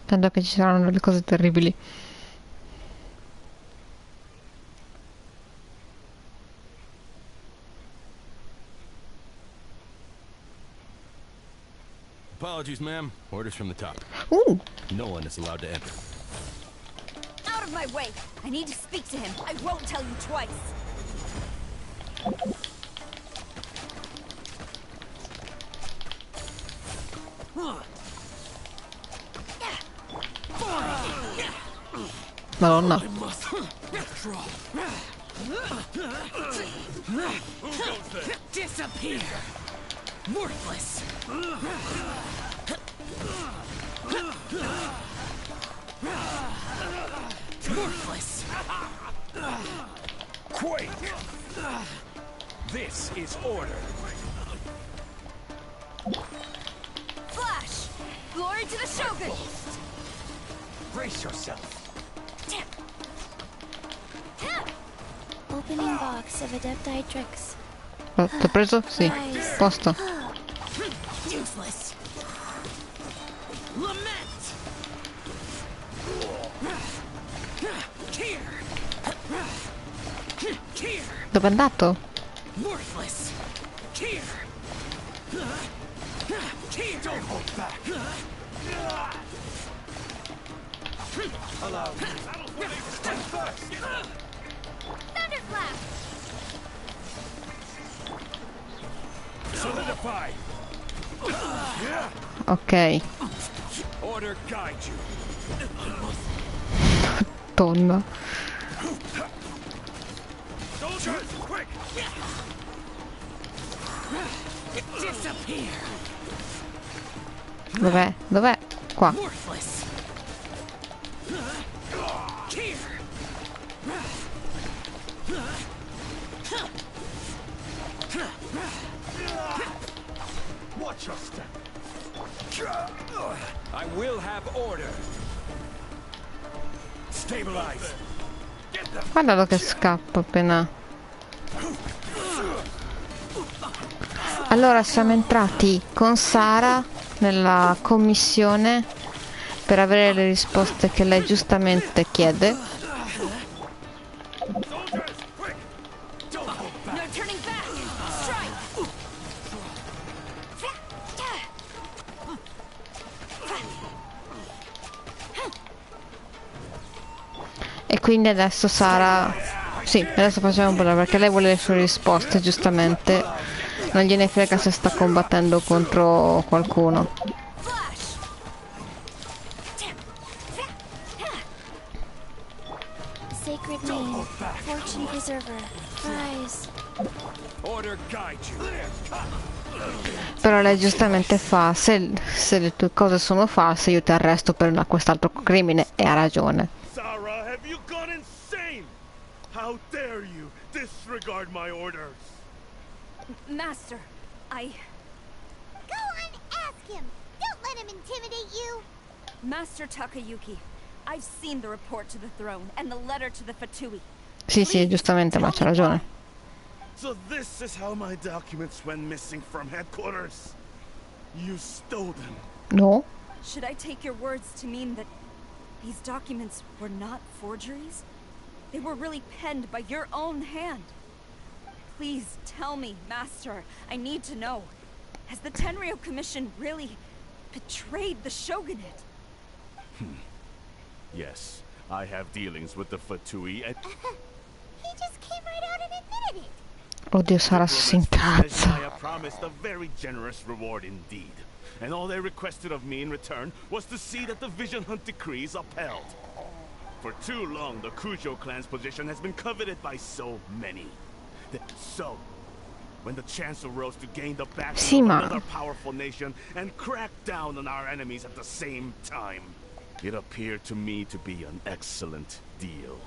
Speaker 1: Tanto che ci saranno delle cose terribili.
Speaker 7: Apologies, ma'am. Orders from the top. No one is allowed to enter.
Speaker 12: Out of my way! I need to speak to him. I won't tell you twice.
Speaker 1: Madonna.
Speaker 2: Disappear! Worthless! Worthless!
Speaker 13: Quake! This is order.
Speaker 12: Flash! Glory to the Shogun!
Speaker 13: Brace yourself.
Speaker 3: Opening box of Adepti tricks.
Speaker 1: L'ho preso? Sì. Posto.
Speaker 2: Useless! Lament! Here! Here!
Speaker 1: Dove è andato?
Speaker 2: Worthless! Here! Here!
Speaker 13: Don't hold back. Allow me. Strike first.
Speaker 12: Thunderflap!
Speaker 13: Solidify.
Speaker 1: Ok.
Speaker 13: Order guide you.
Speaker 1: Tonna.
Speaker 13: Soldiers, quick!
Speaker 2: Disappear!
Speaker 1: Dov'è? Dov'è? Qua.
Speaker 2: Worthless! Here!
Speaker 13: Watch your step. I will have order. Stabilize. Get them.
Speaker 1: Guardalo che scappa appena. Allora siamo entrati con Sara nella commissione per avere le risposte che lei giustamente chiede.
Speaker 12: No turning back! Strike!
Speaker 1: E quindi adesso Sara... Sì, adesso facciamo un po' perché lei vuole le sue risposte, giustamente. Non gliene frega se sta combattendo contro qualcuno.
Speaker 3: Sacred name. Fortune preserver. Prize.
Speaker 13: Order guide you.
Speaker 1: Però lei giustamente fa, se le tue cose sono false io ti arresto per quest'altro crimine, e ha ragione.
Speaker 13: Sarah, have you gone insane? How dare you disregard my orders?
Speaker 12: Master, I...
Speaker 10: Go on, ask him! Don't let him intimidate you!
Speaker 12: Master Takayuki, I've seen the report to the throne and the letter to the Fatui.
Speaker 1: Sì, giustamente, ma c'ha ragione.
Speaker 13: So this is how my documents went missing from headquarters. You stole them.
Speaker 1: No?
Speaker 12: Should I take your words to mean that these documents were not forgeries? They were really penned by your own hand. Please tell me, Master. I need to know. Has the Tenryou Commission really betrayed the Shogunate?
Speaker 13: Yes, I have dealings with the Fatui and...
Speaker 10: He just came right out and admitted it!
Speaker 1: Oddio, Sara si incazza.
Speaker 13: I have promised a very generous reward indeed. and all they requested of me in return was to see that the Vision Hunt decree is upheld. For too long, the Kujo clan's position has been coveted by so many. So, when the chance arose to gain the backing of another powerful nation and crack down on our enemies at the same time, it appeared to me to be an excellent deal.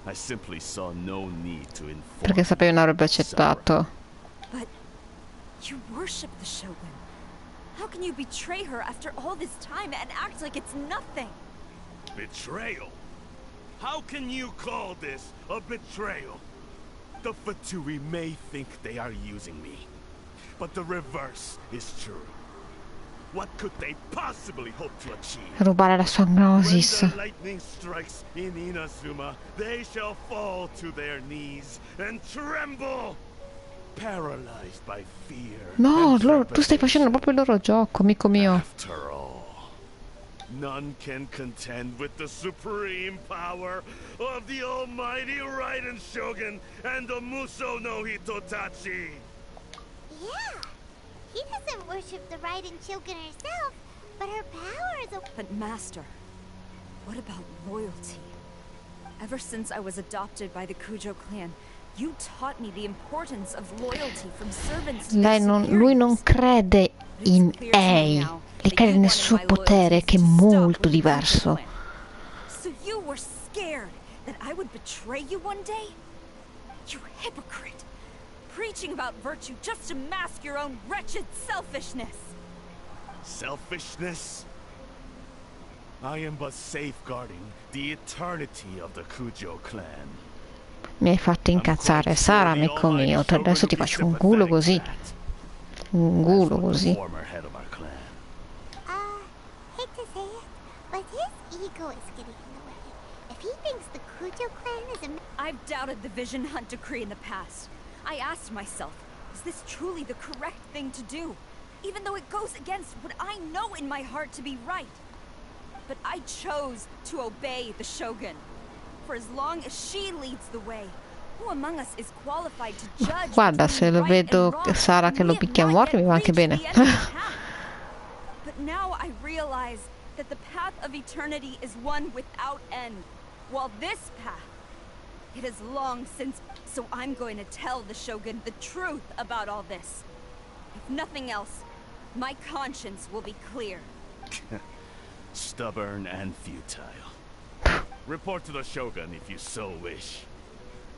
Speaker 13: I simply saw no need to inform.
Speaker 1: Perché sapevi non avrebbe accettato.
Speaker 12: But you worship the Shogun. How can you betray her after all this time and act like it's nothing?
Speaker 13: Betrayal? How can you call this a betrayal? The Fatui may think they are using me, but the reverse is true. What could they possibly hope to achieve?
Speaker 1: Rubare la sua gnosis.
Speaker 13: When the lightning strikes in Inazuma, they shall fall to their knees and tremble, paralyzed by fear.
Speaker 1: No, tu stai facendo proprio il loro gioco, amico mio.
Speaker 13: After all, none can contend with the supreme power of the almighty Raiden Shogun and the Muso no Hitotachi.
Speaker 10: Yeah, he doesn't worship the Raiden Shogun herself, but her power is a...
Speaker 12: But Master, what about loyalty? Ever since I was adopted by the Kujo clan, you taught me the importance of loyalty from servants to their
Speaker 1: Lui non crede in Ei, e crede nel suo potere che è molto diverso.
Speaker 12: So you were scared that I would betray you one day? You hypocrite! Preaching about virtue just to mask your own wretched selfishness!
Speaker 13: Selfishness? I am but safeguarding the eternity of the Kujo clan.
Speaker 1: Mi hai fatto incazzare, Sara, amico mio. Adesso ti faccio un culo così. Un culo così.
Speaker 10: Hate to say it, but his ego is getting in the way. If he thinks the Kujo clan is a...
Speaker 12: I've doubted the Vision Hunt decree in the past. I asked myself, is this truly the correct thing to do? Even though it goes against what I know in my heart to be right. But I chose to obey the Shogun. For as long as she leads the way, who among us is qualified to judge?
Speaker 1: Guarda, se lo vedo Sara che lo picchia a morte mi va anche bene.
Speaker 12: But now I realize that the path of eternity is one without end, while this path, it is long since. So I'm going to tell the Shogun the truth about all this. If nothing else, my conscience will be clear.
Speaker 13: Stubborn and futile. Report to the Shogun if you so wish.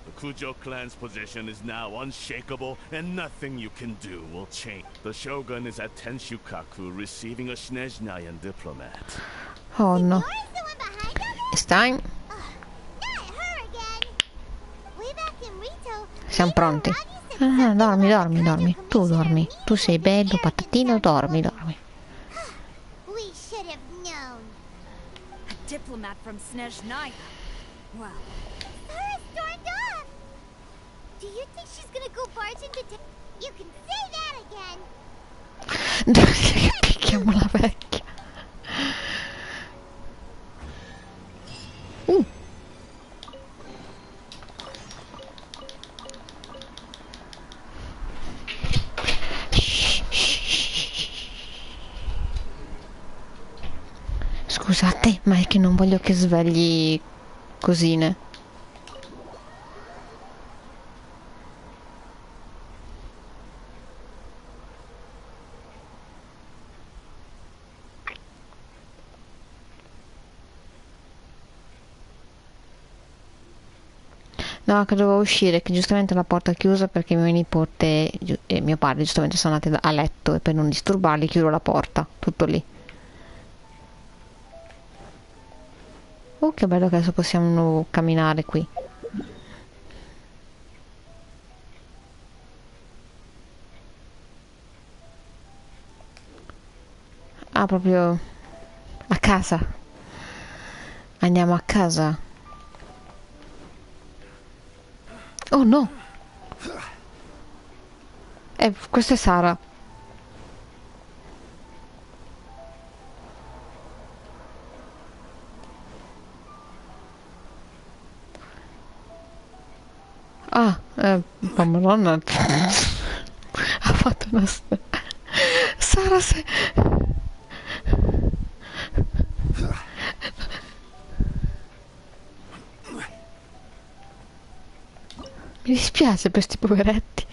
Speaker 13: The Kujo clan's position is now unshakable, and nothing you can do will change. The Shogun is at Tenshukaku receiving a Snezhnayan diplomat.
Speaker 1: Oh no. It's time. Siamo pronti. Ah, dormi. Tu dormi. Tu sei bello, patatino, dormi.
Speaker 10: We should have known.
Speaker 12: A diplomat from Snezhnaya. Well,
Speaker 10: Sarah stormed off. Do you think she's gonna go barge into You can say that again.
Speaker 1: Picchiamo la vecchia. Scusate, ma è che non voglio che svegli cosine. No, che dovevo uscire, che giustamente la porta è chiusa perché mio nipote e mio padre giustamente sono andati a letto e per non disturbarli chiudo la porta, tutto lì. Oh, che bello che adesso possiamo camminare qui. Ah, proprio a casa. Andiamo a casa. Oh no! Questa è Sara. Ah, madonna. Ha fatto una... Sara se... Mi dispiace per sti poveretti.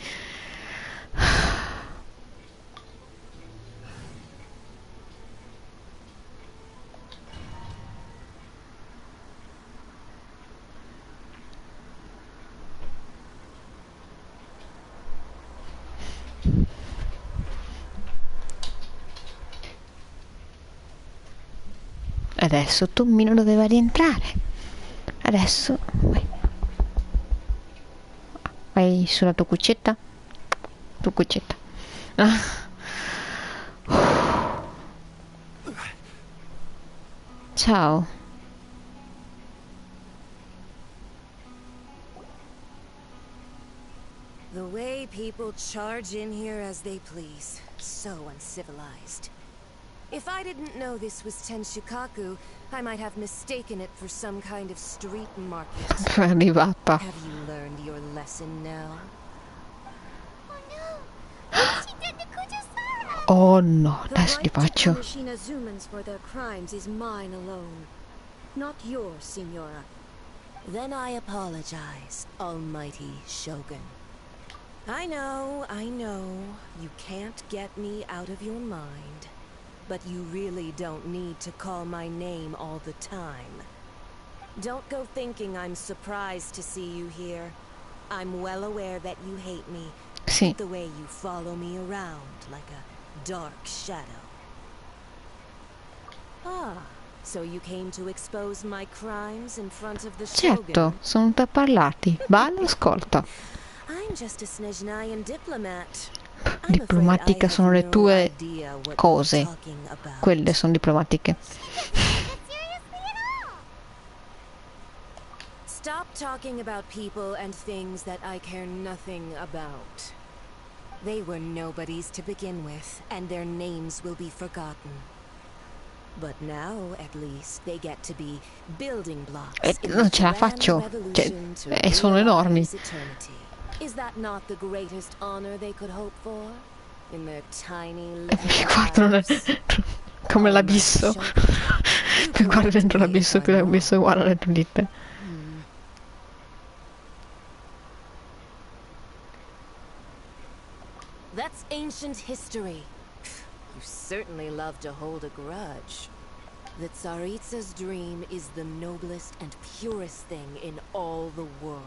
Speaker 1: Adesso Tommino doveva rientrare. Adesso vai sulla tua cuccetta. Tu cuccetta. Ciao.
Speaker 14: The way people charge in here as they please. So uncivilized. If I didn't know this was Tenshikaku, I might have mistaken it for some kind of street market.
Speaker 1: Arrivata.
Speaker 14: Have you learned your lesson now?
Speaker 1: Oh no, adesso li faccio.
Speaker 14: The right to punish Inazumans for their crimes is mine alone, not yours, Signora. Then I apologize, Almighty Shogun. I know, you can't get me out of your mind. But you really don't need to call my name all the time. Don't go thinking I'm surprised to see you here. I'm well aware that you hate me.
Speaker 1: Sì.
Speaker 14: The way you follow me around like a dark shadow. Ah, so you came to expose my crimes in front of the Shogun?
Speaker 1: Certo, sono da parlati. Ballo, ascolta.
Speaker 14: I'm just a Snezhnayan diplomat.
Speaker 1: Diplomatica sono le tue cose. Quelle sono diplomatiche.
Speaker 14: Stop talking about people and things that I care nothing about. They were nobodies to begin with, and their names will be forgotten. But now, at least, they get to be building blocks.
Speaker 1: Non ce la faccio. Cioè, sono enormi.
Speaker 14: Is that not the greatest honor they could hope for? In their tiny little
Speaker 1: Guarda, non è come l'abisso. Più guarda dentro l'abisso, più l'abisso è uguale alle tue dita.
Speaker 14: That's ancient history. You certainly love to hold a grudge. The Tsaritsa's dream is the noblest and purest thing in all the world.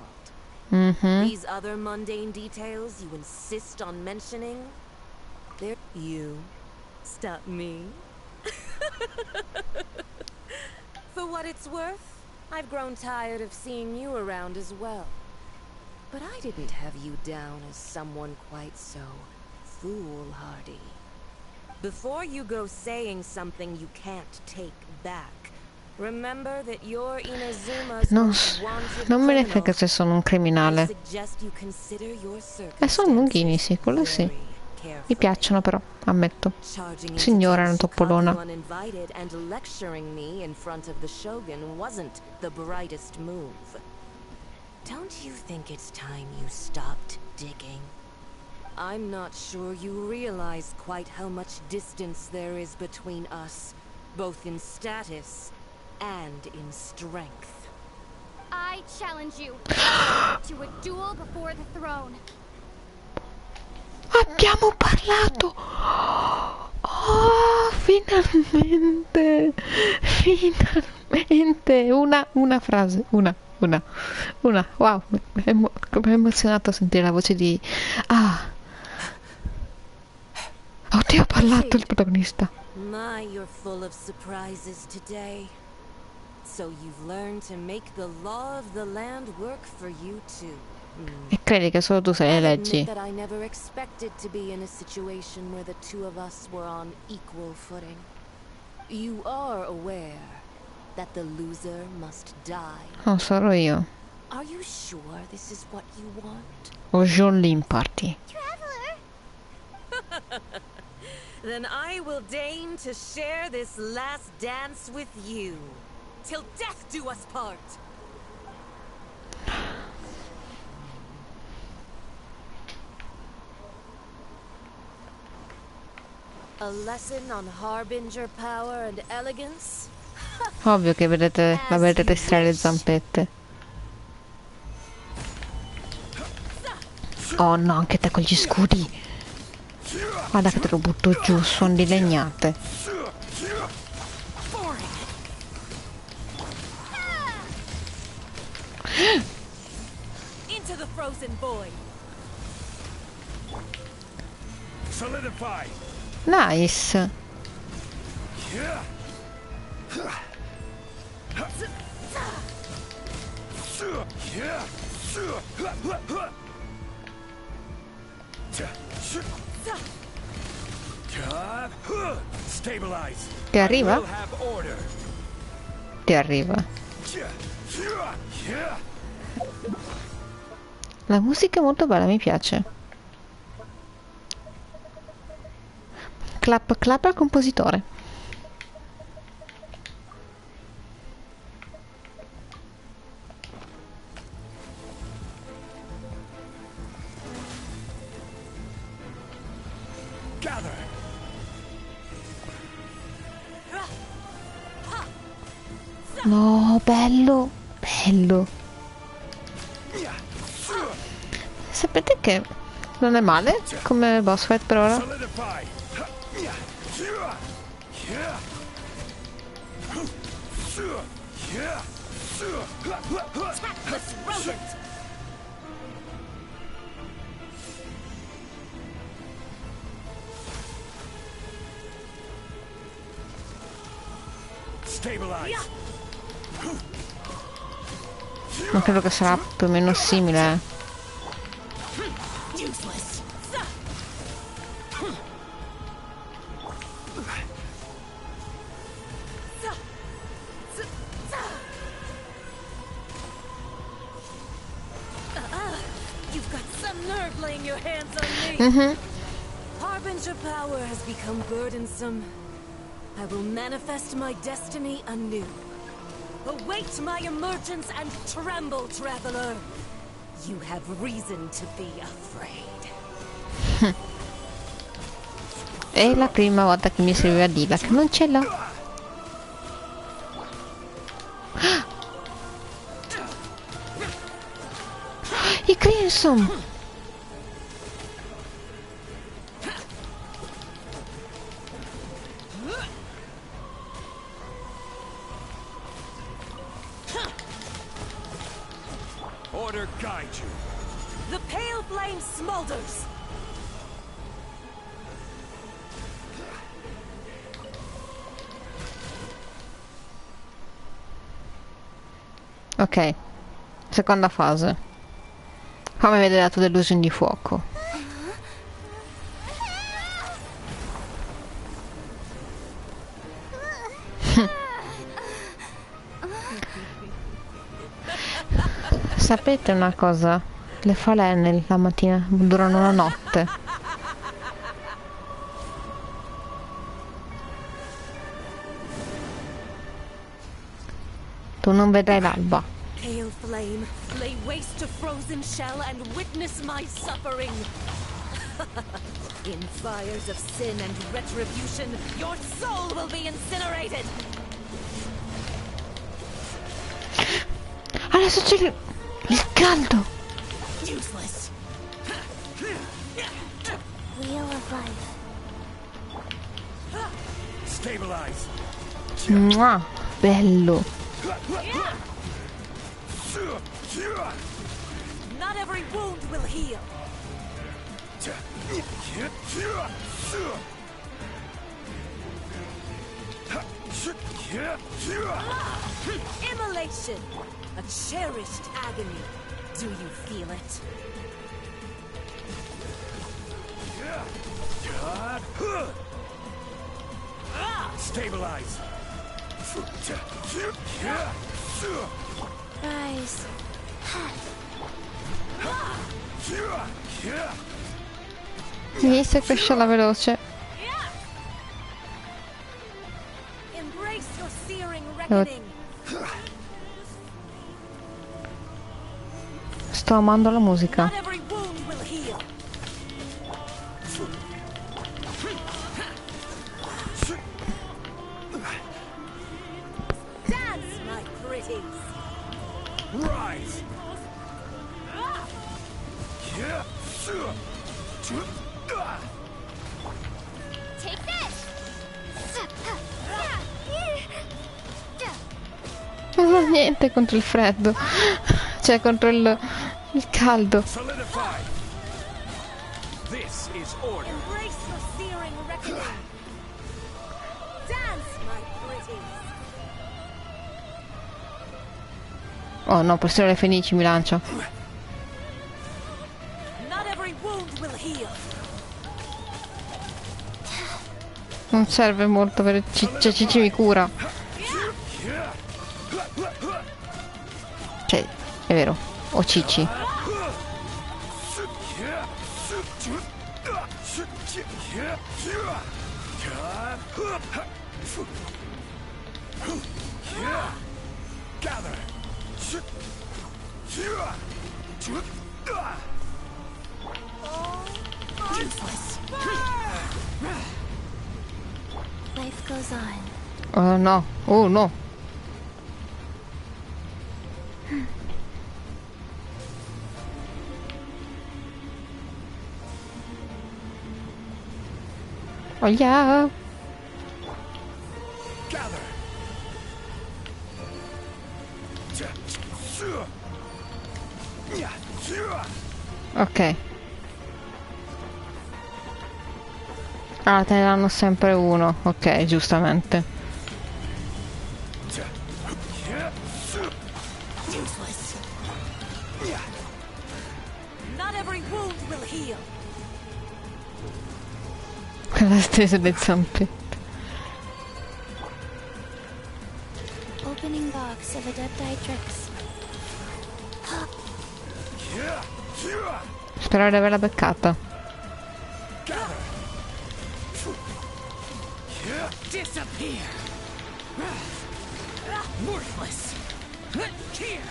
Speaker 14: These other mundane details you insist on mentioning, they're... You stop me. For what it's worth, I've grown tired of seeing you around as well. But I didn't have you down as someone quite so foolhardy. Before you go saying something you can't take back, remember that your Inazuma's most wanted
Speaker 1: non me ne
Speaker 14: criminal.
Speaker 1: frega se sono un criminale.
Speaker 14: I suggest you consider your
Speaker 1: Sono lunghini, sì, quello sì. Mi piacciono però, ammetto. Signora, è una toppolona.
Speaker 14: Uninvited and lecturing me in front of the Shogun wasn't the brightest move. Don't you think it's time you stopped digging? I'm not sure you realize quite how much distance there is between us, both in status and in strength.
Speaker 10: I challenge you to a duel before the throne.
Speaker 1: Abbiamo parlato! Oh, finalmente! Finalmente! Una frase, una. Wow, mi è emozionato a sentire la voce di... Ah! Oddio, ha parlato il protagonista.
Speaker 14: My, you're full of surprises today. So you've learned to make the law of the land work for you too.
Speaker 1: E credi che solo tu sai le leggi?
Speaker 14: That I never expected to be in a situation where the two of us were on equal footing. You are aware that the loser must die.
Speaker 1: Non sarò io.
Speaker 14: Are you sure this is what you want?
Speaker 1: O John Lin Party.
Speaker 14: Then I will deign to share this last dance with you. Till death do us part. A A lesson on Harbinger power and elegance?
Speaker 1: Ovvio che vedete, la vedete stirare le zampette. Oh no, anche te con gli scudi. Guarda che te lo butto giù, suon di legnate.
Speaker 14: Into the frozen void.
Speaker 13: Solidify.
Speaker 1: Nice.
Speaker 13: Stabilize.
Speaker 1: Ti arriva? Ti arriva. La musica è molto bella, mi piace. Clap clap al compositore. No, bello, bello. Sapete che non è male come boss fight per ora? Ma credo che sarà più o meno simile.
Speaker 14: You've got some nerve laying your hands on me. Harbinger power has become burdensome. I will manifest my destiny anew. Await my emergence and tremble, traveler. You have reason to be afraid.
Speaker 1: È la prima volta che mi serviva Dila, che non ce l'ho. I Crimson!
Speaker 13: Order guide you.
Speaker 14: The pale flame smolders.
Speaker 1: Ok, seconda fase. Fammi vedere la tua delusione di fuoco. Sapete una cosa? Le falene la mattina durano la notte. Tu non vedrai l'alba.
Speaker 14: Pale flame, lay waste to frozen shell and witness my suffering. In fires of sin and retribution, your soul will be incinerated.
Speaker 1: Adesso c'è il caldo.
Speaker 14: Useless.
Speaker 3: Wheel of life.
Speaker 13: Stabilize.
Speaker 1: Mua, bello.
Speaker 14: Not every wound will heal. Immolation, a cherished agony. Do you feel it?
Speaker 13: Stabilize.
Speaker 3: Rise.
Speaker 1: Inizia a crescere veloce.
Speaker 14: Embrace your searing reckoning.
Speaker 1: Sto amando la musica.
Speaker 14: Not every wound will heal.
Speaker 13: rise.
Speaker 10: Take this.
Speaker 1: Non ho niente contro il freddo. Cioè contro il caldo.
Speaker 13: Solidify. This is order.
Speaker 14: Embrace the searing reckoning. Dance, my pretties.
Speaker 1: Oh no, pressione le fenici mi lancia.
Speaker 14: Not every wound will heal.
Speaker 1: Non serve molto per Cioè Cici mi cura. Cioè, è vero. O Cici.
Speaker 13: Gather.
Speaker 9: Life goes on.
Speaker 1: Oh no. Oh no. Oh yeah.
Speaker 13: Gather.
Speaker 1: Ok. Ah, te ne danno sempre uno. Ok, giustamente.
Speaker 14: Not every wound will heal.
Speaker 1: Quella stesa del zampetto.
Speaker 9: Opening box of Adeptitrix.
Speaker 1: Spero di averla beccata.
Speaker 2: Disappear. Worthless. Here.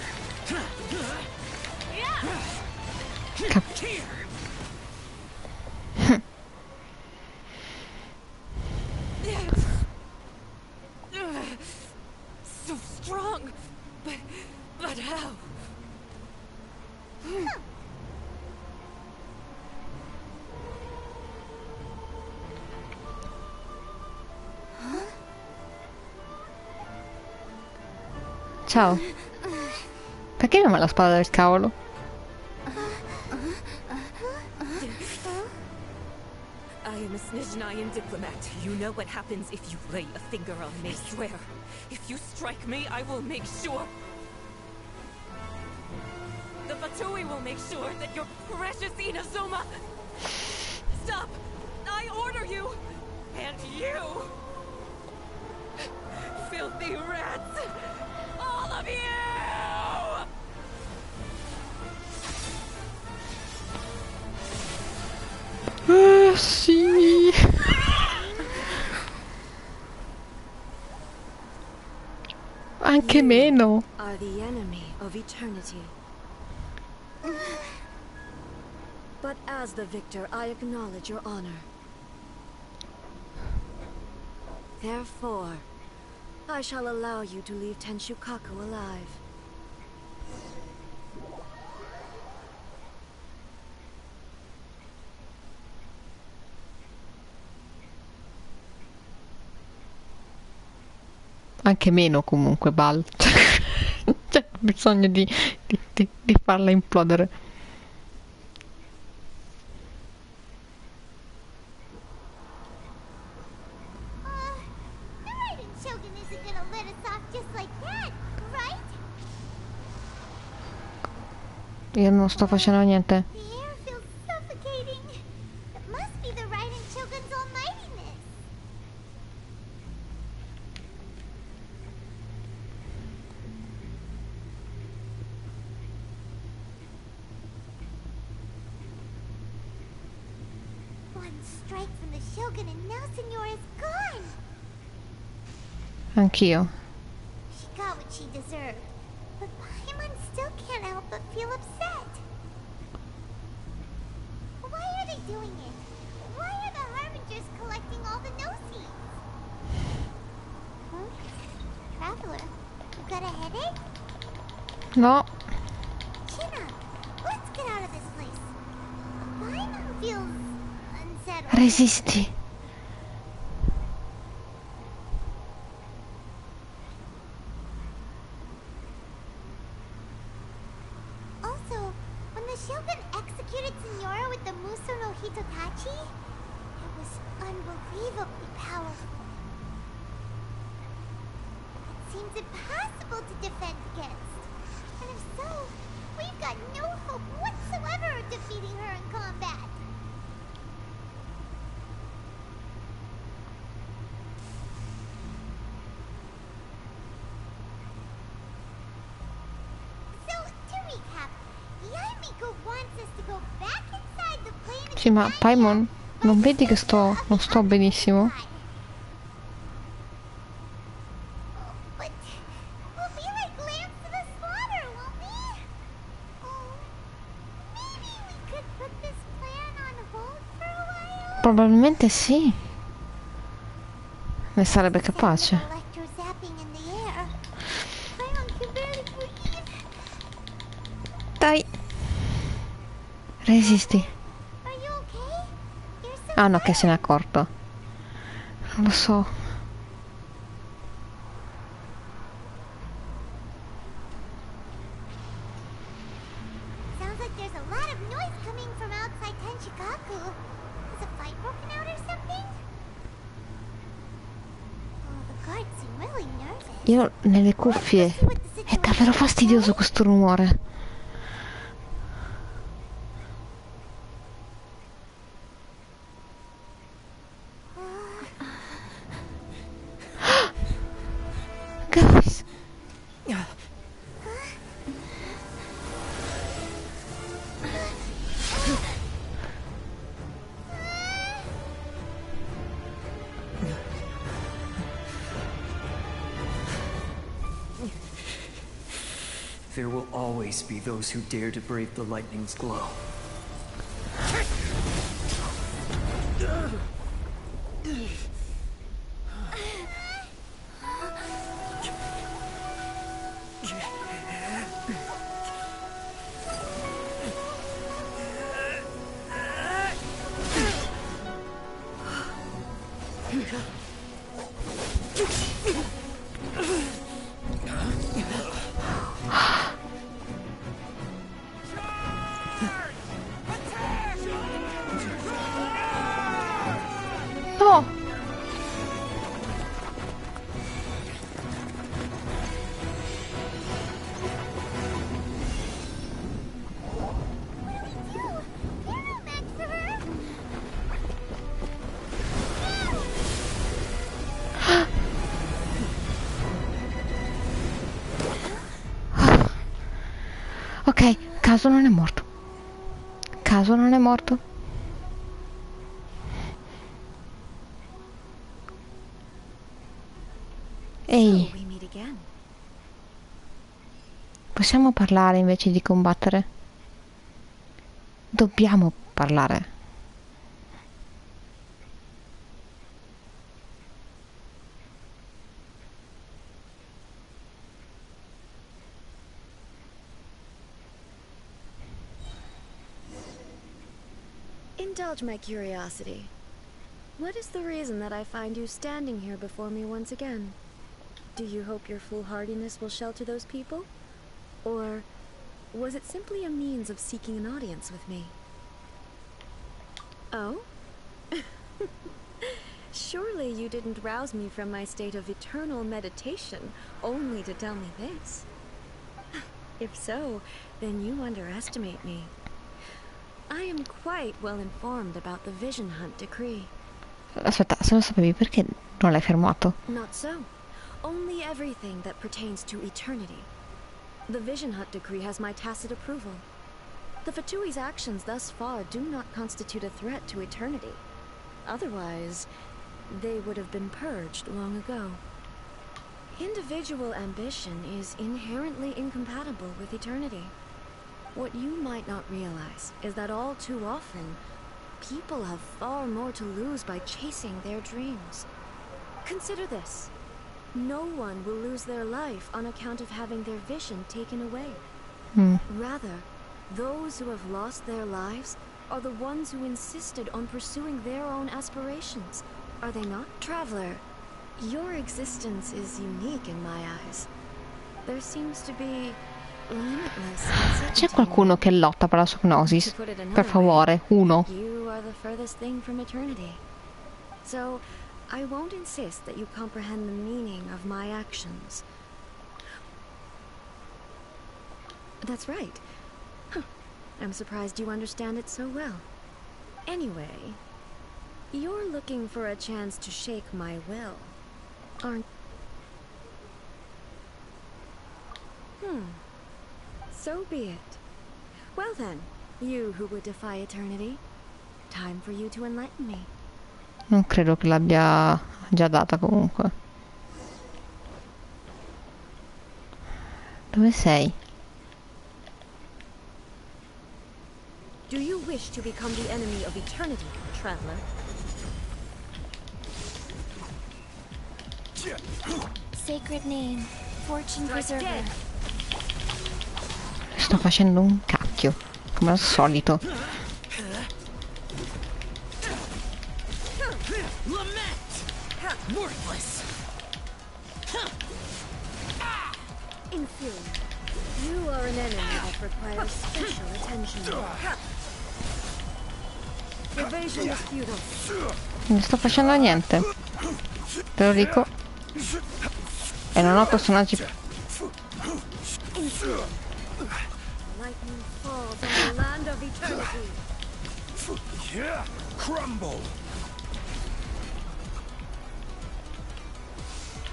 Speaker 2: Here.
Speaker 14: So strong, but how?
Speaker 1: Ciao. Perché non ha la spada del cavolo?
Speaker 14: I am a Snezhnayan diplomat. You know what happens if you lay a finger on me. I swear, if you strike me, I will make sure. The Fatui will make sure that your precious Inazuma. Stop! I order you, and you, filthy rats, all of you.
Speaker 1: Sì. Anche meno.
Speaker 14: Are the enemy of eternity. But as the victor, I acknowledge your honor. Therefore, I shall allow you to leave Tenshukaku alive.
Speaker 1: Anche meno comunque, Bal. C'è bisogno di farla implodere.
Speaker 10: The Raiden Shogun isn't gonna let us off just like that, right?
Speaker 1: Io non sto facendo niente.
Speaker 10: The air feels suffocating. It must be the Raiden Shogun's almightiness. One strike from the Shogun and now Signora is gone.
Speaker 1: Anch'io.
Speaker 10: She got what she deserved. But Paimon still can't help but feel upset. Why are they doing it? Why are the Harbingers collecting all the no-seeds? Huh? Traveler, you got a headache?
Speaker 1: No. Resisti.
Speaker 10: Also, when the Shogun executed Signora with the Muso no Hitotachi, it was unbelievably powerful. It seems impossible to defend against. And if so, we've got no hope whatsoever of defeating her in combat. So, to recap, Yaimiko wants us to go back inside the plane of
Speaker 1: Sì, ma Paimon, non vedi che non sto benissimo?
Speaker 10: But we'll be like lambs to the slaughter, won't we? Oh, maybe we could put this plan on hold for a while?
Speaker 1: Probabilmente sì. Ne sarebbe capace.
Speaker 10: Electro-zapping in the air. Paimon can barely breathe.
Speaker 1: Dai. Resisti.
Speaker 10: Are you okay? You're so
Speaker 1: Ah no, che se n'è accorto. Non lo so.
Speaker 10: Sounds like there's a lot of noise coming from outside Tenshikaku. Has a fight broken out or something? Oh, the guards seem really nervous.
Speaker 1: Io nelle cuffie. È davvero fastidioso questo rumore. Guys.
Speaker 5: There will always be those who dare to brave the lightning's glow.
Speaker 1: No. Ok, Caso non è morto. Caso non è morto. Ehi,
Speaker 14: We meet again.
Speaker 1: possiamo parlare invece di combattere? Dobbiamo parlare.
Speaker 14: Indulge my curiosity. What is the reason that I find you standing here before me once again? Do you hope your foolhardiness will shelter those people? Or was it simply a means of seeking an audience with me? Oh? Surely you didn't rouse me from my state of eternal meditation only to tell me this. If so, then you underestimate me. I am quite well informed about the Vision Hunt decree.
Speaker 1: Aspetta, se lo sapevi perché non l'hai fermato?
Speaker 14: Not so. Only everything that pertains to eternity. The Vision Hunt decree has my tacit approval. The Fatui's actions thus far do not constitute a threat to eternity. Otherwise, they would have been purged long ago. Individual ambition is inherently incompatible with eternity. What you might not realize is that all too often, people have far more to lose by chasing their dreams. Consider this. No one will lose their life on account of having their vision taken away. Rather, those who have lost their lives are the ones who insisted on pursuing their own aspirations, are they not? Traveler, your existence is unique in my eyes. There seems to be limitless uncertainty.
Speaker 1: C'è qualcuno che lotta per la sua gnosis? Per favore, uno.
Speaker 14: You are the furthest thing from eternity. So, I won't insist that you comprehend the meaning of my actions. That's right. Huh. I'm surprised you understand it so well. Anyway, you're looking for a chance to shake my will, aren't... So be it. Well then, you who would defy eternity, time for you to enlighten me.
Speaker 1: Non credo che l'abbia già data comunque. Dove sei?
Speaker 14: Do you wish to become the enemy of eternity, traveler?
Speaker 3: Sacred name, fortune preserver.
Speaker 1: Sto facendo un cacchio, come al solito.
Speaker 2: Worthless.
Speaker 14: Inferior. You are an enemy that requires special attention. Evasion is futile.
Speaker 1: Non sto facendo niente. Te lo dico. E non ho personaggi.
Speaker 14: Lightning falls on the land of eternity.
Speaker 13: Crumble.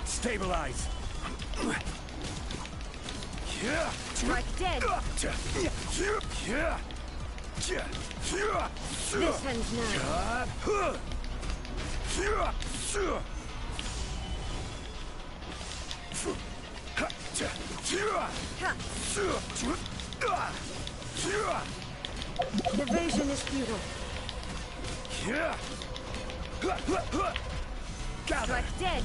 Speaker 13: Stabilize.
Speaker 14: Strike dead. This ends now. Evasion is futile. Strike dead.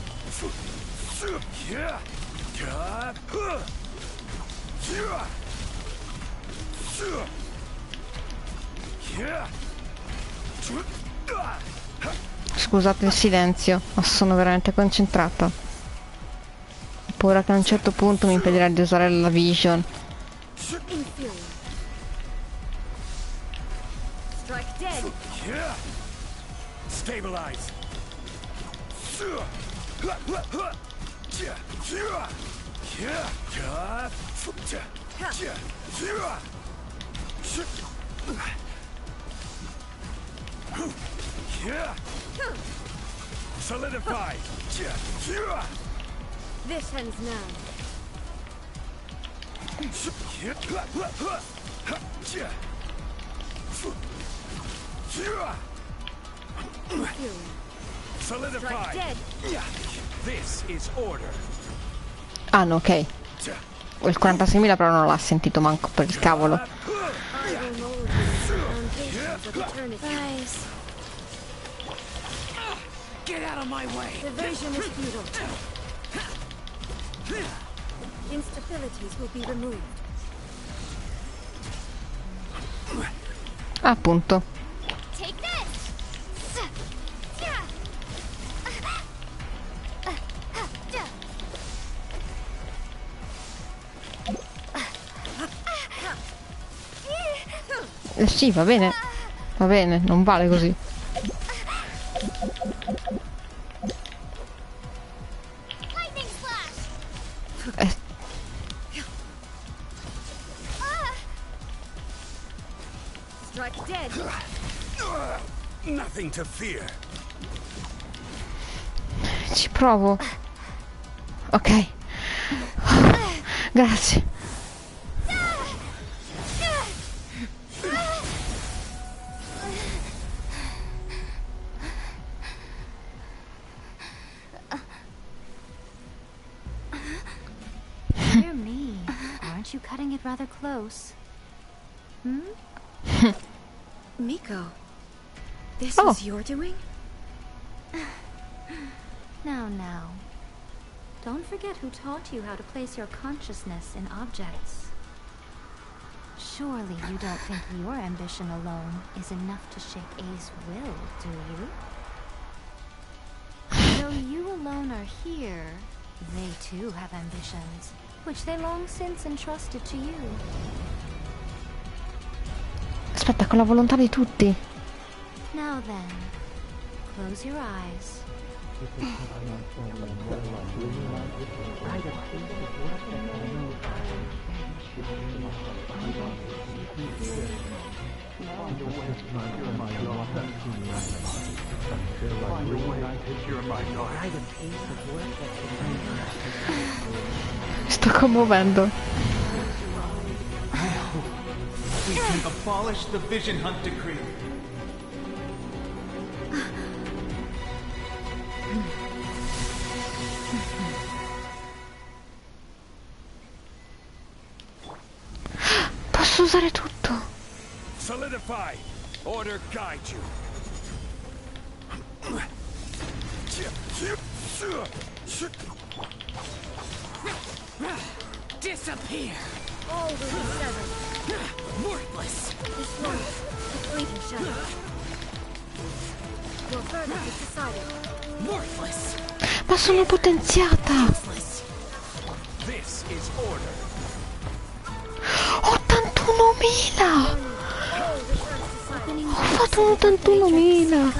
Speaker 1: Scusate il silenzio, ma sono veramente concentrata. Ho paura che a un certo punto mi impedirà di usare la vision.
Speaker 14: Strike dead.
Speaker 13: Stabilize. Solidify.
Speaker 14: This ends now.
Speaker 13: Solidify. This is order.
Speaker 1: Ah no, ok. Il 46.000 però non l'ha sentito manco per il cavolo.
Speaker 2: Get out of my way.
Speaker 14: Evasion is futile. Instabilities will be removed.
Speaker 1: Appunto.
Speaker 3: Take this.
Speaker 1: Sì, va bene. Va bene, non vale così.
Speaker 14: Strike dead.
Speaker 13: Nothing to fear.
Speaker 1: Ci provo. Ok. Grazie.
Speaker 9: Dear me, aren't you cutting it rather close?
Speaker 14: Miko, this
Speaker 1: Oh.
Speaker 14: was your doing?
Speaker 9: Now. Don't forget who taught you how to place your consciousness in objects. Surely you don't think your ambition alone is enough to shake A's will, do you? Though you alone are here, they too have ambitions, which they long since entrusted to you.
Speaker 1: Aspetta, con la volontà di tutti.
Speaker 9: Now then, close your eyes.
Speaker 1: Mi sto commuovendo.
Speaker 4: We can abolish the Vision Hunt decree.
Speaker 1: Posso usare tutto.
Speaker 13: Solidify. Order guide you.
Speaker 11: Disappear!
Speaker 14: All will be severed.
Speaker 11: Worthless!
Speaker 14: This one, the fleeting shadow. Your verdict is decided.
Speaker 11: Worthless!
Speaker 1: Ma sono potenziata.
Speaker 13: This is order.
Speaker 1: 81.000. Ho fatto 81.000.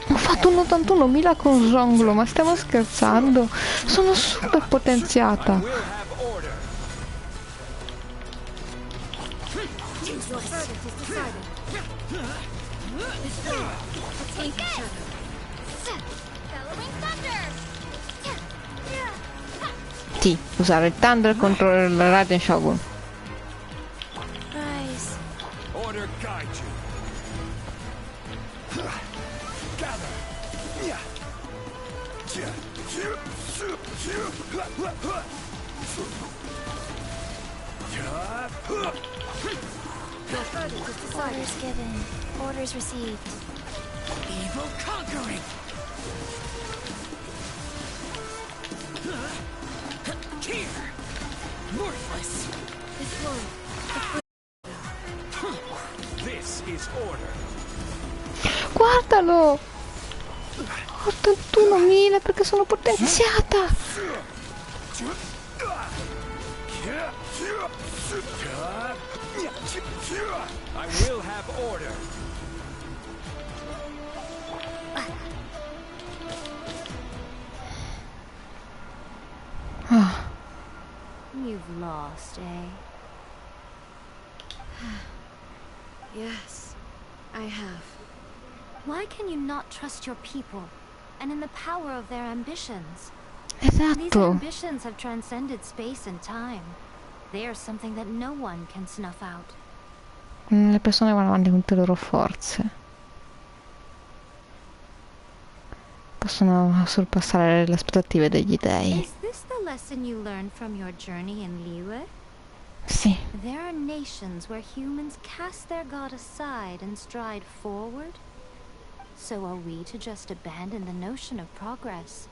Speaker 1: Ho fatto un 81.000 con Zonglo, ma stiamo scherzando? Sono super potenziata. Sì, usare il Thunder contro il Raiden Shogun.
Speaker 14: Rise.
Speaker 13: Order guide you. Gather.
Speaker 14: Your verdict is decided.
Speaker 3: Orders given. Orders received.
Speaker 11: Evil conquering! Here! Worthless!
Speaker 14: This one,
Speaker 13: This is order.
Speaker 1: Guardalo! 81.000 perché sono potenziata.
Speaker 13: I will have order.
Speaker 9: You've lost, eh?
Speaker 14: yes, I have.
Speaker 9: Why can you not trust your people and in the power of their ambitions? These
Speaker 1: Esatto.
Speaker 9: ambitions have transcended space and time. They are something that no one can snuff out.
Speaker 1: Le persone vanno avanti con tutte le loro forze. Possono sorpassare le aspettative degli dei.
Speaker 9: Is this the lesson you learned from your journey in Liyue?
Speaker 1: Sì.
Speaker 9: There are nations where humans cast their god aside and stride forward. So are we to just abandon the notion of progress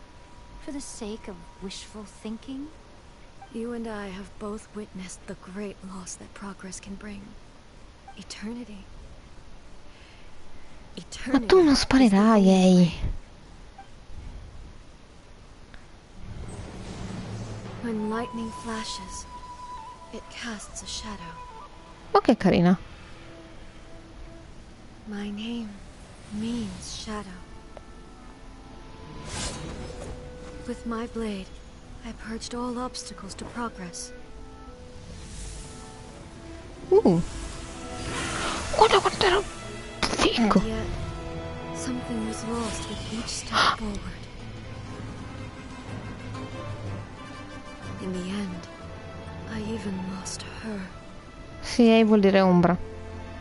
Speaker 9: for the sake of wishful thinking?
Speaker 14: You and I have both witnessed the great loss that progress can bring. Eternity.
Speaker 1: Ma tu non sparirai, ehi.
Speaker 14: When lightning flashes, it casts a shadow.
Speaker 1: Oh, che carina.
Speaker 14: My name means shadow. With my blade, I purged all obstacles to progress.
Speaker 1: Guarda quanto ero figo.
Speaker 14: And yet, something was lost with each step forward. In the end, I even lost her.
Speaker 1: Sì, vuol dire ombra.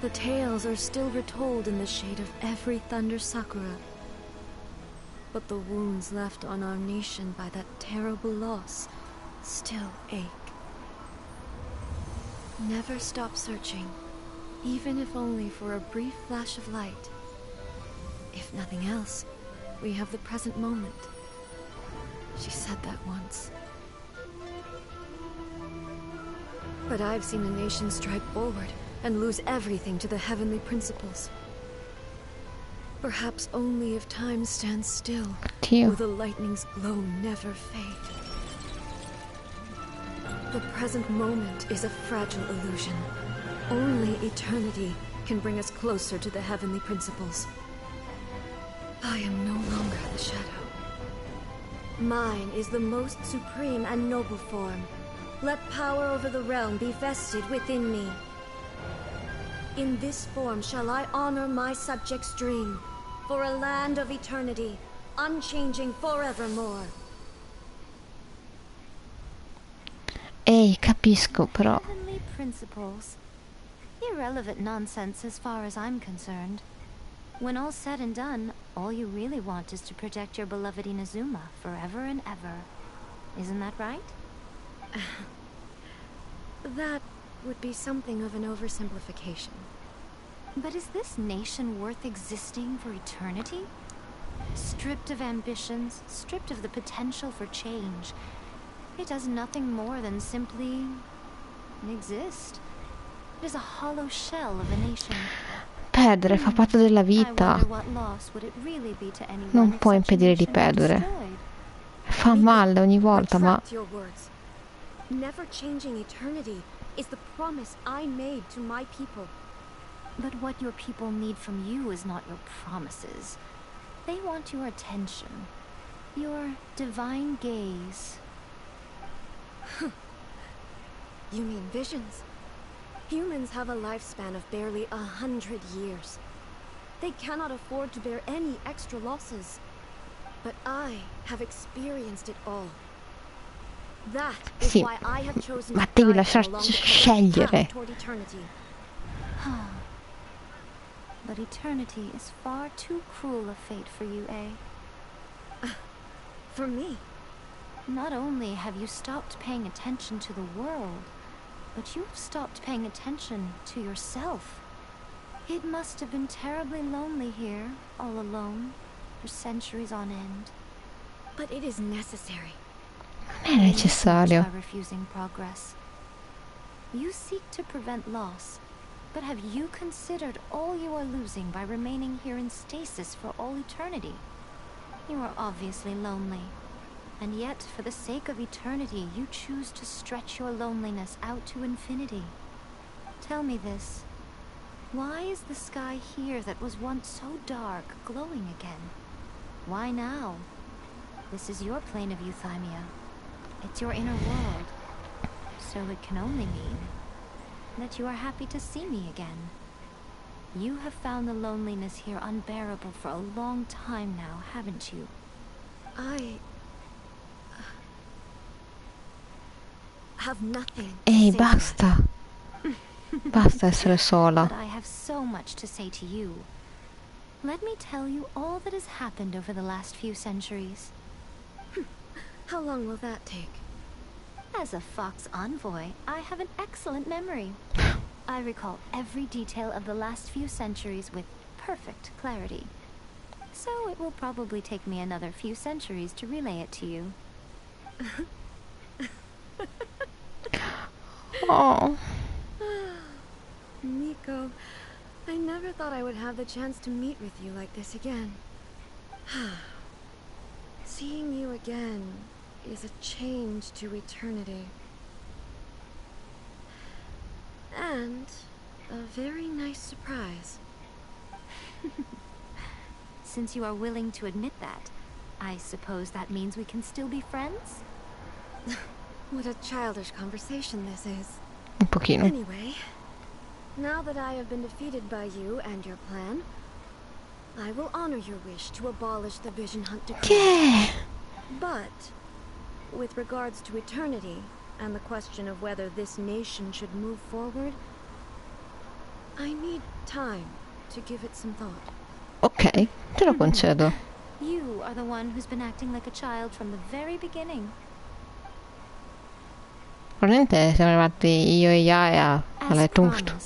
Speaker 14: The tales are still retold in the shade of every Thunder Sakura. But the wounds left on our nation by that terrible loss still ache. Never stop searching, even if only for a brief flash of light. If nothing else, we have the present moment. She said that once. But I've seen a nation strike forward and lose everything to the heavenly principles. Perhaps only if time stands still will the lightning's glow never fade. The present moment is a fragile illusion. Only eternity can bring us closer to the heavenly principles. I am no longer the shadow. Mine is the most supreme and noble form. Let power over the realm be vested within me. In this form shall I honor my subjects' dream, for a land of eternity, unchanging forevermore.
Speaker 1: Ehi, capisco, però.
Speaker 9: Heavenly principles. Irrelevant nonsense as far as I'm concerned. When all's said and done, all you really want is to protect your beloved Inazuma forever and ever. Isn't that right?
Speaker 14: That would be something of an oversimplification.
Speaker 9: But is this nation worth existing for eternity? Stripped of ambitions, stripped of the potential for change, it does nothing more than simply exist. It is a hollow shell of a nation.
Speaker 1: Perdere fa parte della vita. Non puoi impedire di perdere. Fa male ogni volta, ma...
Speaker 14: Never changing eternity is the promise I made to my people.
Speaker 9: But what your people need from you is not your promises. They want your attention. Your divine gaze.
Speaker 14: You mean visions? Humans have a lifespan of barely 100 years. They cannot afford to bear any extra losses. But I have experienced it all. That is
Speaker 1: Sì,
Speaker 14: why I have chosen
Speaker 1: ma
Speaker 14: to
Speaker 1: devi
Speaker 14: guide them
Speaker 1: lasciarci
Speaker 14: along the
Speaker 1: scegliere.
Speaker 14: path toward eternity.
Speaker 9: But eternity is far too cruel a fate for you, eh?
Speaker 14: For me?
Speaker 9: Not only have you stopped paying attention to the world, but you've stopped paying attention to yourself. It must have been terribly lonely here, all alone, for centuries on end.
Speaker 14: But it is necessary.
Speaker 1: Non è necessario.
Speaker 9: By refusing progress. You seek to prevent loss, but have you considered all you are losing by remaining here in stasis for all eternity? You are obviously lonely. And yet, for the sake of eternity, you choose to stretch your loneliness out to infinity. Tell me this. Why is the sky here that was once so dark glowing again? Why now? This is your plane of euthymia. It's your inner world. So it can only mean that you are happy to see me again. You have found the loneliness here unbearable for a long time now, haven't you?
Speaker 14: Have nothing.
Speaker 1: Ehi, basta. Basta essere sola.
Speaker 9: But I have so much to say to you. Let me tell you all that has happened over the last few centuries.
Speaker 14: How long will that take?
Speaker 9: As a Fox envoy, I have an excellent memory. I recall every detail of the last few centuries with perfect clarity. So it will probably take me another few centuries to relay it to you.
Speaker 1: Oh.
Speaker 14: Nico, I never thought I would have the chance to meet with you like this again. Seeing you again is a change to eternity. And a very nice surprise.
Speaker 9: Since you are willing to admit that, I suppose that means we can still be friends?
Speaker 14: What a childish conversation this is.
Speaker 1: Un pochino.
Speaker 14: Anyway, now that I have been defeated by you and your plan, I will honor your wish to abolish the Vision Hunt decree.
Speaker 1: Yeah.
Speaker 14: But, with regards to eternity, and the question of whether this nation should move forward, I need time to give it some thought.
Speaker 1: Ok, te lo concedo.
Speaker 9: You are the one who's been acting like a child from the very beginning.
Speaker 1: Probabilmente siamo arrivati io e Yaya alle tutto.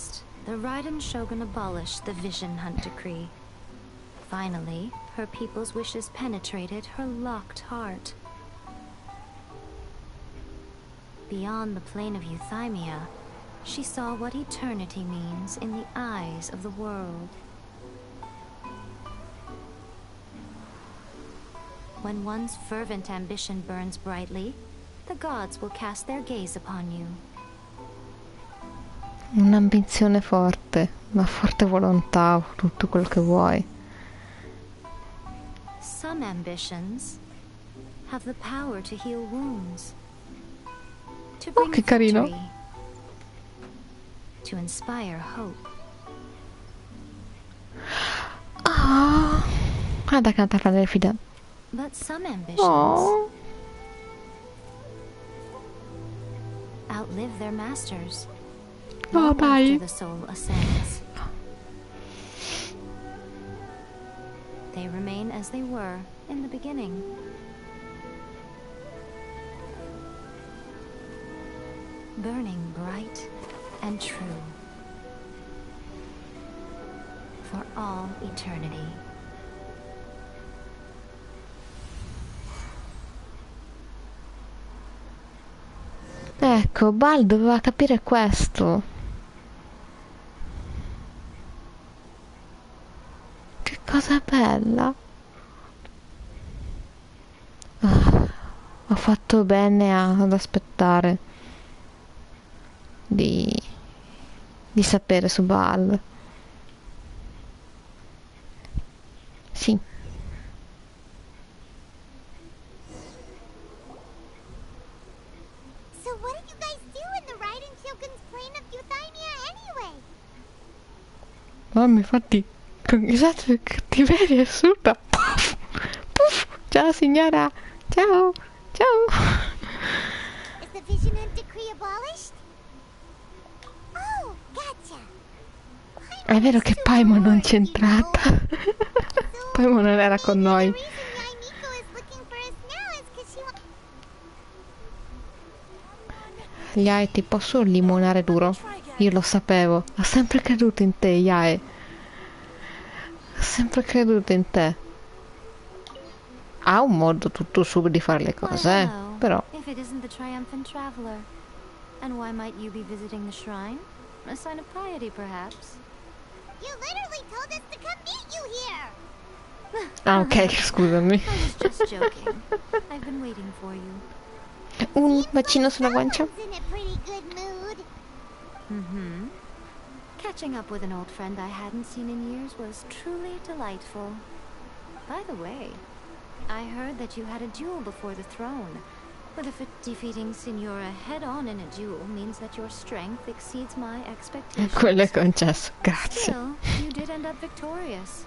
Speaker 9: The Raiden Shogun abolished the Vision Hunt decree. Finally, her people's wishes penetrated her locked heart. beyond the plane of euthymia, she saw what eternity means in the eyes of the world. When one's fervent ambition burns brightly, the gods will cast their gaze upon you.
Speaker 1: Un'ambizione forte, una forte volontà, tutto quello che vuoi.
Speaker 9: Some ambitions have the power to heal wounds, to bring
Speaker 1: che carino.
Speaker 9: victory, to inspire hope.
Speaker 1: Guarda che parla delle fide.
Speaker 9: But some ambitions outlive their masters. Long after the soul ascends, they remain as they were in the beginning. Burning bright and true for all eternity.
Speaker 1: Ecco, Bal doveva capire questo. Che cosa bella. Ho fatto bene ad aspettare di sapere su Bal. Sì.
Speaker 10: So what did you guys do in the Raiden Shogun's plane of euthymia anyway?
Speaker 1: Mamma, infatti, esatto, cattiveria assurda. Puff, puff. Ciao signora. Ciao. Ciao.
Speaker 10: Is the Vision Hunt decree abolished? Oh, gotcha.
Speaker 1: È vero che Paimon non c'è entrata. Paimon non era con noi. Yae, ti posso limonare duro? Io lo sapevo. Ho sempre creduto in te, Yae. Ho sempre creduto in te. Ha un modo tutto suo di fare le cose, però.
Speaker 9: If it isn't the triumphant traveler. And why might you be visiting the shrine? A sign of piety, perhaps?
Speaker 10: You literally told us to come meet you here.
Speaker 1: Ah, ok, scusami.
Speaker 9: I was just joking. I've been waiting for you.
Speaker 1: Un bacino sulla guancia.
Speaker 10: In a pretty good mood.
Speaker 9: Mm-hmm. Catching up with an old friend I hadn't seen in years was truly delightful. By the way, I heard that you had a duel before the throne. But if defeating Signora head-on in a duel means that your strength exceeds my expectations.
Speaker 1: Quello è concesso, grazie.
Speaker 9: Still, you did end up victorious.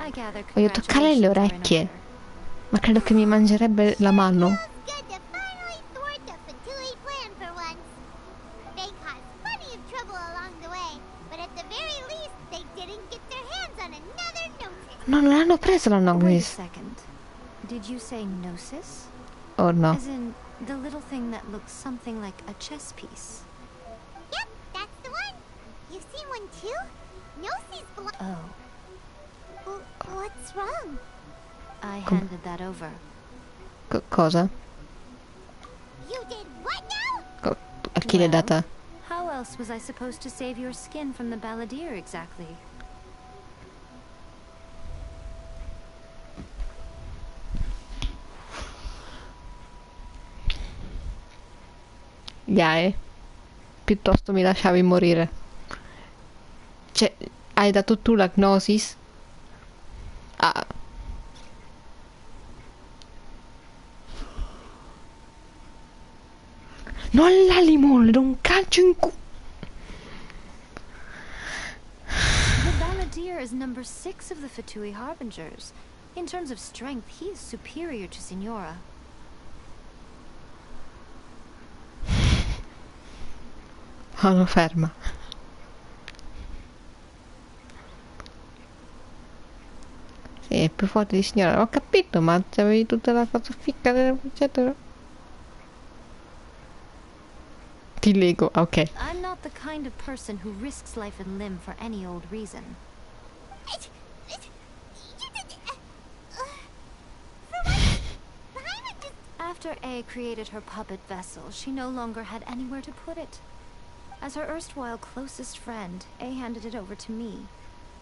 Speaker 9: I gather
Speaker 1: Voglio toccare le orecchie. Ma credo che mi mangerebbe la mano.
Speaker 10: Good to finally thwart the Fatui plan for once. They caused plenty of trouble along the way, but at the very least, they didn't get their hands on another notice.
Speaker 1: No, non l'hanno preso la
Speaker 9: Wait a
Speaker 1: Nogris.
Speaker 9: second. Did you say gnosis?
Speaker 1: Oh no.
Speaker 9: As in, the little thing that looks something like a chess piece.
Speaker 10: Yep, that's the one. You've seen one too? Gnosis belong.
Speaker 9: Oh.
Speaker 10: What's wrong?
Speaker 9: I handed that over.
Speaker 1: Cosa?
Speaker 10: You did what now?
Speaker 1: A chi l'hai data?
Speaker 9: How else was I supposed to save your skin from the balladeer exactly?
Speaker 1: Yae, piuttosto mi lasciavi morire. Cioè, hai dato tu la gnosis? Ah. Non la limone, do un calcio in culo.
Speaker 9: The balladeer is number 6 of the Fatui Harbingers. In terms of strength, he is superior to Signora.
Speaker 1: Oh, ferma. Sì, è più forte di signora. Ho capito, ma c'avevi tutta la cosa ficca eccetera. Ti lego, ok.
Speaker 9: I'm not the kind of person who risks life and limb for any old reason. After A created her puppet vessel, she no longer had anywhere to put it. As her erstwhile closest friend, A handed it over to me,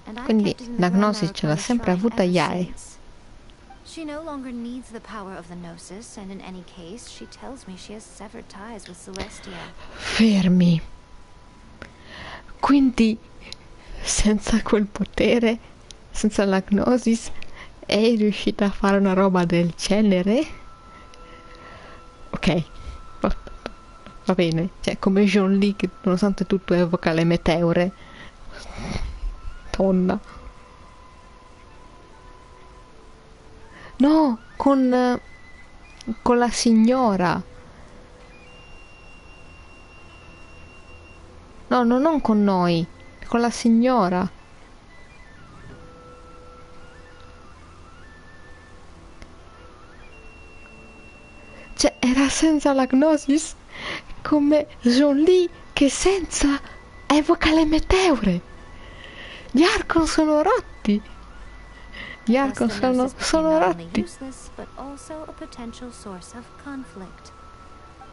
Speaker 9: and I
Speaker 1: Quindi
Speaker 9: kept it in the
Speaker 1: la
Speaker 9: Grand
Speaker 1: gnosi ce l'ha
Speaker 9: Maracana
Speaker 1: sempre
Speaker 9: shrine
Speaker 1: avuta
Speaker 9: ever
Speaker 1: Yae.
Speaker 9: since. She no longer needs the power of the Gnosis, and in any case, she tells me she has severed ties with Celestia.
Speaker 1: Fermi. Quindi, senza quel potere, senza la gnosis, è riuscita a fare una roba del genere? Ok, va bene. Cioè, come Jean-Li che nonostante tutto evoca le meteore. Donna. No, con la signora. No, non con noi, con la signora. Cioè, era senza la gnosis, come Jean-Li che senza evoca le meteore. Gli Archon sono rotti. Gli Archon sono rotti.
Speaker 9: Useless, but also a potential source of conflict.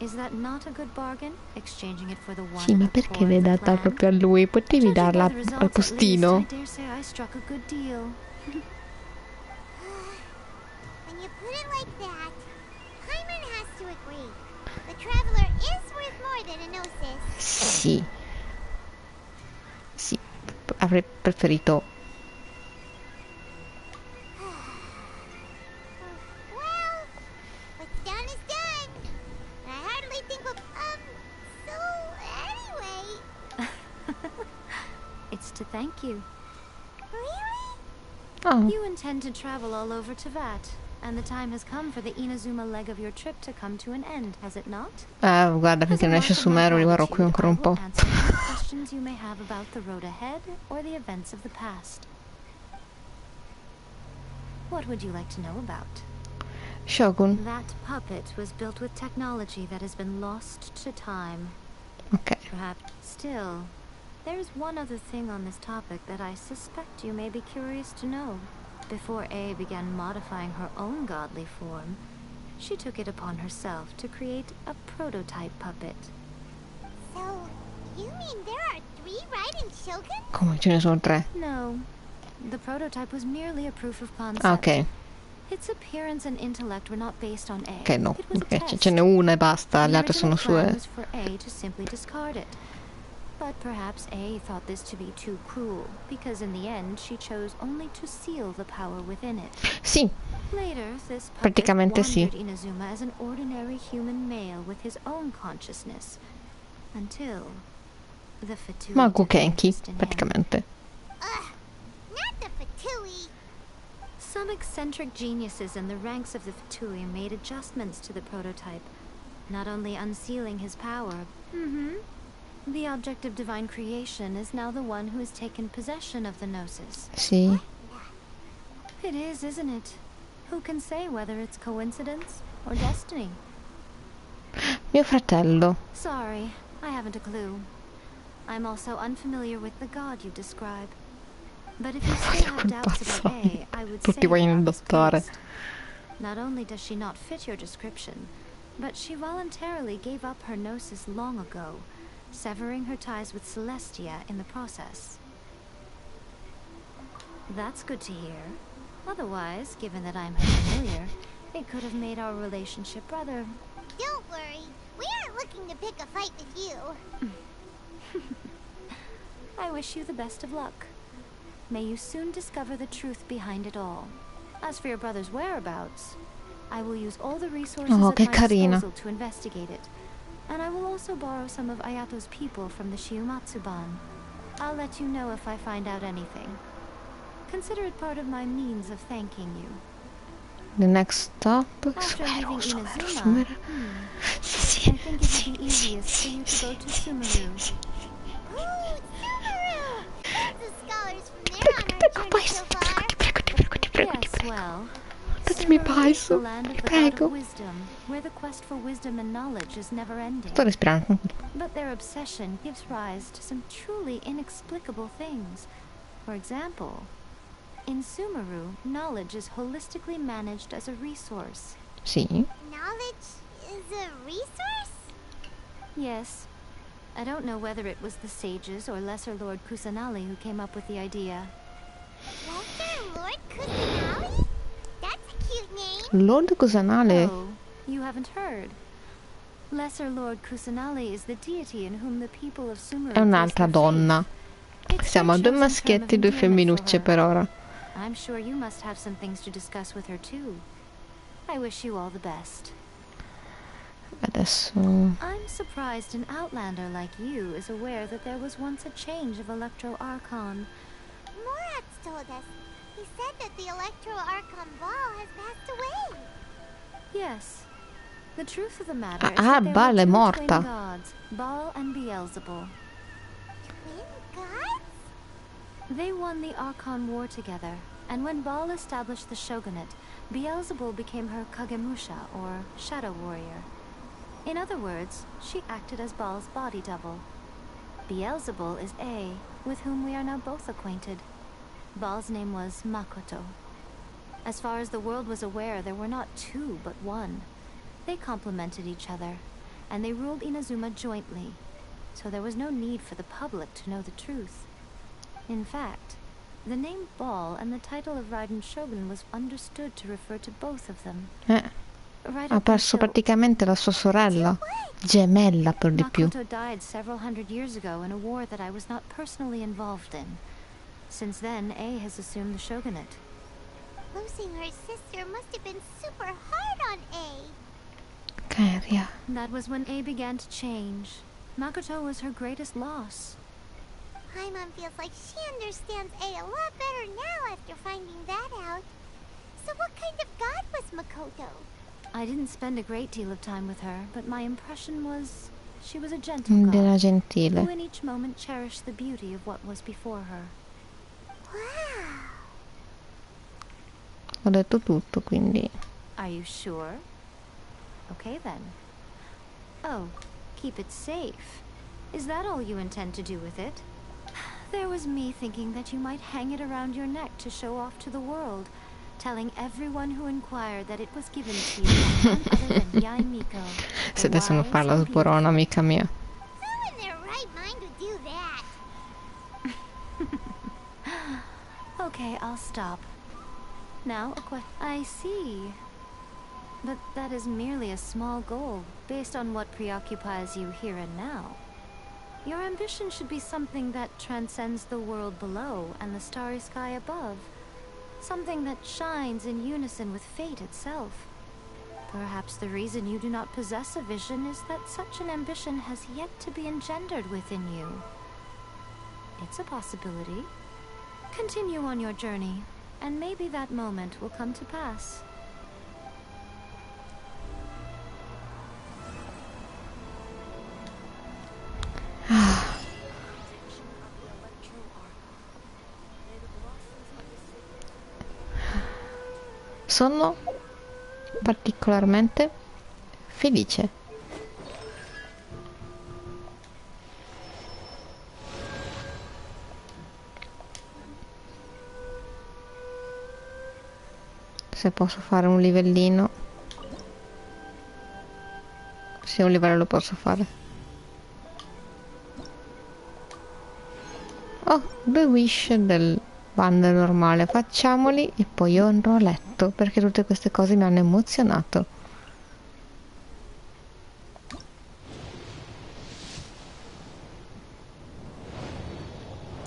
Speaker 9: Is that not a good bargain? Exchanging it for the one
Speaker 1: Sì, ma
Speaker 9: at the
Speaker 1: perché
Speaker 9: core
Speaker 1: l'hai
Speaker 9: of the
Speaker 1: data
Speaker 9: plan?
Speaker 1: proprio a lui? Potevi
Speaker 9: Judging by
Speaker 1: darla
Speaker 9: the
Speaker 1: al
Speaker 9: results,
Speaker 1: postino?
Speaker 9: at least, I dare say I struck a good deal.
Speaker 10: When you put it like that, Hyman has to agree. The Traveler is worth more than a Gnosis.
Speaker 1: Sì. Sì, avrei preferito.
Speaker 10: Well, what's done is done. And I hardly think we'll... so anyway...
Speaker 9: It's to thank you.
Speaker 10: Really?
Speaker 1: Oh.
Speaker 9: You intend to travel all over Tevat, and the time has come for the Inazuma leg of your trip to come to an end, has it not?
Speaker 1: Guarda, finché non esce Sumeru rimarrò qui ancora un po'.
Speaker 9: Answer any questions you may have about the road ahead or the events of the past. What would you like to know about?
Speaker 1: Shogun.
Speaker 9: That puppet was built with technology that has been lost to time.
Speaker 1: Ok.
Speaker 9: Perhaps still, there's one other thing on this topic that I suspect you may be curious to know. Before A began modifying her own godly form, she took it upon herself to create a prototype puppet.
Speaker 10: So, you mean there are 3 Raiden Shoguns?
Speaker 1: Come ce ne sono 3?
Speaker 9: No. The prototype was merely a proof of concept.
Speaker 1: Ah, ok.
Speaker 9: Its appearance and intellect were not based on A.
Speaker 1: Ok, no.
Speaker 9: It was a
Speaker 1: Ok,
Speaker 9: test.
Speaker 1: ce n'è una e basta,
Speaker 9: The
Speaker 1: le altre sono
Speaker 9: original plan
Speaker 1: sue.
Speaker 9: was for A to simply discard it. But perhaps A thought this to be too cruel, because in the end she chose only to seal the power within it.
Speaker 1: Sì.
Speaker 9: Later, this puppet
Speaker 1: Praticamente sì.
Speaker 9: wandered Inazuma as an ordinary human male with his own consciousness, until the Fatui
Speaker 1: Mago
Speaker 9: devised
Speaker 1: Genki,
Speaker 9: an end.
Speaker 1: praticamente.
Speaker 10: Not the Fatui.
Speaker 9: Some eccentric geniuses in the ranks of the Fatui made adjustments to the prototype, not only unsealing his power. The object of divine creation is now the one who has taken possession of the Gnosis.
Speaker 1: Sì.
Speaker 9: It is, isn't it? Who can say whether it's coincidence or destiny?
Speaker 1: Mio fratello.
Speaker 9: Sorry, I haven't a clue. I'm also unfamiliar with the god you describe. But if you still have doubts about A, I would say
Speaker 1: Tutti vogliono
Speaker 9: you're
Speaker 1: adottare.
Speaker 9: misplaced. Not only does she not fit your description, but she voluntarily gave up her gnosis long ago, severing her ties with Celestia in the process. That's good to hear. Otherwise, given that I'm her familiar, it could have made our relationship rather...
Speaker 10: Don't worry. We aren't looking to pick a fight with you.
Speaker 9: I wish you the best of luck. May you soon discover the truth behind it all. As for your brother's whereabouts, I will use all the resources
Speaker 1: Oh,
Speaker 9: at
Speaker 1: che
Speaker 9: my
Speaker 1: carina.
Speaker 9: disposal to investigate it. And I will also borrow some of Ayato's people from the Shiumatsu-ban. I'll let you know if I find out anything. Consider it part of my means of thanking you.
Speaker 1: The next stop.
Speaker 9: After leaving
Speaker 1: Sumeru.
Speaker 9: Inazuma,
Speaker 1: Sì,
Speaker 9: I think it would be easiest for you to go to Sumeru.
Speaker 10: Ooh, Sumeru! Lots of scholars from there on our journey so far.
Speaker 9: Yes, well,
Speaker 1: Datemi
Speaker 9: Sumeru is the
Speaker 1: paiso.
Speaker 9: land of the god
Speaker 1: Prego.
Speaker 9: of wisdom, where the quest for wisdom and knowledge is never ending.
Speaker 1: Sto respirando.
Speaker 9: But their obsession gives rise to some truly inexplicable things. For example, in Sumeru, knowledge is holistically managed as a resource.
Speaker 1: Sì.
Speaker 10: Knowledge is a resource?
Speaker 9: Yes. I don't know whether it was the sages or Lesser Lord Kusanali who came up with the idea.
Speaker 10: Lesser Lord Kusanali? That's a cute name.
Speaker 1: Lord Kusanale?
Speaker 9: Oh, you haven't heard. Lesser Lord Kusanali is the deity in whom the people of Sumeru
Speaker 1: È un'altra donna. Siamo a 2 maschietti e 2 femminucce per ora.
Speaker 9: I'm sure you must have some things to discuss with her too. I wish you all the best.
Speaker 1: Adesso...
Speaker 9: I'm surprised an outlander like you is aware that there was once a change of Electro Archon.
Speaker 10: Morat's told us. He said that the Electro Archon Ball has passed away.
Speaker 9: Yes. The truth of the matter is
Speaker 1: Ah,
Speaker 9: that there
Speaker 1: Baal è
Speaker 9: were two
Speaker 1: morta.
Speaker 9: twin gods, Baal and Beelzebul.
Speaker 10: Twin gods?
Speaker 9: They won the Archon War together, and when Baal established the shogunate, Beelzebul became her Kagemusha, or shadow warrior. In other words, she acted as Baal's body double. Beelzebul is A, with whom we are now both acquainted. Baal's name was Makoto. As far as the world was aware, there were not two, but one. They complemented each other, and they ruled Inazuma jointly, so there was no need for the public to know the truth. In fact, the name Baal and the title of Raiden Shogun was understood to refer to both of them.
Speaker 1: Ha perso praticamente la sua sorella, gemella per di più.
Speaker 9: Makoto died several hundred years ago in a war that I was not personally involved in. Since then, A has assumed the shogunate.
Speaker 10: Losing her sister must have been super hard on A.
Speaker 1: Caria.
Speaker 9: That was when A began to change. Makoto was her greatest loss.
Speaker 10: Paimon feels like she understands A a lot better now after finding that out. So what kind of god was Makoto?
Speaker 9: I didn't spend a great deal of time with her, but my impression was she was a gentle god,
Speaker 1: gentile.
Speaker 9: who in each moment cherished the beauty of what was before her.
Speaker 10: Wow.
Speaker 1: Ho detto tutto, quindi.
Speaker 9: Are you sure? Okay then. Oh, keep it safe. Is that all you intend to do with it? There was me thinking that you might hang it around your neck to show off to the world, telling everyone who inquired that it was given to you by none other than Yai Miko.
Speaker 1: Se adesso non fa la sborona, amica mia.
Speaker 10: Who in their right mind would do that?
Speaker 9: Okay, I'll stop. Now, I see. But that is merely a small goal, based on what preoccupies you here and now. Your ambition should be something that transcends the world below and the starry sky above. Something that shines in unison with fate itself. Perhaps the reason you do not possess a vision is that such an ambition has yet to be engendered within you. It's a possibility. Continue on your journey, and maybe that moment will come to pass.
Speaker 1: Sono particolarmente felice. Se posso fare un livellino. Sì, un livello lo posso fare. Oh, 2 wish del banner normale, facciamoli e poi io andrò a letto perché tutte queste cose mi hanno emozionato.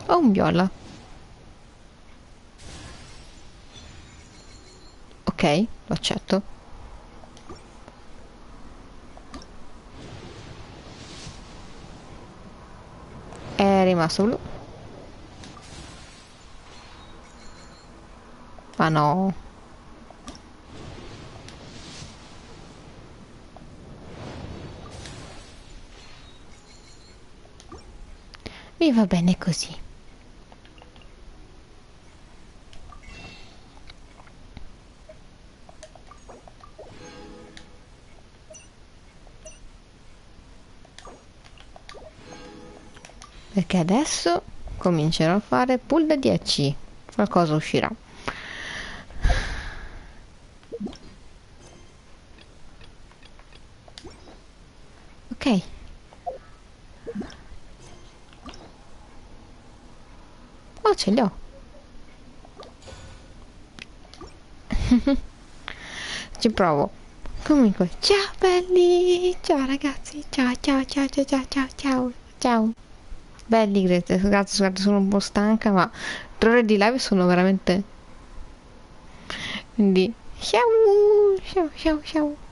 Speaker 1: Ho un viola. Ok, lo accetto. È rimasto blu. Ma no. Mi va bene così. Perché adesso comincerò a fare pull da 10. Qualcosa uscirà. Ok. Oh, ce li ho. Ci provo. Comunque, ciao belli, ciao ragazzi, ciao ciao ciao ciao ciao ciao ciao ciao. Belli, scusate, sono un po' stanca, ma 3 ore di live sono veramente... Quindi, ciao ciao ciao ciao.